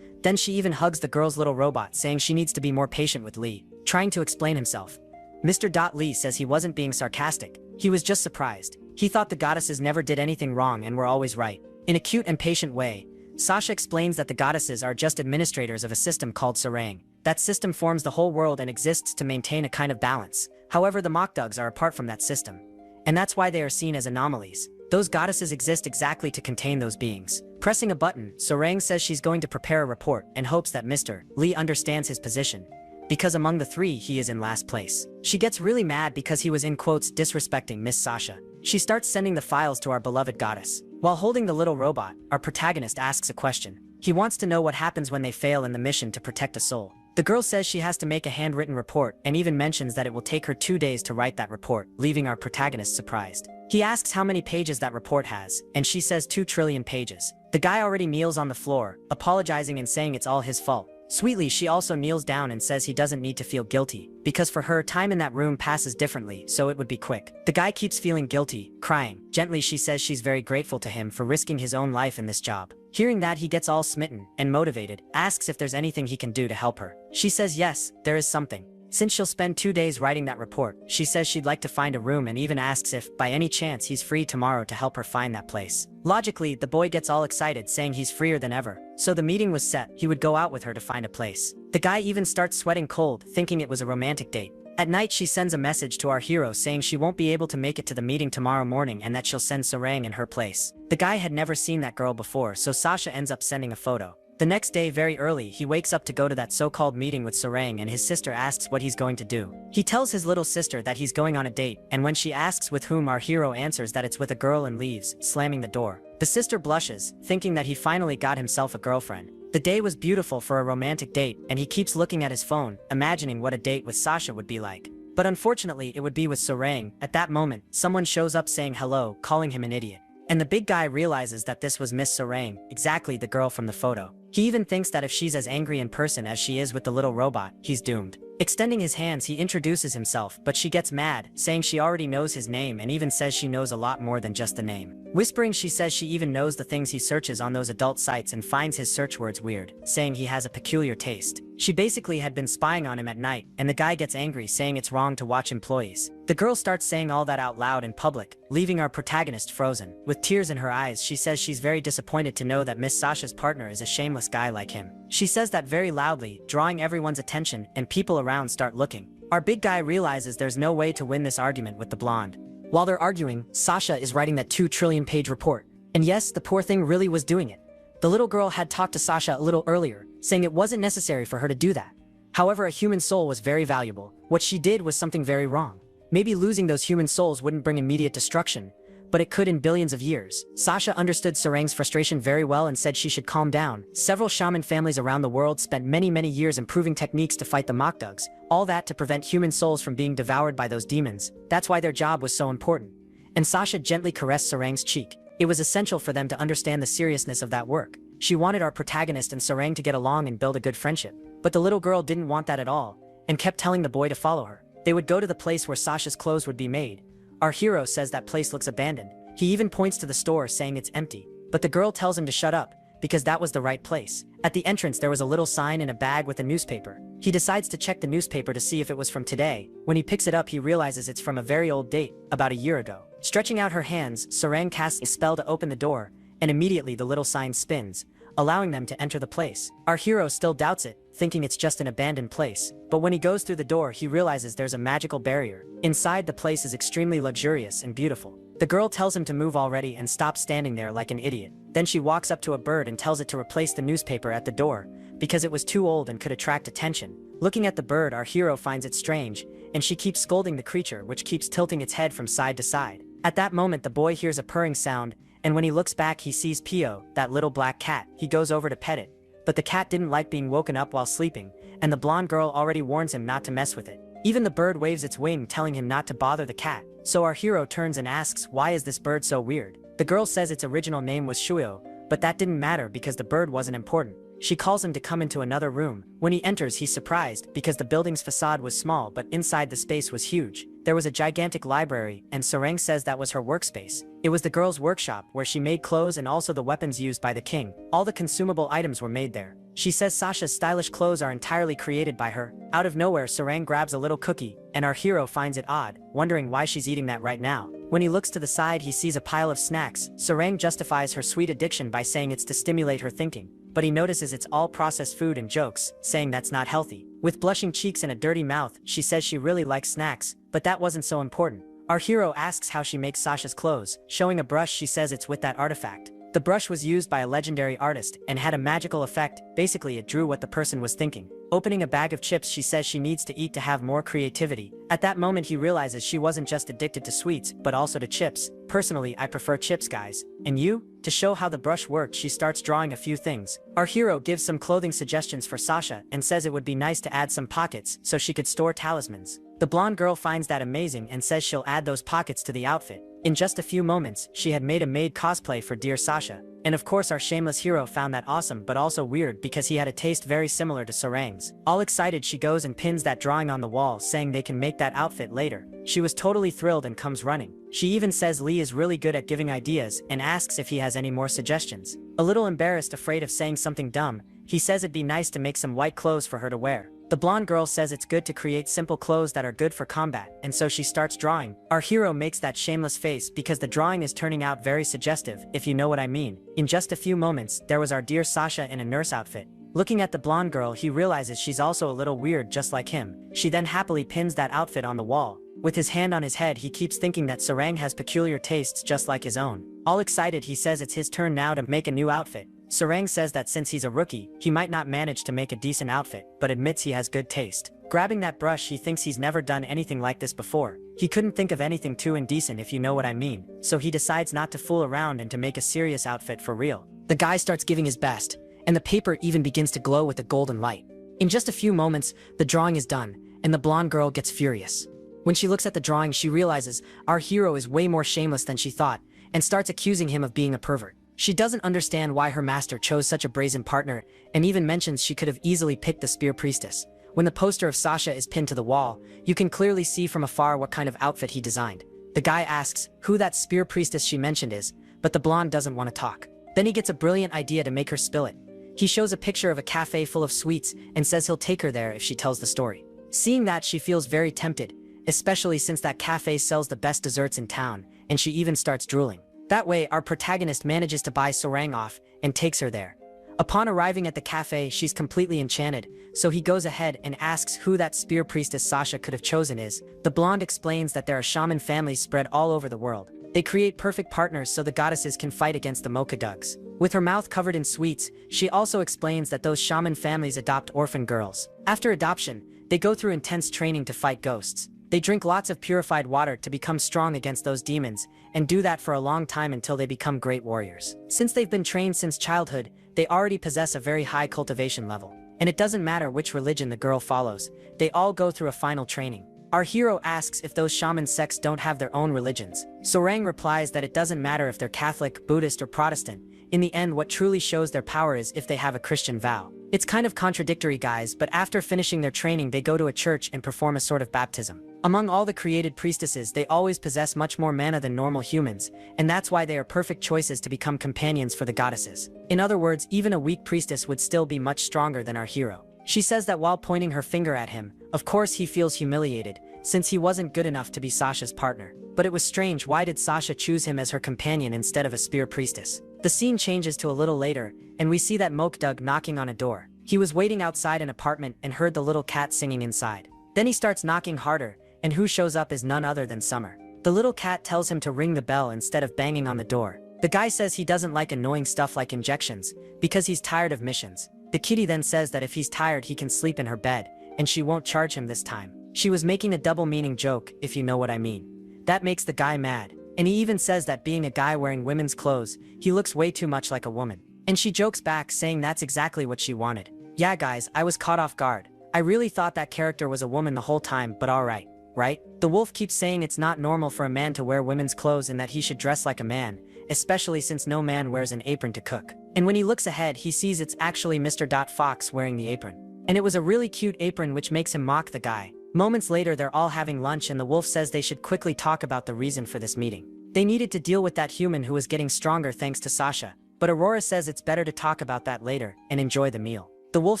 A: Then she even hugs the girl's little robot, saying she needs to be more patient with Lee, trying to explain himself. Mr. Lee says he wasn't being sarcastic, he was just surprised. He thought the goddesses never did anything wrong and were always right. In a cute and patient way, Sasha explains that the goddesses are just administrators of a system called Sparring. That system forms the whole world and exists to maintain a kind of balance. However, the mock dogs are apart from that system, and that's why they are seen as anomalies. Those goddesses exist exactly to contain those beings. Pressing a button, Sparring says she's going to prepare a report and hopes that Mr. Lee understands his position, because among the three he is in last place. She gets really mad because he was, in quotes, disrespecting Miss Sasha. She starts sending the files to our beloved goddess. While holding the little robot, our protagonist asks a question. He wants to know what happens when they fail in the mission to protect a soul. The girl says she has to make a handwritten report and even mentions that it will take her 2 days to write that report, leaving our protagonist surprised. He asks how many pages that report has, and she says 2 trillion pages. The guy already kneels on the floor, apologizing and saying it's all his fault. Sweetly, she also kneels down and says he doesn't need to feel guilty, because for her, time in that room passes differently, so it would be quick. The guy keeps feeling guilty, crying. Gently, she says she's very grateful to him for risking his own life in this job. Hearing that, he gets all smitten and motivated, asks if there's anything he can do to help her. She says yes, there is something. Since she'll spend 2 days writing that report, she says she'd like to find a room and even asks if, by any chance, he's free tomorrow to help her find that place. Logically, the boy gets all excited, saying he's freer than ever. So the meeting was set, he would go out with her to find a place. The guy even starts sweating cold, thinking it was a romantic date. At night, she sends a message to our hero saying she won't be able to make it to the meeting tomorrow morning and that she'll send Sparring in her place. The guy had never seen that girl before, so Sasha ends up sending a photo. The next day, very early, he wakes up to go to that so-called meeting with Sparring, and his sister asks what he's going to do. He tells his little sister that he's going on a date, and when she asks with whom, our hero answers that it's with a girl and leaves, slamming the door. The sister blushes, thinking that he finally got himself a girlfriend. The day was beautiful for a romantic date, and he keeps looking at his phone, imagining what a date with Sasha would be like. But unfortunately, it would be with Sparring. At that moment, someone shows up saying hello, calling him an idiot. And the big guy realizes that this was Miss Sparring, exactly the girl from the photo. He even thinks that if she's as angry in person as she is with the little robot, he's doomed. Extending his hands, he introduces himself, but she gets mad, saying she already knows his name and even says she knows a lot more than just the name. Whispering, she says she even knows the things he searches on those adult sites and finds his search words weird, saying he has a peculiar taste. She basically had been spying on him at night, and the guy gets angry, saying it's wrong to watch employees. The girl starts saying all that out loud in public, leaving our protagonist frozen. With tears in her eyes, she says she's very disappointed to know that Miss Sasha's partner is a shameless guy like him. She says that very loudly, drawing everyone's attention, and people around start looking. Our big guy realizes there's no way to win this argument with the blonde. While they're arguing, Sasha is writing that 2 trillion page report. And yes, the poor thing really was doing it. The little girl had talked to Sasha a little earlier, saying it wasn't necessary for her to do that. However, a human soul was very valuable. What she did was something very wrong. Maybe losing those human souls wouldn't bring immediate destruction, but it could in billions of years. Sasha understood Sarang's frustration very well and said she should calm down. Several shaman families around the world spent many years improving techniques to fight the Mokdugs, all that to prevent human souls from being devoured by those demons. That's why their job was so important. And Sasha gently caressed Sarang's cheek. It was essential for them to understand the seriousness of that work. She wanted our protagonist and Sarang to get along and build a good friendship. But the little girl didn't want that at all, and kept telling the boy to follow her. They would go to the place where Sasha's clothes would be made. Our hero says that place looks abandoned. He even points to the store saying it's empty. But the girl tells him to shut up, because that was the right place. At the entrance there was a little sign in a bag with a newspaper. He decides to check the newspaper to see if it was from today. When he picks it up he realizes it's from a very old date, about a year ago. Stretching out her hands, Sarang casts a spell to open the door, and immediately the little sign spins, allowing them to enter the place. Our hero still doubts it, thinking it's just an abandoned place. But when he goes through the door he realizes there's a magical barrier. Inside the place is extremely luxurious and beautiful. The girl tells him to move already and stop standing there like an idiot. Then she walks up to a bird and tells it to replace the newspaper at the door, because it was too old and could attract attention. Looking at the bird, our hero finds it strange, and she keeps scolding the creature, which keeps tilting its head from side to side. At that moment the boy hears a purring sound, and when he looks back he sees Pio, that little black cat. He goes over to pet it. But the cat didn't like being woken up while sleeping, and the blonde girl already warns him not to mess with it. Even the bird waves its wing telling him not to bother the cat. So our hero turns and asks, why is this bird so weird? The girl says its original name was Shuyo, but that didn't matter because the bird wasn't important. She calls him to come into another room. When he enters he's surprised because the building's facade was small but inside the space was huge. There was a gigantic library, and Sarang says that was her workspace. It was the girl's workshop where she made clothes and also the weapons used by the king. All the consumable items were made there. She says Sasha's stylish clothes are entirely created by her. Out of nowhere Sarang grabs a little cookie, and our hero finds it odd, wondering why she's eating that right now. When he looks to the side he sees a pile of snacks. Sarang justifies her sweet addiction by saying it's to stimulate her thinking. But he notices it's all processed food and jokes, saying that's not healthy. With blushing cheeks and a dirty mouth, she says she really likes snacks, but that wasn't so important. Our hero asks how she makes Sasha's clothes. Showing a brush she says it's with that artifact. The brush was used by a legendary artist and had a magical effect. Basically it drew what the person was thinking. Opening a bag of chips she says she needs to eat to have more creativity. At that moment he realizes she wasn't just addicted to sweets, but also to chips. Personally I prefer chips guys. And you? To show how the brush worked she starts drawing a few things. Our hero gives some clothing suggestions for Sasha and says it would be nice to add some pockets so she could store talismans. The blonde girl finds that amazing and says she'll add those pockets to the outfit. In just a few moments, she had made a maid cosplay for dear Sasha. And of course our shameless hero found that awesome but also weird because he had a taste very similar to Sarang's. All excited she goes and pins that drawing on the wall saying they can make that outfit later. She was totally thrilled and comes running. She even says Lee is really good at giving ideas and asks if he has any more suggestions. A little embarrassed, afraid of saying something dumb, he says it'd be nice to make some white clothes for her to wear. The blonde girl says it's good to create simple clothes that are good for combat, and so she starts drawing. Our hero makes that shameless face because the drawing is turning out very suggestive, if you know what I mean. In just a few moments, there was our dear Sasha in a nurse outfit. Looking at the blonde girl he realizes she's also a little weird just like him. She then happily pins that outfit on the wall. With his hand on his head he keeps thinking that Sarang has peculiar tastes just like his own. All excited he says it's his turn now to make a new outfit. Sarang says that since he's a rookie, he might not manage to make a decent outfit, but admits he has good taste. Grabbing that brush he thinks he's never done anything like this before. He couldn't think of anything too indecent if you know what I mean, so he decides not to fool around and to make a serious outfit for real. The guy starts giving his best, and the paper even begins to glow with a golden light. In just a few moments, the drawing is done, and the blonde girl gets furious. When she looks at the drawing she realizes our hero is way more shameless than she thought, and starts accusing him of being a pervert. She doesn't understand why her master chose such a brazen partner, and even mentions she could have easily picked the spear priestess. When the poster of Sasha is pinned to the wall, you can clearly see from afar what kind of outfit he designed. The guy asks who that spear priestess she mentioned is, but the blonde doesn't want to talk. Then he gets a brilliant idea to make her spill it. He shows a picture of a cafe full of sweets and says he'll take her there if she tells the story. Seeing that she feels very tempted, especially since that cafe sells the best desserts in town, and she even starts drooling. That way, our protagonist manages to buy Sarang off and takes her there. Upon arriving at the cafe, she's completely enchanted, so he goes ahead and asks who that spear priestess Sasha could have chosen is. The blonde explains that there are shaman families spread all over the world. They create perfect partners so the goddesses can fight against the Mokadugs. With her mouth covered in sweets, she also explains that those shaman families adopt orphan girls. After adoption, they go through intense training to fight ghosts. They drink lots of purified water to become strong against those demons, and do that for a long time until they become great warriors. Since they've been trained since childhood, they already possess a very high cultivation level. And it doesn't matter which religion the girl follows, they all go through a final training. Our hero asks if those shaman sects don't have their own religions. Sorang replies that it doesn't matter if they're Catholic, Buddhist, or Protestant. In the end, what truly shows their power is if they have a Christian vow. It's kind of contradictory, guys, but after finishing their training they go to a church and perform a sort of baptism. Among all the created priestesses, they always possess much more mana than normal humans, and that's why they are perfect choices to become companions for the goddesses. In other words, even a weak priestess would still be much stronger than our hero. She says that while pointing her finger at him, of course he feels humiliated, since he wasn't good enough to be Sasha's partner. But it was strange, why did Sasha choose him as her companion instead of a spear priestess? The scene changes to a little later, and we see that Mokdug knocking on a door. He was waiting outside an apartment and heard the little cat singing inside. Then he starts knocking harder, and who shows up is none other than Summer. The little cat tells him to ring the bell instead of banging on the door. The guy says he doesn't like annoying stuff like injections, because he's tired of missions. The kitty then says that if he's tired he can sleep in her bed, and she won't charge him this time. She was making a double-meaning joke, if you know what I mean. That makes the guy mad, and he even says that being a guy wearing women's clothes, he looks way too much like a woman. And she jokes back saying that's exactly what she wanted. Yeah guys, I was caught off guard. I really thought that character was a woman the whole time, but alright, right? The wolf keeps saying it's not normal for a man to wear women's clothes and that he should dress like a man, especially since no man wears an apron to cook. And when he looks ahead he sees it's actually Mr. Fox wearing the apron. And it was a really cute apron, which makes him mock the guy. Moments later they're all having lunch and the wolf says they should quickly talk about the reason for this meeting. They needed to deal with that human who was getting stronger thanks to Sasha, but Aurora says it's better to talk about that later and enjoy the meal. The wolf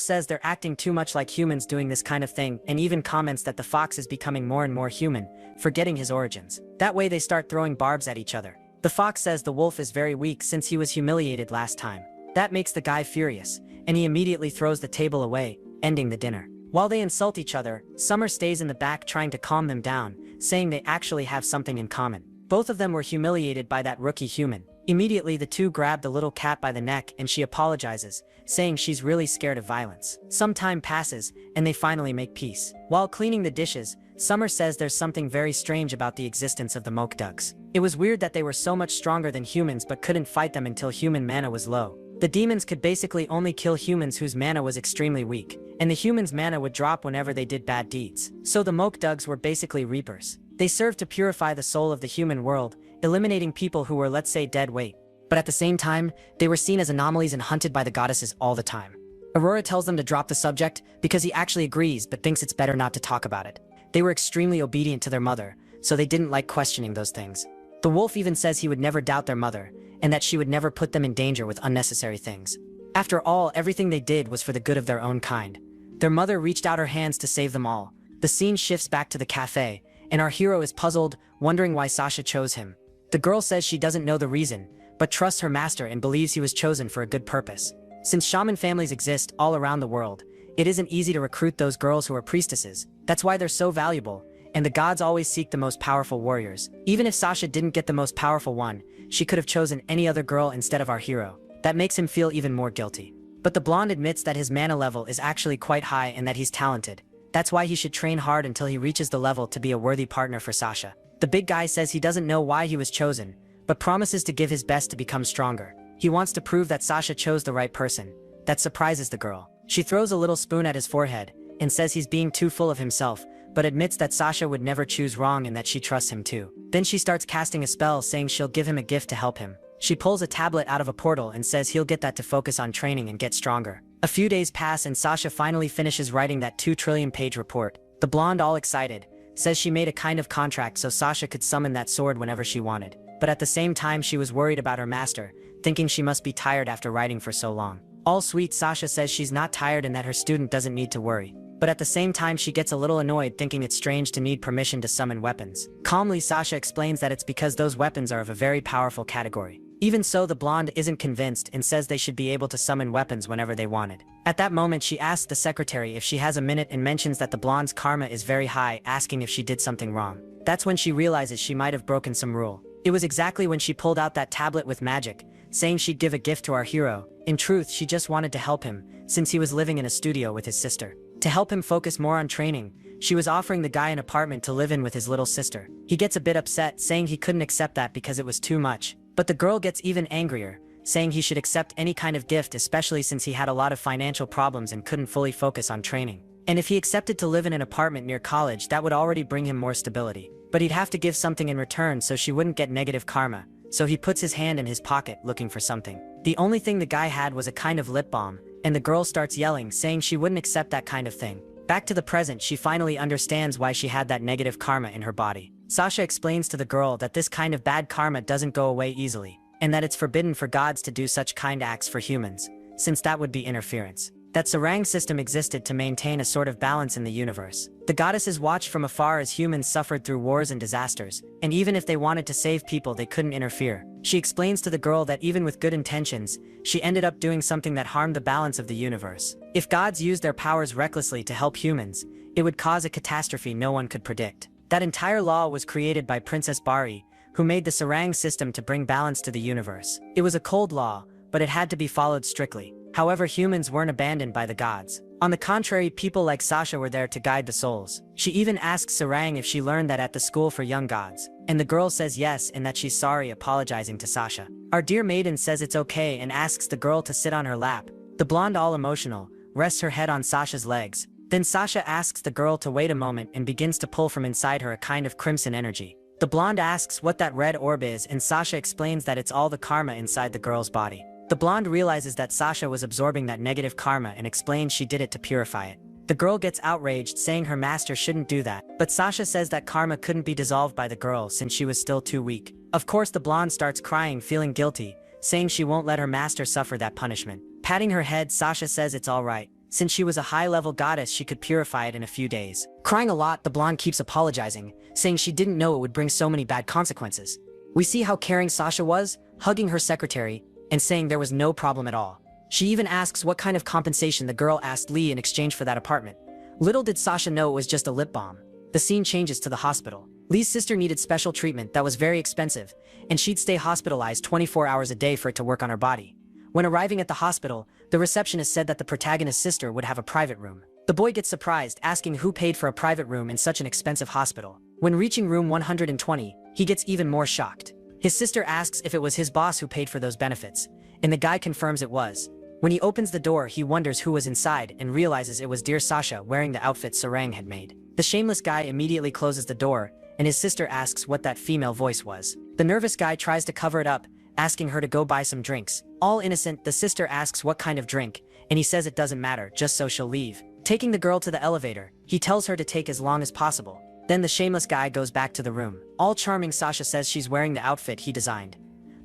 A: says they're acting too much like humans doing this kind of thing, and even comments that the fox is becoming more and more human, forgetting his origins. That way they start throwing barbs at each other. The fox says the wolf is very weak since he was humiliated last time. That makes the guy furious, and he immediately throws the table away, ending the dinner. While they insult each other, Summer stays in the back trying to calm them down, saying they actually have something in common. Both of them were humiliated by that rookie human. Immediately the two grab the little cat by the neck and she apologizes, saying she's really scared of violence. Some time passes, and they finally make peace. While cleaning the dishes, Summer says there's something very strange about the existence of the Mokdugs. It was weird that they were so much stronger than humans but couldn't fight them until human mana was low. The demons could basically only kill humans whose mana was extremely weak, and the humans' mana would drop whenever they did bad deeds. So the Mokdugs were basically reapers. They served to purify the soul of the human world, eliminating people who were, let's say, dead weight. But at the same time, they were seen as anomalies and hunted by the goddesses all the time. Aurora tells them to drop the subject because he actually agrees but thinks it's better not to talk about it. They were extremely obedient to their mother, so they didn't like questioning those things. The wolf even says he would never doubt their mother, and that she would never put them in danger with unnecessary things. After all, everything they did was for the good of their own kind. Their mother reached out her hands to save them all. The scene shifts back to the cafe, and our hero is puzzled, wondering why Sasha chose him. The girl says she doesn't know the reason, but trusts her master and believes he was chosen for a good purpose. Since shaman families exist all around the world, it isn't easy to recruit those girls who are priestesses. That's why they're so valuable, and the gods always seek the most powerful warriors. Even if Sasha didn't get the most powerful one, she could have chosen any other girl instead of our hero. That makes him feel even more guilty. But the blonde admits that his mana level is actually quite high and that he's talented. That's why he should train hard until he reaches the level to be a worthy partner for Sasha. The big guy says he doesn't know why he was chosen, but promises to give his best to become stronger. He wants to prove that Sasha chose the right person. That surprises the girl. She throws a little spoon at his forehead and says he's being too full of himself, but admits that Sasha would never choose wrong and that she trusts him too. Then she starts casting a spell saying she'll give him a gift to help him. She pulls a tablet out of a portal and says he'll get that to focus on training and get stronger. A few days pass and Sasha finally finishes writing that 2 trillion page report. The blonde, all excited, says she made a kind of contract so Sasha could summon that sword whenever she wanted. But at the same time she was worried about her master, thinking she must be tired after writing for so long. All sweet, Sasha says she's not tired and that her student doesn't need to worry. But at the same time she gets a little annoyed, thinking it's strange to need permission to summon weapons. Calmly, Sasha explains that it's because those weapons are of a very powerful category. Even so, the blonde isn't convinced and says they should be able to summon weapons whenever they wanted. At that moment she asks the secretary if she has a minute and mentions that the blonde's karma is very high, asking if she did something wrong. That's when she realizes she might have broken some rule. It was exactly when she pulled out that tablet with magic, saying she'd give a gift to our hero. In truth, she just wanted to help him, since he was living in a studio with his sister. To help him focus more on training, she was offering the guy an apartment to live in with his little sister. He gets a bit upset, saying he couldn't accept that because it was too much. But the girl gets even angrier, saying he should accept any kind of gift, especially since he had a lot of financial problems and couldn't fully focus on training. And if he accepted to live in an apartment near college, that would already bring him more stability. But he'd have to give something in return so she wouldn't get negative karma. So he puts his hand in his pocket looking for something. The only thing the guy had was a kind of lip balm, and the girl starts yelling, saying she wouldn't accept that kind of thing. Back to the present, she finally understands why she had that negative karma in her body. Sasha explains to the girl that this kind of bad karma doesn't go away easily, and that it's forbidden for gods to do such kind acts for humans, since that would be interference. That Sparring system existed to maintain a sort of balance in the universe. The goddesses watched from afar as humans suffered through wars and disasters, and even if they wanted to save people, they couldn't interfere. She explains to the girl that even with good intentions, she ended up doing something that harmed the balance of the universe. If gods used their powers recklessly to help humans, it would cause a catastrophe no one could predict. That entire law was created by Princess Bari, who made the Sparring system to bring balance to the universe. It was a cold law, but it had to be followed strictly. However, humans weren't abandoned by the gods. On the contrary, people like Sasha were there to guide the souls. She even asks Sparring if she learned that at the school for young gods, and the girl says yes and that she's sorry, apologizing to Sasha. Our dear maiden says it's okay and asks the girl to sit on her lap. The blonde, all emotional, rests her head on Sasha's legs. Then Sasha asks the girl to wait a moment and begins to pull from inside her a kind of crimson energy. The blonde asks what that red orb is, and Sasha explains that it's all the karma inside the girl's body. The blonde realizes that Sasha was absorbing that negative karma and explains she did it to purify it. The girl gets outraged, saying her master shouldn't do that, but Sasha says that karma couldn't be dissolved by the girl since she was still too weak. Of course, the blonde starts crying, feeling guilty, saying she won't let her master suffer that punishment. Patting her head, Sasha says it's alright. Since she was a high-level goddess, she could purify it in a few days. Crying a lot, the blonde keeps apologizing, saying she didn't know it would bring so many bad consequences. We see how caring Sasha was, hugging her secretary, and saying there was no problem at all. She even asks what kind of compensation the girl asked Lee in exchange for that apartment. Little did Sasha know it was just a lip balm. The scene changes to the hospital. Lee's sister needed special treatment that was very expensive, and she'd stay hospitalized 24 hours a day for it to work on her body. When arriving at the hospital, the receptionist said that the protagonist's sister would have a private room. The boy gets surprised, asking who paid for a private room in such an expensive hospital. When reaching room 120, he gets even more shocked. His sister asks if it was his boss who paid for those benefits, and the guy confirms it was. When he opens the door, he wonders who was inside and realizes it was dear Sasha wearing the outfit Sparring had made. The shameless guy immediately closes the door, and his sister asks what that female voice was. The nervous guy tries to cover it up, asking her to go buy some drinks. All innocent, the sister asks what kind of drink, and he says it doesn't matter, just so she'll leave. Taking the girl to the elevator, he tells her to take as long as possible. Then the shameless guy goes back to the room. All charming, Sasha says she's wearing the outfit he designed.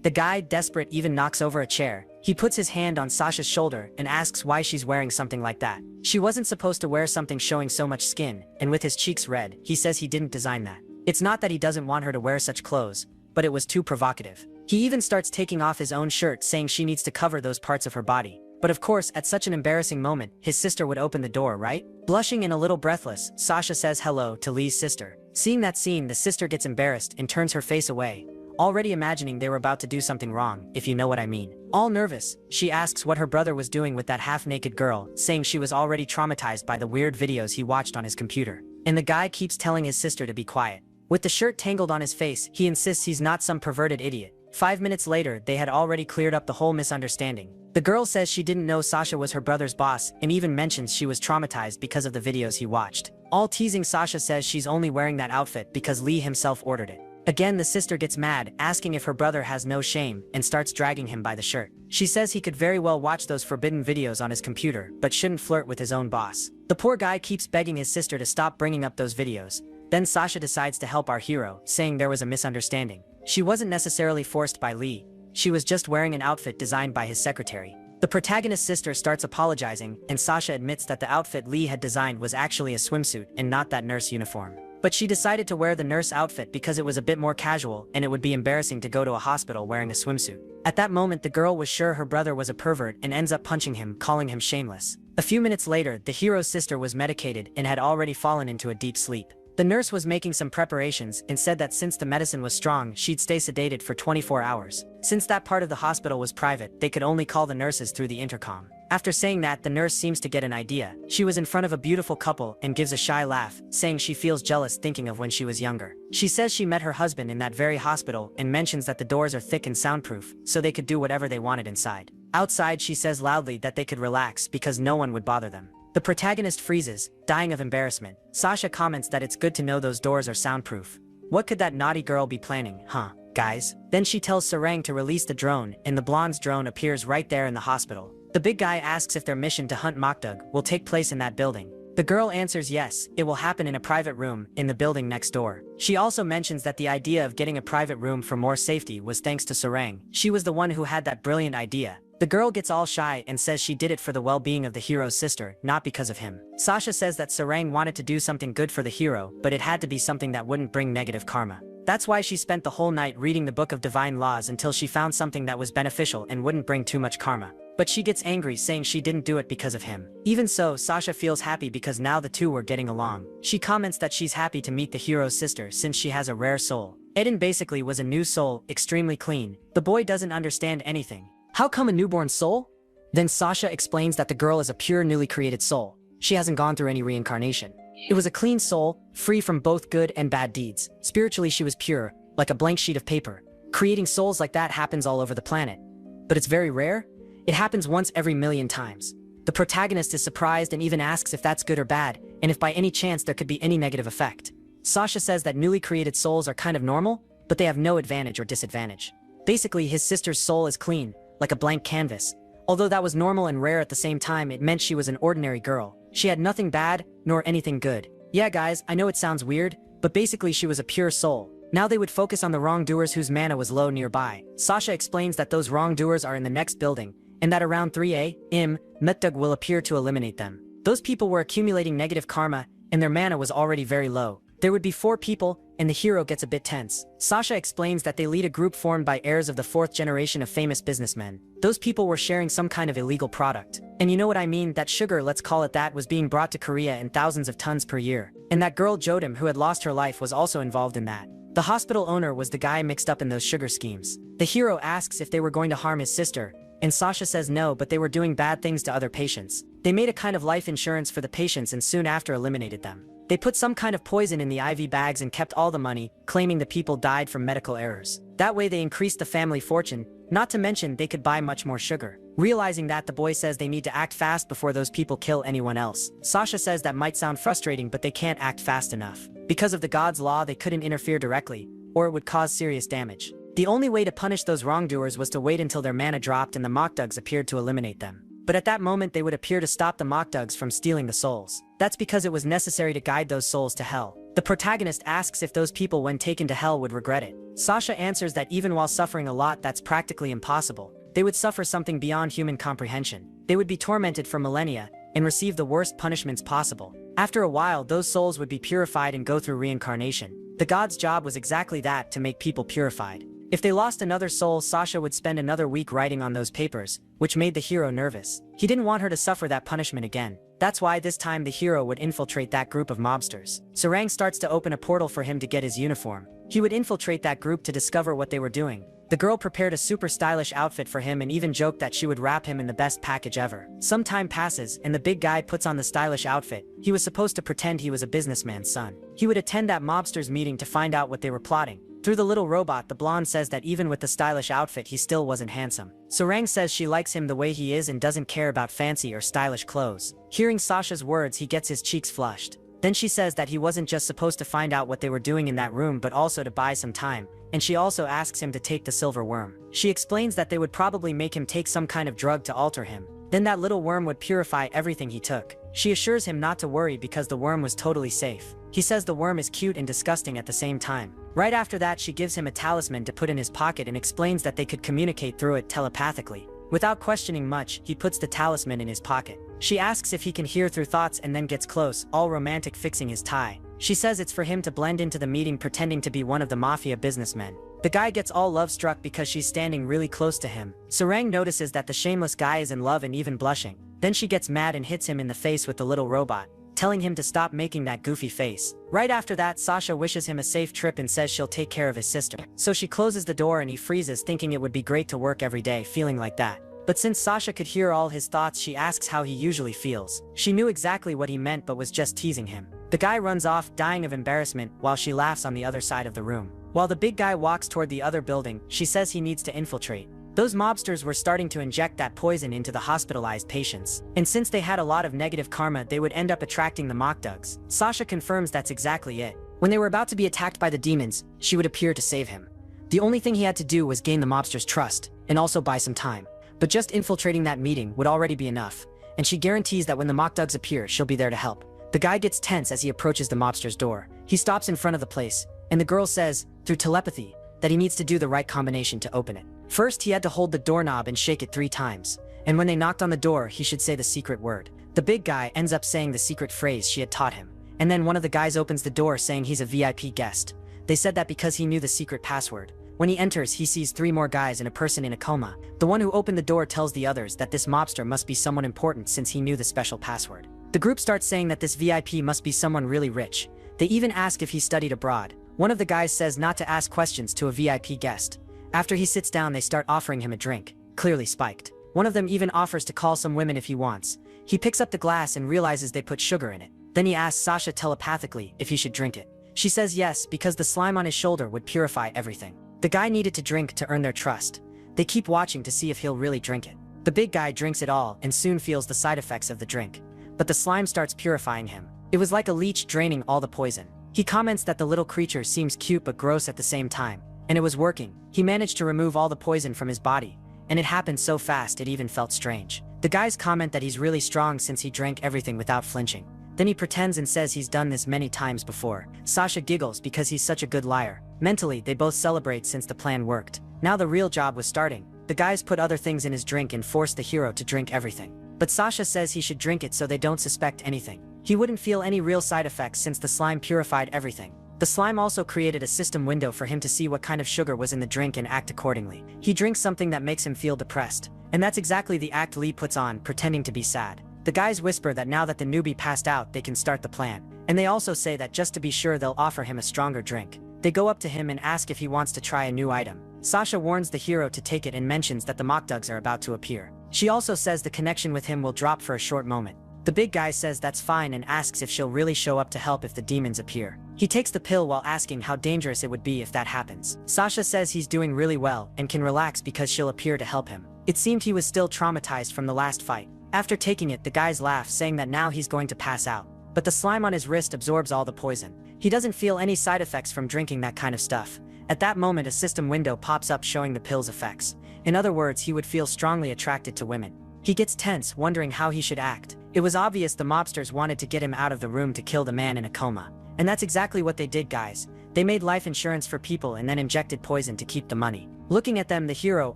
A: The guy, desperate, even knocks over a chair. He puts his hand on Sasha's shoulder and asks why she's wearing something like that. She wasn't supposed to wear something showing so much skin, and with his cheeks red, he says he didn't design that. It's not that he doesn't want her to wear such clothes, but it was too provocative. He even starts taking off his own shirt, saying she needs to cover those parts of her body. But of course, at such an embarrassing moment, his sister would open the door, right? Blushing and a little breathless, Sasha says hello to Lee's sister. Seeing that scene, the sister gets embarrassed and turns her face away, already imagining they were about to do something wrong, if you know what I mean. All nervous, she asks what her brother was doing with that half-naked girl, saying she was already traumatized by the weird videos he watched on his computer. And the guy keeps telling his sister to be quiet. With the shirt tangled on his face, he insists he's not some perverted idiot. 5 minutes later, they had already cleared up the whole misunderstanding. The girl says she didn't know Sasha was her brother's boss and even mentions she was traumatized because of the videos he watched. All teasing, Sasha says she's only wearing that outfit because Lee himself ordered it. Again, the sister gets mad, asking if her brother has no shame, and starts dragging him by the shirt. She says he could very well watch those forbidden videos on his computer, but shouldn't flirt with his own boss. The poor guy keeps begging his sister to stop bringing up those videos. Then Sasha decides to help our hero, saying there was a misunderstanding. She wasn't necessarily forced by Lee. She was just wearing an outfit designed by his secretary. The protagonist's sister starts apologizing, and Sasha admits that the outfit Lee had designed was actually a swimsuit and not that nurse uniform. But she decided to wear the nurse outfit because it was a bit more casual and it would be embarrassing to go to a hospital wearing a swimsuit. At that moment, the girl was sure her brother was a pervert and ends up punching him, calling him shameless. A few minutes later, the hero's sister was medicated and had already fallen into a deep sleep. The nurse was making some preparations and said that since the medicine was strong, she'd stay sedated for 24 hours. Since that part of the hospital was private, they could only call the nurses through the intercom. After saying that, the nurse seems to get an idea. She was in front of a beautiful couple and gives a shy laugh, saying she feels jealous thinking of when she was younger. She says she met her husband in that very hospital and mentions that the doors are thick and soundproof, so they could do whatever they wanted inside. Outside, she says loudly that they could relax because no one would bother them. The protagonist freezes, dying of embarrassment. Sasha comments that it's good to know those doors are soundproof. What could that naughty girl be planning, huh, guys? Then she tells Sparring to release the drone, and the blonde's drone appears right there in the hospital. The big guy asks if their mission to hunt Makdug will take place in that building. The girl answers yes, it will happen in a private room in the building next door. She also mentions that the idea of getting a private room for more safety was thanks to Sparring. She was the one who had that brilliant idea. The girl gets all shy and says she did it for the well-being of the hero's sister, not because of him. Sasha says that Sparring wanted to do something good for the hero, but it had to be something that wouldn't bring negative karma. That's why she spent the whole night reading the Book of Divine Laws until she found something that was beneficial and wouldn't bring too much karma. But she gets angry, saying she didn't do it because of him. Even so, Sasha feels happy because now the two were getting along. She comments that she's happy to meet the hero's sister since she has a rare soul. Eden basically was a new soul, extremely clean. The boy doesn't understand anything. How come a newborn soul? Then Sasha explains that the girl is a pure newly created soul. She hasn't gone through any reincarnation. It was a clean soul, free from both good and bad deeds. Spiritually, she was pure, like a blank sheet of paper. Creating souls like that happens all over the planet. But it's very rare? It happens once every million times. The protagonist is surprised and even asks if that's good or bad, and if by any chance there could be any negative effect. Sasha says that newly created souls are kind of normal, but they have no advantage or disadvantage. Basically, his sister's soul is clean, like a blank canvas. Although that was normal and rare at the same time, it meant she was an ordinary girl. She had nothing bad, nor anything good. Yeah guys, I know it sounds weird, but basically she was a pure soul. Now they would focus on the wrongdoers whose mana was low nearby. Sasha explains that those wrongdoers are in the next building, and that around 3 a.m., Makdug will appear to eliminate them. Those people were accumulating negative karma, and their mana was already very low. There would be 4 people, and the hero gets a bit tense. Sasha explains that they lead a group formed by heirs of the 4th generation of famous businessmen. Those people were sharing some kind of illegal product. And you know what I mean, that sugar, let's call it that, was being brought to Korea in thousands of tons per year. And that girl Jodim, who had lost her life, was also involved in that. The hospital owner was the guy mixed up in those sugar schemes. The hero asks if they were going to harm his sister, and Sasha says no, but they were doing bad things to other patients. They made a kind of life insurance for the patients and soon after eliminated them. They put some kind of poison in the IV bags and kept all the money, claiming the people died from medical errors. That way they increased the family fortune, not to mention they could buy much more sugar. Realizing that, the boy says they need to act fast before those people kill anyone else. Sasha says that might sound frustrating, but they can't act fast enough. Because of the god's law, they couldn't interfere directly, or it would cause serious damage. The only way to punish those wrongdoers was to wait until their mana dropped and the Makdugs appeared to eliminate them. But at that moment they would appear to stop the Makdugs from stealing the souls. That's because it was necessary to guide those souls to hell. The protagonist asks if those people when taken to hell would regret it. Sasha answers that even while suffering a lot, that's practically impossible. They would suffer something beyond human comprehension. They would be tormented for millennia and receive the worst punishments possible. After a while, those souls would be purified and go through reincarnation. The god's job was exactly that, to make people purified. If they lost another soul, Sasha would spend another week writing on those papers, which made the hero nervous. He didn't want her to suffer that punishment again. That's why this time the hero would infiltrate that group of mobsters. Sparring starts to open a portal for him to get his uniform. He would infiltrate that group to discover what they were doing. The girl prepared a super stylish outfit for him and even joked that she would wrap him in the best package ever. Some time passes and the big guy puts on the stylish outfit. He was supposed to pretend he was a businessman's son. He would attend that mobsters meeting to find out what they were plotting. Through the little robot, the blonde says that even with the stylish outfit he still wasn't handsome. Sparring says she likes him the way he is and doesn't care about fancy or stylish clothes. Hearing Sasha's words, he gets his cheeks flushed. Then she says that he wasn't just supposed to find out what they were doing in that room but also to buy some time, and she also asks him to take the silver worm. She explains that they would probably make him take some kind of drug to alter him. Then that little worm would purify everything he took. She assures him not to worry because the worm was totally safe. He says the worm is cute and disgusting at the same time. Right after that, she gives him a talisman to put in his pocket and explains that they could communicate through it telepathically. Without questioning much, he puts the talisman in his pocket. She asks if he can hear through thoughts and then gets close, all romantic, fixing his tie. She says it's for him to blend into the meeting pretending to be one of the mafia businessmen. The guy gets all love-struck because she's standing really close to him. Sparring notices that the shameless guy is in love and even blushing. Then she gets mad and hits him in the face with the little robot, telling him to stop making that goofy face. Right after that, Sasha wishes him a safe trip and says she'll take care of his sister. So she closes the door and he freezes, thinking it would be great to work every day feeling like that. But since Sasha could hear all his thoughts, she asks how he usually feels. She knew exactly what he meant but was just teasing him. The guy runs off, dying of embarrassment, while she laughs on the other side of the room. While the big guy walks toward the other building, she says he needs to infiltrate. Those mobsters were starting to inject that poison into the hospitalized patients. And since they had a lot of negative karma, they would end up attracting the mockdugs. Sasha confirms that's exactly it. When they were about to be attacked by the demons, she would appear to save him. The only thing he had to do was gain the mobsters' trust, and also buy some time. But just infiltrating that meeting would already be enough, and she guarantees that when the mockdugs appear, she'll be there to help. The guy gets tense as he approaches the mobster's door. He stops in front of the place, and the girl says, through telepathy, that he needs to do the right combination to open it. First, he had to hold the doorknob and shake it 3 times, and when they knocked on the door, he should say the secret word. The big guy ends up saying the secret phrase she had taught him, and then one of the guys opens the door saying he's a VIP guest. They said that because he knew the secret password. When he enters, he sees 3 more guys and a person in a coma. The one who opened the door tells the others that this mobster must be someone important since he knew the special password. The group starts saying that this VIP must be someone really rich. They even ask if he studied abroad. One of the guys says not to ask questions to a VIP guest. After he sits down, they start offering him a drink, clearly spiked. One of them even offers to call some women if he wants. He picks up the glass and realizes they put sugar in it. Then he asks Sasha telepathically if he should drink it. She says yes, because the slime on his shoulder would purify everything. The guy needed to drink to earn their trust. They keep watching to see if he'll really drink it. The big guy drinks it all and soon feels the side effects of the drink. But the slime starts purifying him. It was like a leech draining all the poison. He comments that the little creature seems cute but gross at the same time. And it was working. He managed to remove all the poison from his body, and it happened so fast it even felt strange. The guys comment that he's really strong since he drank everything without flinching. Then he pretends and says he's done this many times before. Sasha giggles because he's such a good liar. Mentally, they both celebrate since the plan worked. Now the real job was starting. The guys put other things in his drink and forced the hero to drink everything. But Sasha says he should drink it so they don't suspect anything. He wouldn't feel any real side effects since the slime purified everything. The slime also created a system window for him to see what kind of sugar was in the drink and act accordingly. He drinks something that makes him feel depressed. And that's exactly the act Lee puts on, pretending to be sad. The guys whisper that now that the newbie passed out, they can start the plan. And they also say that just to be sure, they'll offer him a stronger drink. They go up to him and ask if he wants to try a new item. Sasha warns the hero to take it and mentions that the mockdugs are about to appear. She also says the connection with him will drop for a short moment. The big guy says that's fine and asks if she'll really show up to help if the demons appear. He takes the pill while asking how dangerous it would be if that happens. Sasha says he's doing really well and can relax because she'll appear to help him. It seemed he was still traumatized from the last fight. After taking it, the guys laugh, saying that now he's going to pass out. But the slime on his wrist absorbs all the poison. He doesn't feel any side effects from drinking that kind of stuff. At that moment, a system window pops up showing the pill's effects. In other words, he would feel strongly attracted to women. He gets tense, wondering how he should act. It was obvious the mobsters wanted to get him out of the room to kill the man in a coma. And that's exactly what they did, guys. They made life insurance for people and then injected poison to keep the money. Looking at them, the hero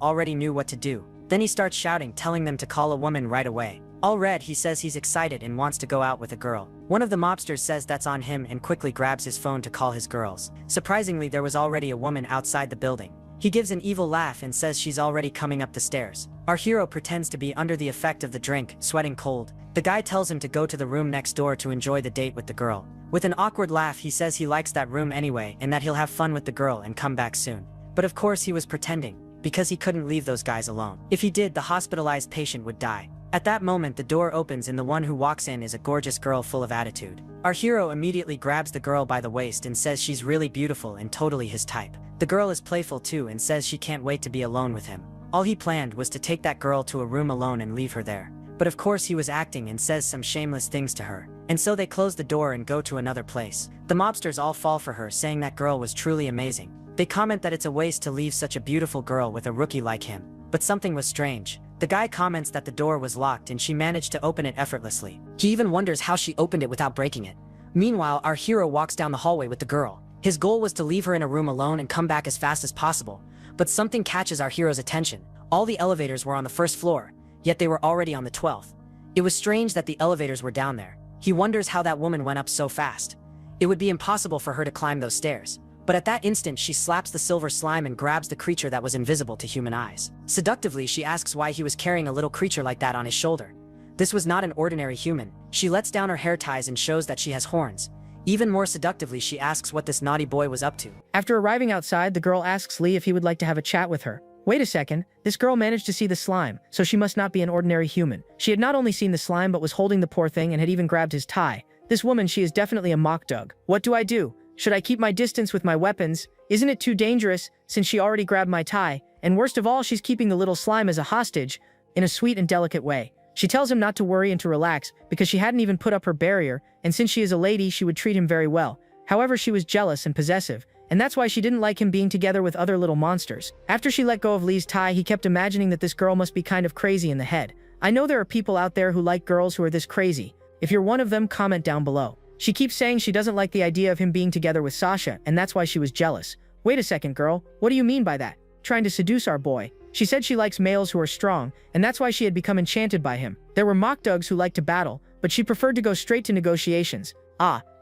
A: already knew what to do. Then he starts shouting, telling them to call a woman right away. All red, he says he's excited and wants to go out with a girl. One of the mobsters says that's on him and quickly grabs his phone to call his girls. Surprisingly, there was already a woman outside the building. He gives an evil laugh and says she's already coming up the stairs. Our hero pretends to be under the effect of the drink, sweating cold. The guy tells him to go to the room next door to enjoy the date with the girl. With an awkward laugh, he says he likes that room anyway and that he'll have fun with the girl and come back soon. But of course he was pretending, because he couldn't leave those guys alone. If he did, the hospitalized patient would die. At that moment, the door opens and the one who walks in is a gorgeous girl full of attitude. Our hero immediately grabs the girl by the waist and says she's really beautiful and totally his type. The girl is playful too and says she can't wait to be alone with him. All he planned was to take that girl to a room alone and leave her there. But of course he was acting and says some shameless things to her. And so they close the door and go to another place. The mobsters all fall for her, saying that girl was truly amazing. They comment that it's a waste to leave such a beautiful girl with a rookie like him. But something was strange. The guy comments that the door was locked and she managed to open it effortlessly. He even wonders how she opened it without breaking it. Meanwhile, our hero walks down the hallway with the girl. His goal was to leave her in a room alone and come back as fast as possible. But something catches our hero's attention. All the elevators were on the first floor, yet they were already on the 12th. It was strange that the elevators were down there. He wonders how that woman went up so fast. It would be impossible for her to climb those stairs. But at that instant, she slaps the silver slime and grabs the creature that was invisible to human eyes. Seductively, she asks why he was carrying a little creature like that on his shoulder. This was not an ordinary human. She lets down her hair ties and shows that she has horns. Even more seductively, she asks what this naughty boy was up to.
B: After arriving outside, the girl asks Lee if he would like to have a chat with her. Wait a second, this girl managed to see the slime, so she must not be an ordinary human. She had not only seen the slime but was holding the poor thing and had even grabbed his tie. This woman, she is definitely a mock dog. What do I do? Should I keep my distance with my weapons? Isn't it too dangerous, since she already grabbed my tie? And worst of all, she's keeping the little slime as a hostage, in a sweet and delicate way. She tells him not to worry and to relax, because she hadn't even put up her barrier, and since she is a lady, she would treat him very well. However, she was jealous and possessive, and that's why she didn't like him being together with other little monsters. After she let go of Lee's tie, he kept imagining that this girl must be kind of crazy in the head. I know there are people out there who like girls who are this crazy. If you're one of them, comment down below. She keeps saying she doesn't like the idea of him being together with Sasha, and that's why she was jealous. Wait a second, girl, what do you mean by that? Trying to seduce our boy. She said she likes males who are strong, and that's why she had become enchanted by him. There were mock dogs who liked to battle, but she preferred to go straight to negotiations.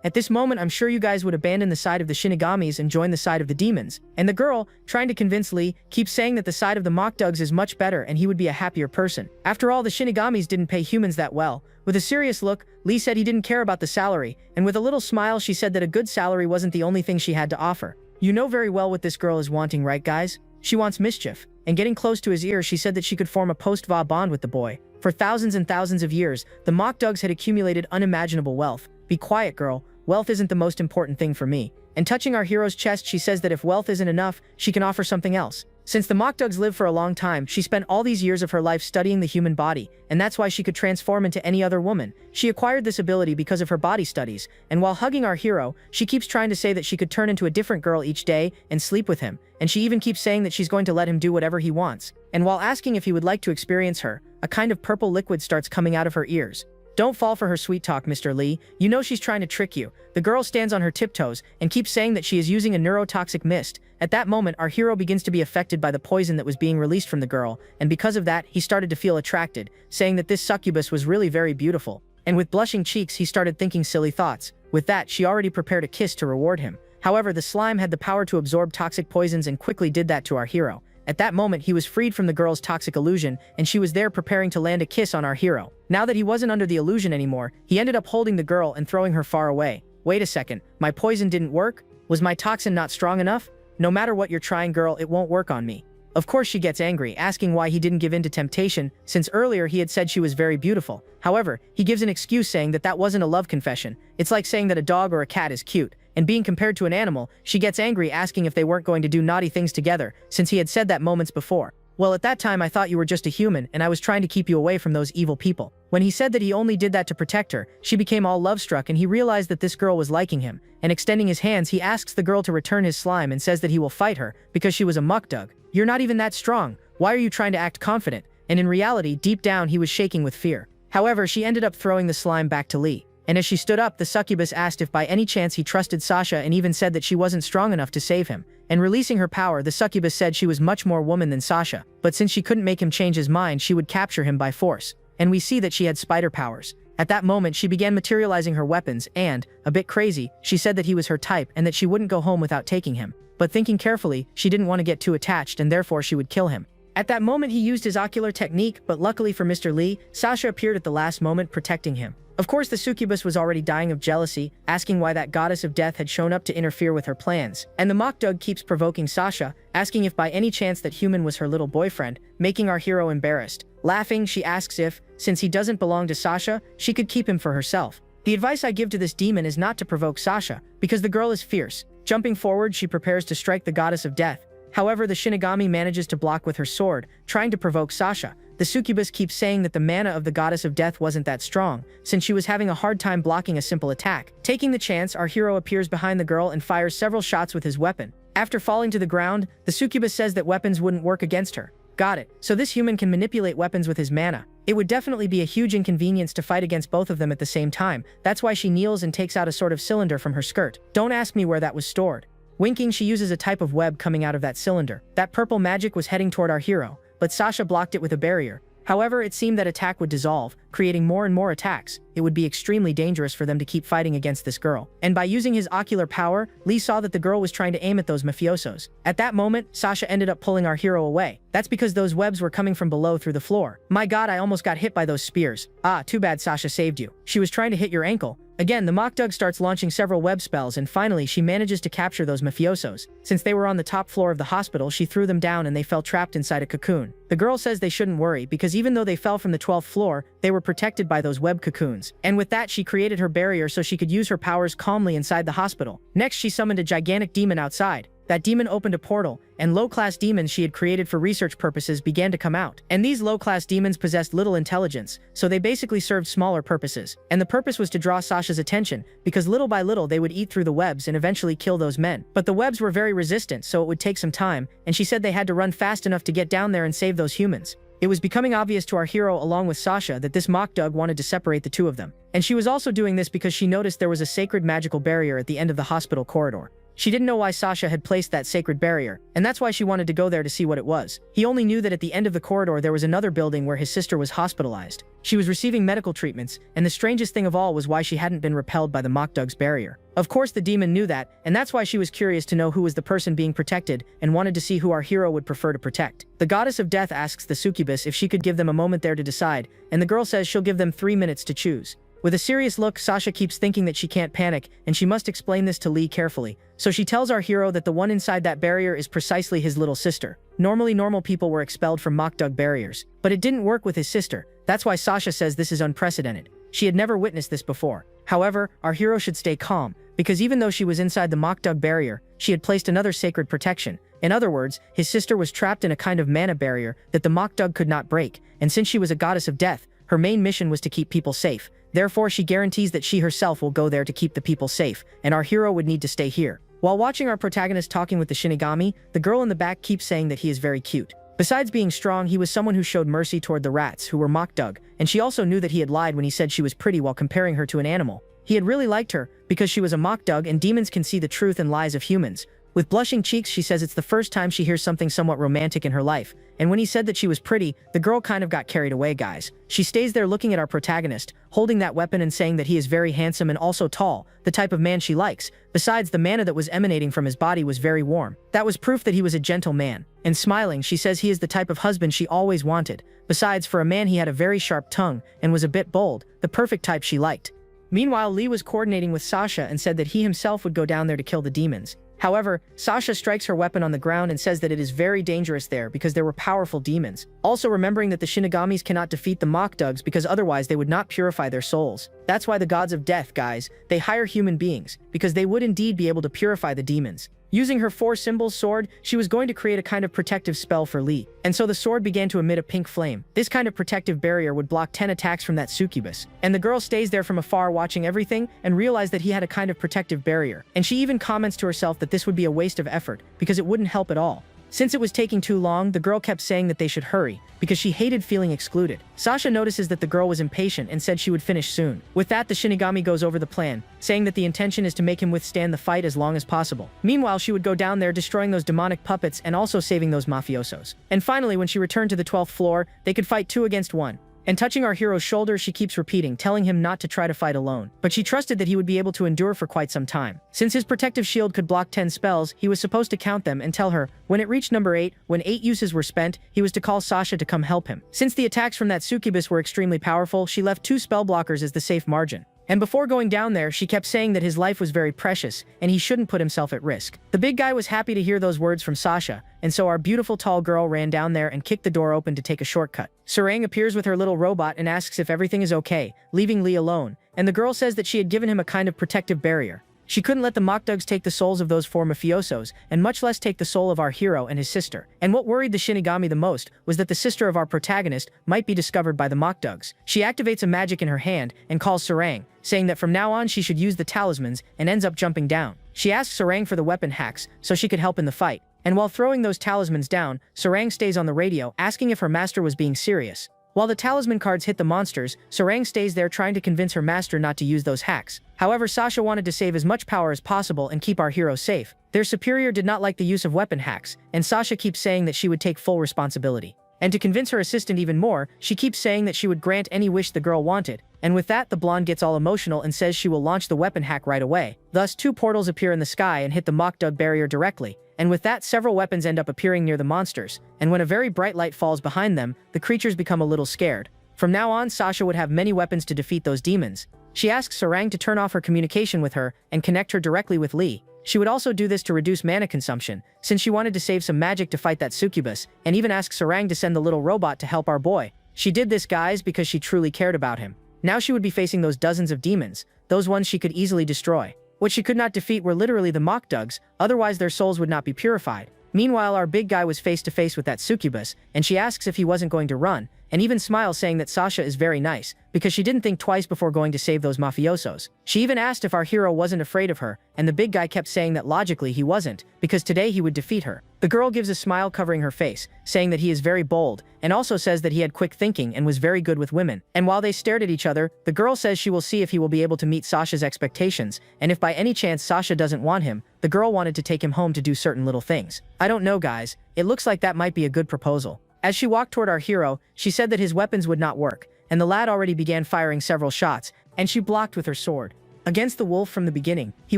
B: At this moment, I'm sure you guys would abandon the side of the Shinigamis and join the side of the demons. And the girl, trying to convince Lee, keeps saying that the side of the mock dogs is much better and he would be a happier person. After all, the Shinigamis didn't pay humans that well. With a serious look, Lee said he didn't care about the salary, and with a little smile she said that a good salary wasn't the only thing she had to offer. You know very well what this girl is wanting, right guys? She wants mischief. And getting close to his ear, she said that she could form a post-va bond with the boy. For thousands and thousands of years, the mock dogs had accumulated unimaginable wealth. Be quiet, girl. Wealth isn't the most important thing for me. And touching our hero's chest, she says that if wealth isn't enough, she can offer something else. Since the mock dogs live for a long time, she spent all these years of her life studying the human body, and that's why she could transform into any other woman. She acquired this ability because of her body studies, and while hugging our hero, she keeps trying to say that she could turn into a different girl each day and sleep with him, and she even keeps saying that she's going to let him do whatever he wants. And while asking if he would like to experience her, a kind of purple liquid starts coming out of her ears. Don't fall for her sweet talk, Mr. Lee. You know she's trying to trick you. The girl stands on her tiptoes and keeps saying that she is using a neurotoxic mist. At that moment, our hero begins to be affected by the poison that was being released from the girl, and because of that, he started to feel attracted, saying that this succubus was really very beautiful. And with blushing cheeks, he started thinking silly thoughts. With that, she already prepared a kiss to reward him. However, the slime had the power to absorb toxic poisons and quickly did that to our hero. At that moment, he was freed from the girl's toxic illusion, and she was there preparing to land a kiss on our hero. Now that he wasn't under the illusion anymore, he ended up holding the girl and throwing her far away. Wait a second, my poison didn't work? Was my toxin not strong enough? No matter what you're trying, girl, it won't work on me. Of course she gets angry, asking why he didn't give in to temptation, since earlier he had said she was very beautiful. However, he gives an excuse saying that that wasn't a love confession. It's like saying that a dog or a cat is cute. And being compared to an animal, she gets angry asking if they weren't going to do naughty things together, since he had said that moments before. Well, at that time I thought you were just a human, and I was trying to keep you away from those evil people. When he said that he only did that to protect her, she became all love-struck and he realized that this girl was liking him, and extending his hands, he asks the girl to return his slime and says that he will fight her, because she was a muck dog. You're not even that strong. Why are you trying to act confident? And in reality, deep down, he was shaking with fear. However, she ended up throwing the slime back to Lee. And as she stood up, the succubus asked if by any chance he trusted Sasha and even said that she wasn't strong enough to save him. And releasing her power, the succubus said she was much more woman than Sasha, but since she couldn't make him change his mind, she would capture him by force. And we see that she had spider powers. At that moment, she began materializing her weapons and, a bit crazy, she said that he was her type and that she wouldn't go home without taking him. But thinking carefully, she didn't want to get too attached and therefore she would kill him. At that moment, he used his ocular technique, but luckily for Mr. Lee, Sasha appeared at the last moment, protecting him. Of course, the succubus was already dying of jealousy, asking why that goddess of death had shown up to interfere with her plans. And the mock dog keeps provoking Sasha, asking if by any chance that human was her little boyfriend, making our hero embarrassed. Laughing, she asks if, since he doesn't belong to Sasha, she could keep him for herself. The advice I give to this demon is not to provoke Sasha, because the girl is fierce. Jumping forward, she prepares to strike the goddess of death. However, the Shinigami manages to block with her sword, trying to provoke Sasha. The succubus keeps saying that the mana of the goddess of death wasn't that strong, since she was having a hard time blocking a simple attack. Taking the chance, our hero appears behind the girl and fires several shots with his weapon. After falling to the ground, the succubus says that weapons wouldn't work against her. Got it. So this human can manipulate weapons with his mana. It would definitely be a huge inconvenience to fight against both of them at the same time. That's why she kneels and takes out a sort of cylinder from her skirt. Don't ask me where that was stored. Winking, she uses a type of web coming out of that cylinder. That purple magic was heading toward our hero, but Sasha blocked it with a barrier. However, it seemed that attack would dissolve, creating more and more attacks. It would be extremely dangerous for them to keep fighting against this girl. And by using his ocular power, Lee saw that the girl was trying to aim at those mafiosos. At that moment, Sasha ended up pulling our hero away. That's because those webs were coming from below through the floor. My god, I almost got hit by those spears. Ah, too bad Sasha saved you. She was trying to hit your ankle, Again, the Mockdug starts launching several web spells, and finally she manages to capture those mafiosos. Since they were on the top floor of the hospital, she threw them down and they fell trapped inside a cocoon. The girl says they shouldn't worry because even though they fell from the 12th floor, they were protected by those web cocoons. And with that, she created her barrier so she could use her powers calmly inside the hospital. Next, she summoned a gigantic demon outside. That demon opened a portal, and low-class demons she had created for research purposes began to come out. And these low-class demons possessed little intelligence, so they basically served smaller purposes. And the purpose was to draw Sasha's attention, because little by little they would eat through the webs and eventually kill those men. But the webs were very resistant, so it would take some time, and she said they had to run fast enough to get down there and save those humans. It was becoming obvious to our hero along with Sasha that this Mockdug wanted to separate the two of them. And she was also doing this because she noticed there was a sacred magical barrier at the end of the hospital corridor. She didn't know why Sasha had placed that sacred barrier, and that's why she wanted to go there to see what it was. He only knew that at the end of the corridor there was another building where his sister was hospitalized. She was receiving medical treatments, and the strangest thing of all was why she hadn't been repelled by the Mockdug's barrier. Of course the demon knew that, and that's why she was curious to know who was the person being protected and wanted to see who our hero would prefer to protect. The goddess of death asks the Succubus if she could give them a moment there to decide, and the girl says she'll give them 3 minutes to choose. With a serious look, Sasha keeps thinking that she can't panic, and she must explain this to Lee carefully. So she tells our hero that the one inside that barrier is precisely his little sister. Normally, normal people were expelled from Mockdug barriers, but it didn't work with his sister. That's why Sasha says this is unprecedented. She had never witnessed this before. However, our hero should stay calm, because even though she was inside the Mockdug barrier, she had placed another sacred protection. In other words, his sister was trapped in a kind of mana barrier that the Mockdug could not break, and since she was a goddess of death, her main mission was to keep people safe. Therefore, she guarantees that she herself will go there to keep the people safe, and our hero would need to stay here. While watching our protagonist talking with the Shinigami, the girl in the back keeps saying that he is very cute. Besides being strong, he was someone who showed mercy toward the rats, who were Mockdug, and she also knew that he had lied when he said she was pretty while comparing her to an animal. He had really liked her, because she was a Mockdug and demons can see the truth and lies of humans. With blushing cheeks, she says it's the first time she hears something somewhat romantic in her life, and when he said that she was pretty, the girl kind of got carried away, guys. She stays there looking at our protagonist, holding that weapon and saying that he is very handsome and also tall, the type of man she likes. Besides, the mana that was emanating from his body was very warm. That was proof that he was a gentle man. And smiling, she says he is the type of husband she always wanted. Besides, for a man he had a very sharp tongue and was a bit bold, the perfect type she liked. Meanwhile, Lee was coordinating with Sasha and said that he himself would go down there to kill the demons. However, Sasha strikes her weapon on the ground and says that it is very dangerous there because there were powerful demons. Also remembering that the Shinigamis cannot defeat the Mockdugs because otherwise they would not purify their souls. That's why the gods of death, guys, they hire human beings, because they would indeed be able to purify the demons. Using her 4 symbols sword, she was going to create a kind of protective spell for Lee. And so the sword began to emit a pink flame. This kind of protective barrier would block 10 attacks from that Succubus. And the girl stays there from afar watching everything and realized that he had a kind of protective barrier. And she even comments to herself that this would be a waste of effort, because it wouldn't help at all. Since it was taking too long, the girl kept saying that they should hurry, because she hated feeling excluded. Sasha notices that the girl was impatient and said she would finish soon. With that, the Shinigami goes over the plan, saying that the intention is to make him withstand the fight as long as possible. Meanwhile, she would go down there destroying those demonic puppets and also saving those mafiosos. And finally, when she returned to the 12th floor, they could fight 2 against 1. And touching our hero's shoulder, she keeps repeating, telling him not to try to fight alone. But she trusted that he would be able to endure for quite some time. Since his protective shield could block 10 spells, he was supposed to count them and tell her, when it reached number 8, when 8 uses were spent, he was to call Sasha to come help him. Since the attacks from that Succubus were extremely powerful, she left 2 spell blockers as the safe margin. And before going down there, she kept saying that his life was very precious, and he shouldn't put himself at risk. The big guy was happy to hear those words from Sasha, and so our beautiful tall girl ran down there and kicked the door open to take a shortcut. Sparring appears with her little robot and asks if everything is okay, leaving Lee alone, and the girl says that she had given him a kind of protective barrier. She couldn't let the Mockdugs take the souls of those 4 mafiosos, and much less take the soul of our hero and his sister. And what worried the Shinigami the most was that the sister of our protagonist might be discovered by the Mockdugs. She activates a magic in her hand and calls Sparring, saying that from now on she should use the talismans, and ends up jumping down. She asks Sparring for the weapon hacks so she could help in the fight. And while throwing those talismans down, Sparring stays on the radio asking if her master was being serious. While the talisman cards hit the monsters, Sparring stays there trying to convince her master not to use those hacks. However, Sasha wanted to save as much power as possible and keep our hero safe. Their superior did not like the use of weapon hacks, and Sasha keeps saying that she would take full responsibility. And to convince her assistant even more, she keeps saying that she would grant any wish the girl wanted. And with that, the blonde gets all emotional and says she will launch the weapon hack right away. Thus, 2 portals appear in the sky and hit the Mockdug barrier directly. And with that, several weapons end up appearing near the monsters. And when a very bright light falls behind them, the creatures become a little scared. From now on, Sasha would have many weapons to defeat those demons. She asks Sarang to turn off her communication with her and connect her directly with Lee. She would also do this to reduce mana consumption, since she wanted to save some magic to fight that succubus, and even ask Sarang to send the little robot to help our boy. She did this, guys, because she truly cared about him. Now she would be facing those dozens of demons, those ones she could easily destroy. What she could not defeat were literally the Mockdugs, otherwise their souls would not be purified. Meanwhile, our big guy was face to face with that succubus, and she asks if he wasn't going to run, and even smiles, saying that Sasha is very nice, because she didn't think twice before going to save those mafiosos. She even asked if our hero wasn't afraid of her, and the big guy kept saying that logically he wasn't, because today he would defeat her. The girl gives a smile covering her face, saying that he is very bold, and also says that he had quick thinking and was very good with women. And while they stared at each other, the girl says she will see if he will be able to meet Sasha's expectations, and if by any chance Sasha doesn't want him, the girl wanted to take him home to do certain little things. I don't know, guys, it looks like that might be a good proposal. As she walked toward our hero, she said that his weapons would not work, and the lad already began firing several shots, and she blocked with her sword. Against the wolf from the beginning, he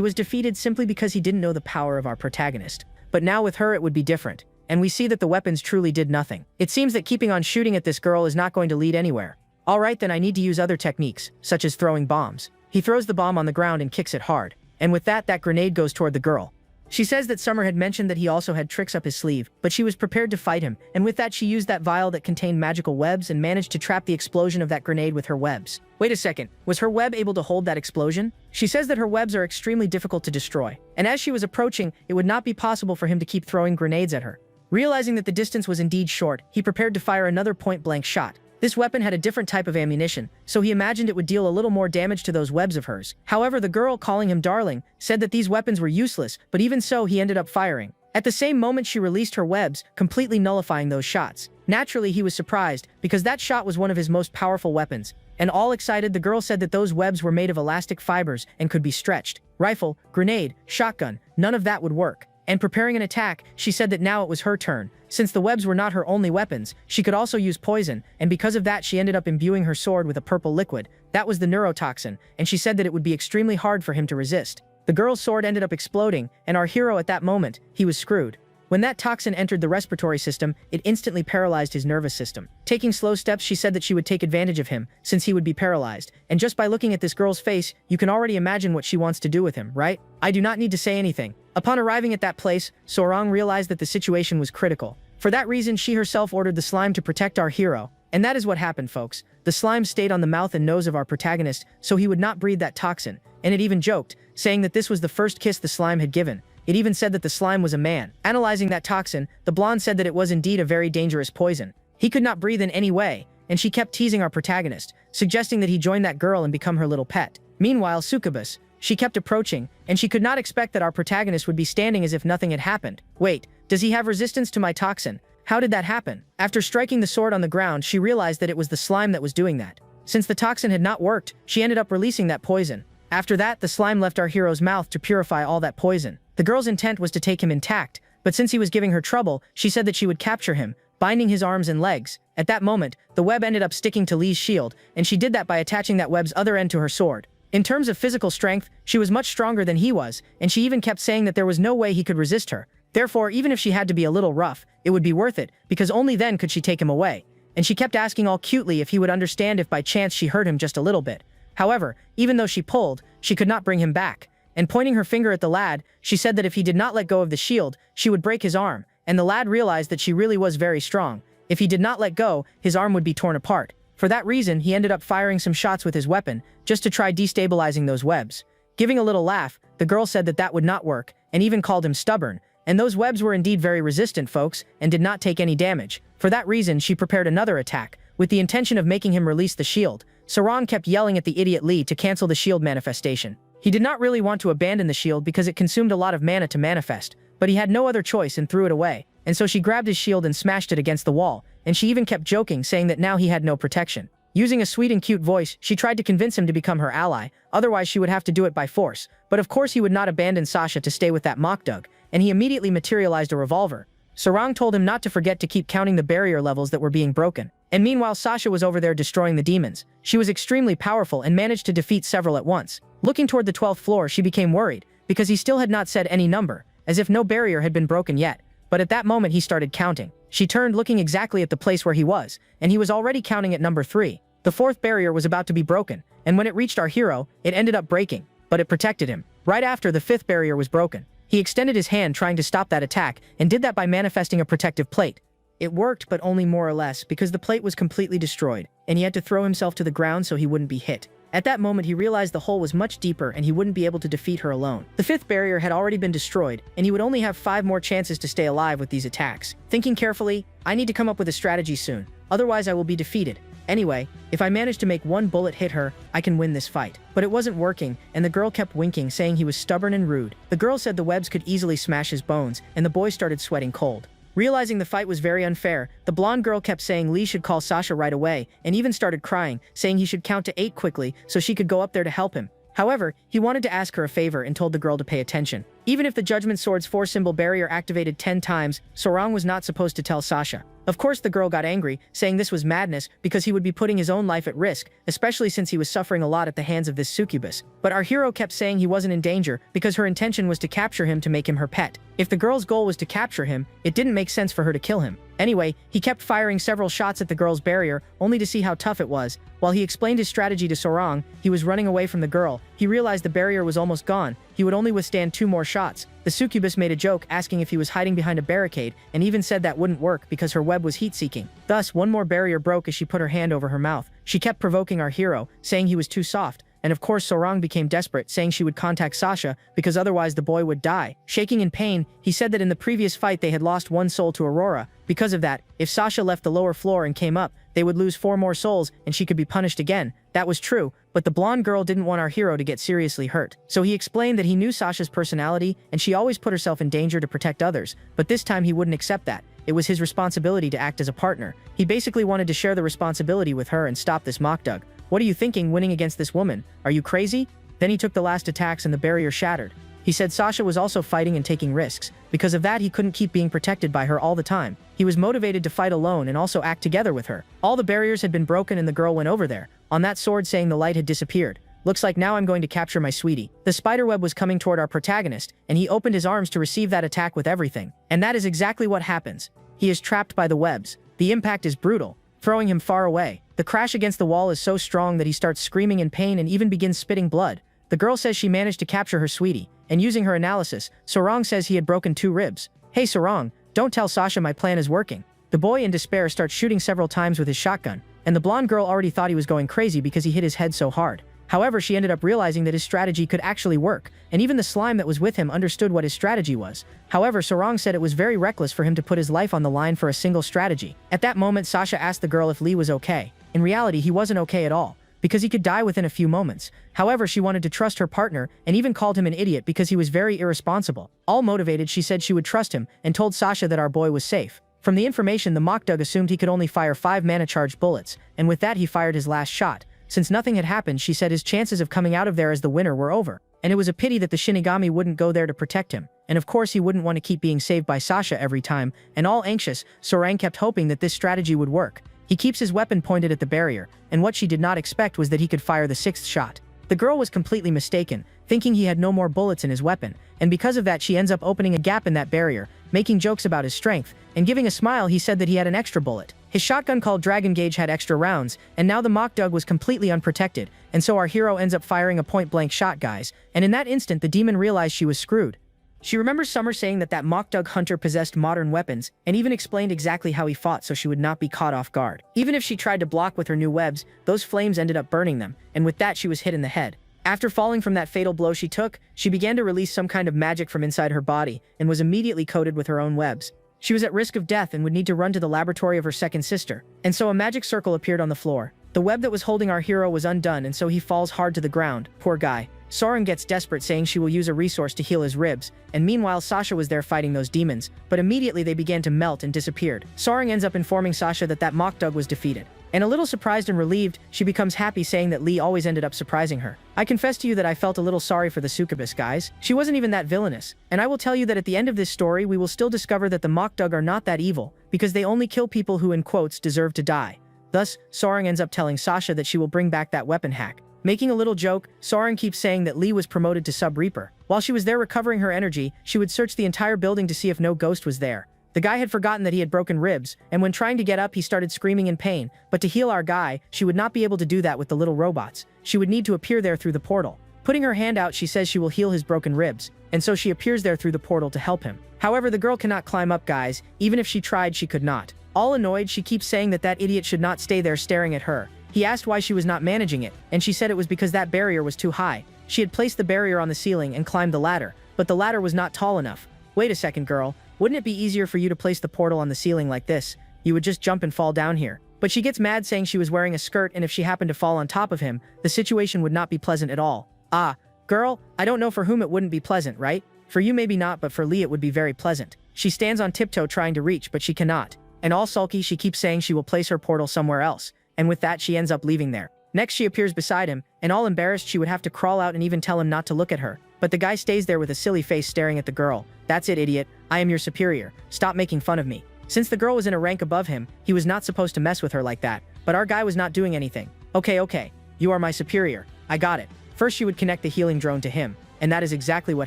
B: was defeated simply because he didn't know the power of our protagonist. But now with her it would be different, and we see that the weapons truly did nothing. It seems that keeping on shooting at this girl is not going to lead anywhere. Alright, then I need to use other techniques, such as throwing bombs. He throws the bomb on the ground and kicks it hard, and with that grenade goes toward the girl. She says that Summer had mentioned that he also had tricks up his sleeve, but she was prepared to fight him, and with that she used that vial that contained magical webs and managed to trap the explosion of that grenade with her webs. Wait a second, was her web able to hold that explosion? She says that her webs are extremely difficult to destroy, and as she was approaching, it would not be possible for him to keep throwing grenades at her. Realizing that the distance was indeed short, he prepared to fire another point-blank shot. This weapon had a different type of ammunition, so he imagined it would deal a little more damage to those webs of hers. However, the girl, calling him darling, said that these weapons were useless, but even so he ended up firing. At the same moment she released her webs, completely nullifying those shots. Naturally, he was surprised, because that shot was one of his most powerful weapons. And all excited, the girl said that those webs were made of elastic fibers and could be stretched. Rifle, grenade, shotgun, none of that would work. And preparing an attack, she said that now it was her turn. Since the webs were not her only weapons, she could also use poison, and because of that she ended up imbuing her sword with a purple liquid. That was the neurotoxin, and she said that it would be extremely hard for him to resist. The girl's sword ended up exploding, and our hero at that moment, he was screwed. When that toxin entered the respiratory system, it instantly paralyzed his nervous system. Taking slow steps, she said that she would take advantage of him, since he would be paralyzed. And just by looking at this girl's face, you can already imagine what she wants to do with him, right? I do not need to say anything. Upon arriving at that place, Sorang realized that the situation was critical. For that reason, she herself ordered the slime to protect our hero. And that is what happened, folks. The slime stayed on the mouth and nose of our protagonist, so he would not breathe that toxin. And it even joked, saying that this was the first kiss the slime had given. It even said that the slime was a man. Analyzing that toxin, the blonde said that it was indeed a very dangerous poison. He could not breathe in any way, and she kept teasing our protagonist, suggesting that he join that girl and become her little pet. Meanwhile, Succubus, she kept approaching, and she could not expect that our protagonist would be standing as if nothing had happened. Wait, does he have resistance to my toxin? How did that happen? After striking the sword on the ground, she realized that it was the slime that was doing that. Since the toxin had not worked, she ended up releasing that poison. After that, the slime left our hero's mouth to purify all that poison. The girl's intent was to take him intact, but since he was giving her trouble, she said that she would capture him, binding his arms and legs. At that moment, the web ended up sticking to Lee's shield, and she did that by attaching that web's other end to her sword. In terms of physical strength, she was much stronger than he was, and she even kept saying that there was no way he could resist her. Therefore, even if she had to be a little rough, it would be worth it, because only then could she take him away. And she kept asking all cutely if he would understand if by chance she hurt him just a little bit. However, even though she pulled, she could not bring him back. And pointing her finger at the lad, she said that if he did not let go of the shield, she would break his arm, and the lad realized that she really was very strong. If he did not let go, his arm would be torn apart. For that reason, he ended up firing some shots with his weapon, just to try destabilizing those webs. Giving a little laugh, the girl said that that would not work, and even called him stubborn. And those webs were indeed very resistant, folks, and did not take any damage. For that reason, she prepared another attack, with the intention of making him release the shield. Sarang kept yelling at the idiot Lee to cancel the shield manifestation. He did not really want to abandon the shield because it consumed a lot of mana to manifest, but he had no other choice and threw it away. And so she grabbed his shield and smashed it against the wall, and she even kept joking, saying that now he had no protection. Using a sweet and cute voice, she tried to convince him to become her ally, otherwise she would have to do it by force. But of course he would not abandon Sasha to stay with that Mockdug, and he immediately materialized a revolver. Sarang told him not to forget to keep counting the barrier levels that were being broken. And meanwhile, Sasha was over there destroying the demons. She was extremely powerful and managed to defeat several at once. Looking toward the 12th floor, she became worried, because he still had not said any number, as if no barrier had been broken yet. But at that moment he started counting. She turned, looking exactly at the place where he was, and he was already counting at number 3. The fourth barrier was about to be broken, and when it reached our hero, it ended up breaking, but it protected him. Right after, the fifth barrier was broken. He extended his hand trying to stop that attack, and did that by manifesting a protective plate. It worked, but only more or less, because the plate was completely destroyed, and he had to throw himself to the ground so he wouldn't be hit. At that moment, he realized the hole was much deeper and he wouldn't be able to defeat her alone. The fifth barrier had already been destroyed, and he would only have 5 more chances to stay alive with these attacks. Thinking carefully, I need to come up with a strategy soon, otherwise I will be defeated. Anyway, if I manage to make 1 bullet hit her, I can win this fight. But it wasn't working, and the girl kept winking, saying he was stubborn and rude. The girl said the webs could easily smash his bones, and the boy started sweating cold. Realizing the fight was very unfair, the blonde girl kept saying Lee should call Sasha right away, and even started crying, saying he should count to 8 quickly so she could go up there to help him. However, he wanted to ask her a favor and told the girl to pay attention. Even if the Judgment Sword's 4-symbol barrier activated 10 times, Sorang was not supposed to tell Sasha. Of course, the girl got angry, saying this was madness because he would be putting his own life at risk, especially since he was suffering a lot at the hands of this succubus. But our hero kept saying he wasn't in danger because her intention was to capture him to make him her pet. If the girl's goal was to capture him, it didn't make sense for her to kill him. Anyway, he kept firing several shots at the girl's barrier, only to see how tough it was. While he explained his strategy to Sorang, he was running away from the girl. He realized the barrier was almost gone. He would only withstand 2 more shots. The succubus made a joke asking if he was hiding behind a barricade, and even said that wouldn't work because her web was heat-seeking. Thus, 1 more barrier broke as she put her hand over her mouth. She kept provoking our hero, saying he was too soft. And of course, Sorang became desperate, saying she would contact Sasha because otherwise the boy would die. Shaking in pain, he said that in the previous fight they had lost 1 soul to Aurora. Because of that, if Sasha left the lower floor and came up, they would lose 4 more souls and she could be punished again. That was true, but the blonde girl didn't want our hero to get seriously hurt. So he explained that he knew Sasha's personality and she always put herself in danger to protect others, but this time he wouldn't accept that. It was his responsibility to act as a partner. He basically wanted to share the responsibility with her and stop this mockdug. What are you thinking winning against this woman? Are you crazy? Then he took the last attacks and the barrier shattered. He said Sasha was also fighting and taking risks. Because of that, he couldn't keep being protected by her all the time. He was motivated to fight alone and also act together with her. All the barriers had been broken and the girl went over there, on that sword, saying the light had disappeared. Looks like now I'm going to capture my sweetie. The spiderweb was coming toward our protagonist, and he opened his arms to receive that attack with everything. And that is exactly what happens. He is trapped by the webs. The impact is brutal, throwing him far away. The crash against the wall is so strong that he starts screaming in pain and even begins spitting blood. The girl says she managed to capture her sweetie, and using her analysis, Sorang says he had broken 2 ribs. Hey Sorang, don't tell Sasha my plan is working. The boy in despair starts shooting several times with his shotgun, and the blonde girl already thought he was going crazy because he hit his head so hard. However, she ended up realizing that his strategy could actually work, and even the slime that was with him understood what his strategy was. However, Sorang said it was very reckless for him to put his life on the line for a single strategy. At that moment, Sasha asked the girl if Lee was okay. In reality, he wasn't okay at all, because he could die within a few moments. However, she wanted to trust her partner, and even called him an idiot because he was very irresponsible. All motivated, she said she would trust him, and told Sasha that our boy was safe. From the information, the mockdug assumed he could only fire 5 mana-charged bullets, and with that he fired his last shot. Since nothing had happened, she said his chances of coming out of there as the winner were over, and it was a pity that the Shinigami wouldn't go there to protect him. And of course he wouldn't want to keep being saved by Sasha every time, and all anxious, Sorang kept hoping that this strategy would work. He keeps his weapon pointed at the barrier, and what she did not expect was that he could fire the 6th shot. The girl was completely mistaken, thinking he had no more bullets in his weapon, and because of that she ends up opening a gap in that barrier, making jokes about his strength, and giving a smile. He said that he had an extra bullet. His shotgun called Dragon Gauge had extra rounds, and now the mockdug was completely unprotected, and so our hero ends up firing a point-blank shot, guys, and in that instant the demon realized she was screwed. She remembers Summer saying that mockdug hunter possessed modern weapons, and even explained exactly how he fought so she would not be caught off guard. Even if she tried to block with her new webs, those flames ended up burning them, and with that she was hit in the head. After falling from that fatal blow she took, she began to release some kind of magic from inside her body, and was immediately coated with her own webs. She was at risk of death and would need to run to the laboratory of her second sister, and so a magic circle appeared on the floor. The web that was holding our hero was undone, and so he falls hard to the ground. Poor guy. Sorang gets desperate, saying she will use a resource to heal his ribs, and meanwhile Sasha was there fighting those demons, but immediately they began to melt and disappeared. Sorang ends up informing Sasha that mockdug was defeated. And a little surprised and relieved, she becomes happy, saying that Lee always ended up surprising her. I confess to you that I felt a little sorry for the Succubus, guys. She wasn't even that villainous. And I will tell you that at the end of this story we will still discover that the mockdug are not that evil, because they only kill people who in quotes deserve to die. Thus, Sorang ends up telling Sasha that she will bring back that weapon hack. Making a little joke, Sorang keeps saying that Lee was promoted to Sub Reaper. While she was there recovering her energy, she would search the entire building to see if no ghost was there. The guy had forgotten that he had broken ribs, and when trying to get up he started screaming in pain, but to heal our guy, she would not be able to do that with the little robots. She would need to appear there through the portal. Putting her hand out, she says she will heal his broken ribs, and so she appears there through the portal to help him. However, the girl cannot climb up, guys. Even if she tried, she could not. All annoyed, she keeps saying that that idiot should not stay there staring at her. He asked why she was not managing it, and she said it was because that barrier was too high. She had placed the barrier on the ceiling and climbed the ladder, but the ladder was not tall enough. Wait a second, girl. Wouldn't it be easier for you to place the portal on the ceiling like this? You would just jump and fall down here. But she gets mad, saying she was wearing a skirt, and if she happened to fall on top of him, the situation would not be pleasant at all. Ah, girl, I don't know for whom it wouldn't be pleasant, right? For you maybe not, but for Lee it would be very pleasant. She stands on tiptoe trying to reach, but she cannot. And all sulky, she keeps saying she will place her portal somewhere else. And with that, she ends up leaving there. Next, she appears beside him, and all embarrassed, she would have to crawl out and even tell him not to look at her. But the guy stays there with a silly face staring at the girl. That's it, idiot. I am your superior. Stop making fun of me. Since the girl was in a rank above him, he was not supposed to mess with her like that. But our guy was not doing anything. Okay. You are my superior. I got it. First, she would connect the healing drone to him, and that is exactly what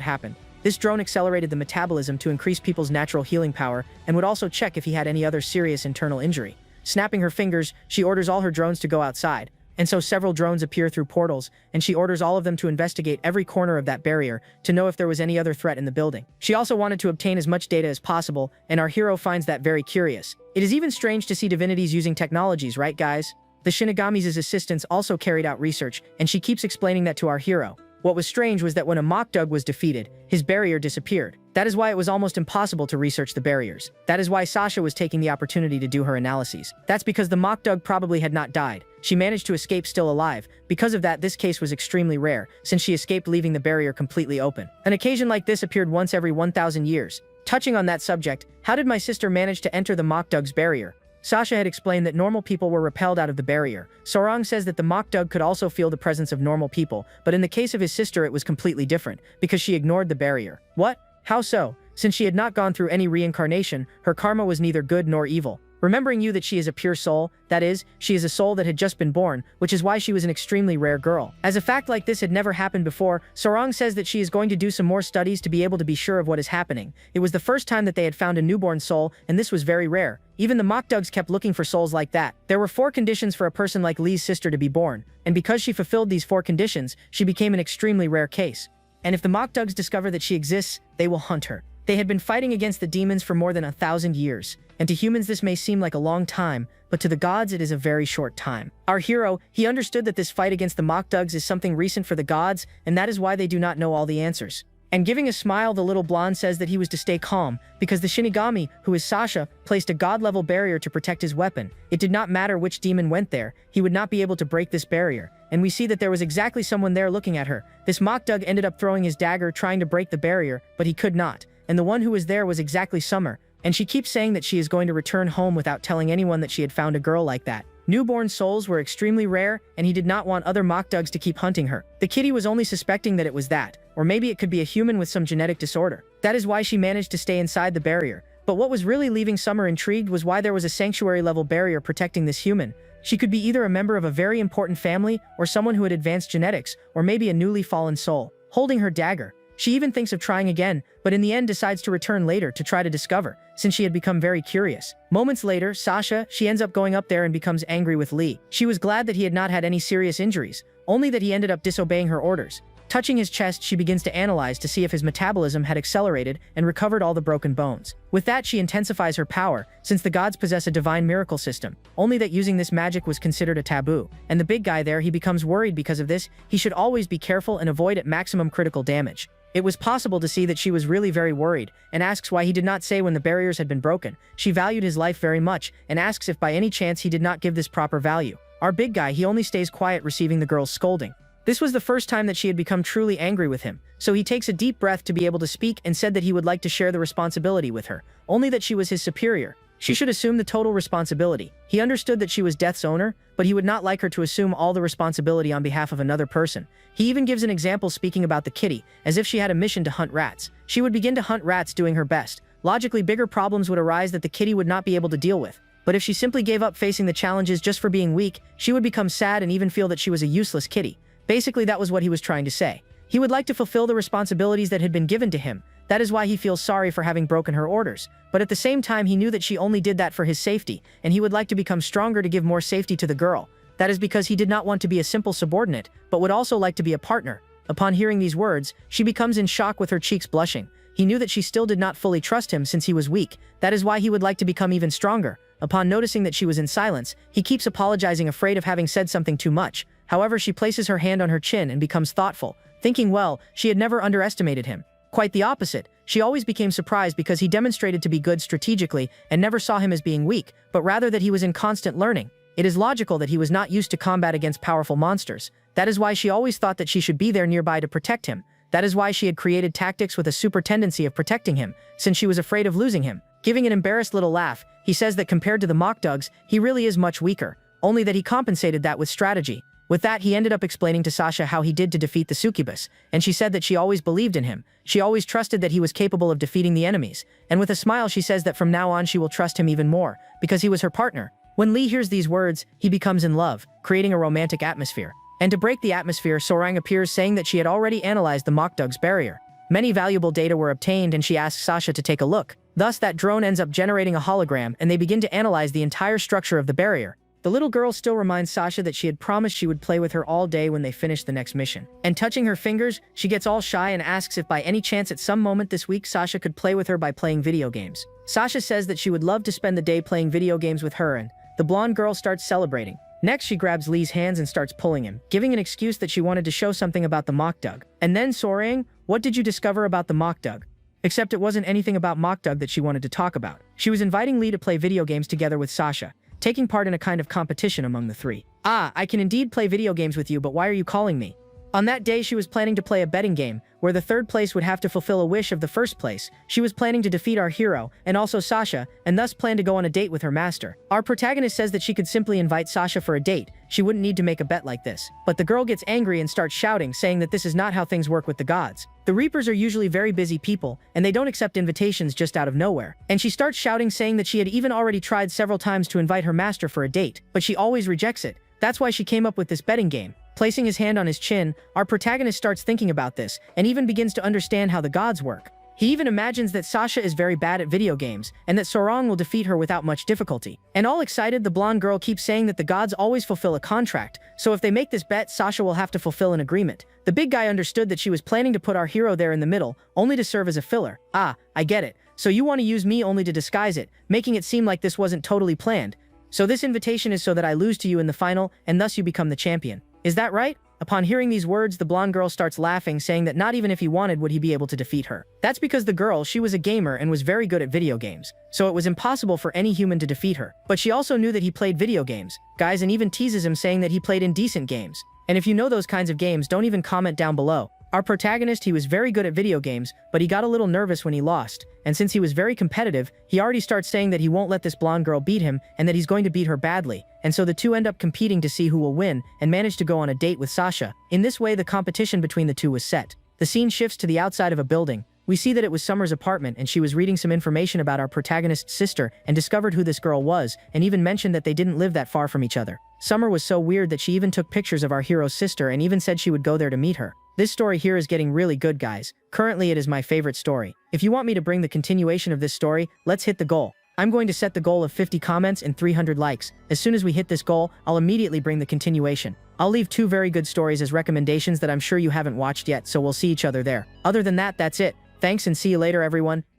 B: happened. This drone accelerated the metabolism to increase people's natural healing power and would also check if he had any other serious internal injury. Snapping her fingers, she orders all her drones to go outside. And so several drones appear through portals, and she orders all of them to investigate every corner of that barrier to know if there was any other threat in the building. She also wanted to obtain as much data as possible, and our hero finds that very curious. It is even strange to see divinities using technologies, right guys? The Shinigami's assistants also carried out research, and she keeps explaining that to our hero. What was strange was that when a Mokdug was defeated, his barrier disappeared. That is why it was almost impossible to research the barriers. That is why Sasha was taking the opportunity to do her analyses. That's because the Mokdug probably had not died. She managed to escape still alive. Because of that, this case was extremely rare, since she escaped leaving the barrier completely open. An occasion like this appeared once every 1,000 years. Touching on that subject, how did my sister manage to enter the Mokdug's barrier? Sasha had explained that normal people were repelled out of the barrier. Sorong says that the Mokdug could also feel the presence of normal people, but in the case of his sister it was completely different, because she ignored the barrier. What? How so? Since she had not gone through any reincarnation, her karma was neither good nor evil. Remembering you that she is a pure soul, that is, she is a soul that had just been born, which is why she was an extremely rare girl. As a fact like this had never happened before, Sorong says that she is going to do some more studies to be able to be sure of what is happening. It was the first time that they had found a newborn soul, and this was very rare. Even the Mokdugs kept looking for souls like that. There were 4 conditions for a person like Lee's sister to be born, and because she fulfilled these 4 conditions, she became an extremely rare case. And if the Mokdugs discover that she exists, they will hunt her. They had been fighting against the demons for more than 1,000 years. And to humans this may seem like a long time, but to the gods it is a very short time. Our hero, he understood that this fight against the Mokdugs is something recent for the gods, and that is why they do not know all the answers. And giving a smile, the little blonde says that he was to stay calm, because the Shinigami, who is Sasha, placed a god-level barrier to protect his weapon. It did not matter which demon went there, he would not be able to break this barrier. And we see that there was exactly someone there looking at her. This Mokdug ended up throwing his dagger trying to break the barrier, but he could not. And the one who was there was exactly Summer. And she keeps saying that she is going to return home without telling anyone that she had found a girl like that. Newborn souls were extremely rare, and he did not want other Mokdugs to keep hunting her. The kitty was only suspecting that it was that, or maybe it could be a human with some genetic disorder. That is why she managed to stay inside the barrier. But what was really leaving Summer intrigued was why there was a sanctuary-level barrier protecting this human. She could be either a member of a very important family, or someone who had advanced genetics, or maybe a newly fallen soul. Holding her dagger, she even thinks of trying again, but in the end decides to return later to try to discover, since she had become very curious. Moments later, Sasha, she ends up going up there and becomes angry with Lee. She was glad that he had not had any serious injuries, only that he ended up disobeying her orders. Touching his chest, she begins to analyze to see if his metabolism had accelerated and recovered all the broken bones. With that, she intensifies her power, since the gods possess a divine miracle system, only that using this magic was considered a taboo. And the big guy there, he becomes worried because of this. He should always be careful and avoid at maximum critical damage. It was possible to see that she was really very worried, and asks why he did not say when the barriers had been broken. She valued his life very much, and asks if by any chance he did not give this proper value. Our big guy, he only stays quiet receiving the girl's scolding. This was the first time that she had become truly angry with him, so he takes a deep breath to be able to speak and said that he would like to share the responsibility with her, only that she was his superior. She should assume the total responsibility. He understood that she was Death's owner, but he would not like her to assume all the responsibility on behalf of another person. He even gives an example speaking about the kitty, as if she had a mission to hunt rats. She would begin to hunt rats doing her best. Logically, bigger problems would arise that the kitty would not be able to deal with. But if she simply gave up facing the challenges just for being weak, she would become sad and even feel that she was a useless kitty. Basically, that was what he was trying to say. He would like to fulfill the responsibilities that had been given to him. That is why he feels sorry for having broken her orders. But at the same time, he knew that she only did that for his safety, and he would like to become stronger to give more safety to the girl. That is because he did not want to be a simple subordinate, but would also like to be a partner. Upon hearing these words, she becomes in shock with her cheeks blushing. He knew that she still did not fully trust him since he was weak. That is why he would like to become even stronger. Upon noticing that she was in silence, he keeps apologizing, afraid of having said something too much. However, she places her hand on her chin and becomes thoughtful, thinking, well, she had never underestimated him. Quite the opposite. She always became surprised because he demonstrated to be good strategically and never saw him as being weak, but rather that he was in constant learning. It is logical that he was not used to combat against powerful monsters. That is why she always thought that she should be there nearby to protect him. That is why she had created tactics with a super tendency of protecting him, since she was afraid of losing him. Giving an embarrassed little laugh, he says that compared to the Mockdugs, he really is much weaker, only that he compensated that with strategy. With that, he ended up explaining to Sasha how he did to defeat the Succubus, and she said that she always believed in him. She always trusted that he was capable of defeating the enemies, and with a smile she says that from now on she will trust him even more, because he was her partner. When Lee hears these words, he becomes in love, creating a romantic atmosphere. And to break the atmosphere, Sorang appears saying that she had already analyzed the Mockdug's barrier. Many valuable data were obtained and she asks Sasha to take a look. Thus, that drone ends up generating a hologram and they begin to analyze the entire structure of the barrier. The little girl still reminds Sasha that she had promised she would play with her all day when they finished the next mission. And touching her fingers, she gets all shy and asks if by any chance at some moment this week Sasha could play with her by playing video games. Sasha says that she would love to spend the day playing video games with her, and the blonde girl starts celebrating. Next, she grabs Lee's hands and starts pulling him, giving an excuse that she wanted to show something about the Mockdug. And then, Sorang, what did you discover about the Mockdug? Except it wasn't anything about Mockdug that she wanted to talk about. She was inviting Lee to play video games together with Sasha, taking part in a kind of competition among the three. Ah, I can indeed play video games with you, but why are you calling me? On that day, she was planning to play a betting game, where the third place would have to fulfill a wish of the first place. She was planning to defeat our hero, and also Sasha, and thus planned to go on a date with her master. Our protagonist says that she could simply invite Sasha for a date. She wouldn't need to make a bet like this. But the girl gets angry and starts shouting, saying that this is not how things work with the gods. The Reapers are usually very busy people, and they don't accept invitations just out of nowhere. And she starts shouting, saying that she had even already tried several times to invite her master for a date, but she always rejects it. That's why she came up with this betting game. Placing his hand on his chin, our protagonist starts thinking about this, and even begins to understand how the gods work. He even imagines that Sasha is very bad at video games, and that Sorang will defeat her without much difficulty. And all excited, the blonde girl keeps saying that the gods always fulfill a contract, so if they make this bet, Sasha will have to fulfill an agreement. The big guy understood that she was planning to put our hero there in the middle, only to serve as a filler. Ah, I get it. So you want to use me only to disguise it, making it seem like this wasn't totally planned. So this invitation is so that I lose to you in the final, and thus you become the champion. Is that right? Upon hearing these words, the blonde girl starts laughing, saying that not even if he wanted would he be able to defeat her. That's because the girl, she was a gamer and was very good at video games, so it was impossible for any human to defeat her. But she also knew that he played video games, guys, and even teases him, saying that he played indecent games. And if you know those kinds of games, don't even comment down below. Our protagonist, he was very good at video games, but he got a little nervous when he lost. And since he was very competitive, he already starts saying that he won't let this blonde girl beat him and that he's going to beat her badly. And so the two end up competing to see who will win and manage to go on a date with Sasha. In this way, the competition between the two was set. The scene shifts to the outside of a building. We see that it was Summer's apartment and she was reading some information about our protagonist's sister and discovered who this girl was and even mentioned that they didn't live that far from each other. Summer was so weird that she even took pictures of our hero's sister and even said she would go there to meet her. This story here is getting really good, guys. Currently, it is my favorite story. If you want me to bring the continuation of this story, let's hit the goal. I'm going to set the goal of 50 comments and 300 likes. As soon as we hit this goal, I'll immediately bring the continuation. I'll leave 2 very good stories as recommendations that I'm sure you haven't watched yet, so we'll see each other there. Other than that, that's it. Thanks and see you later, everyone.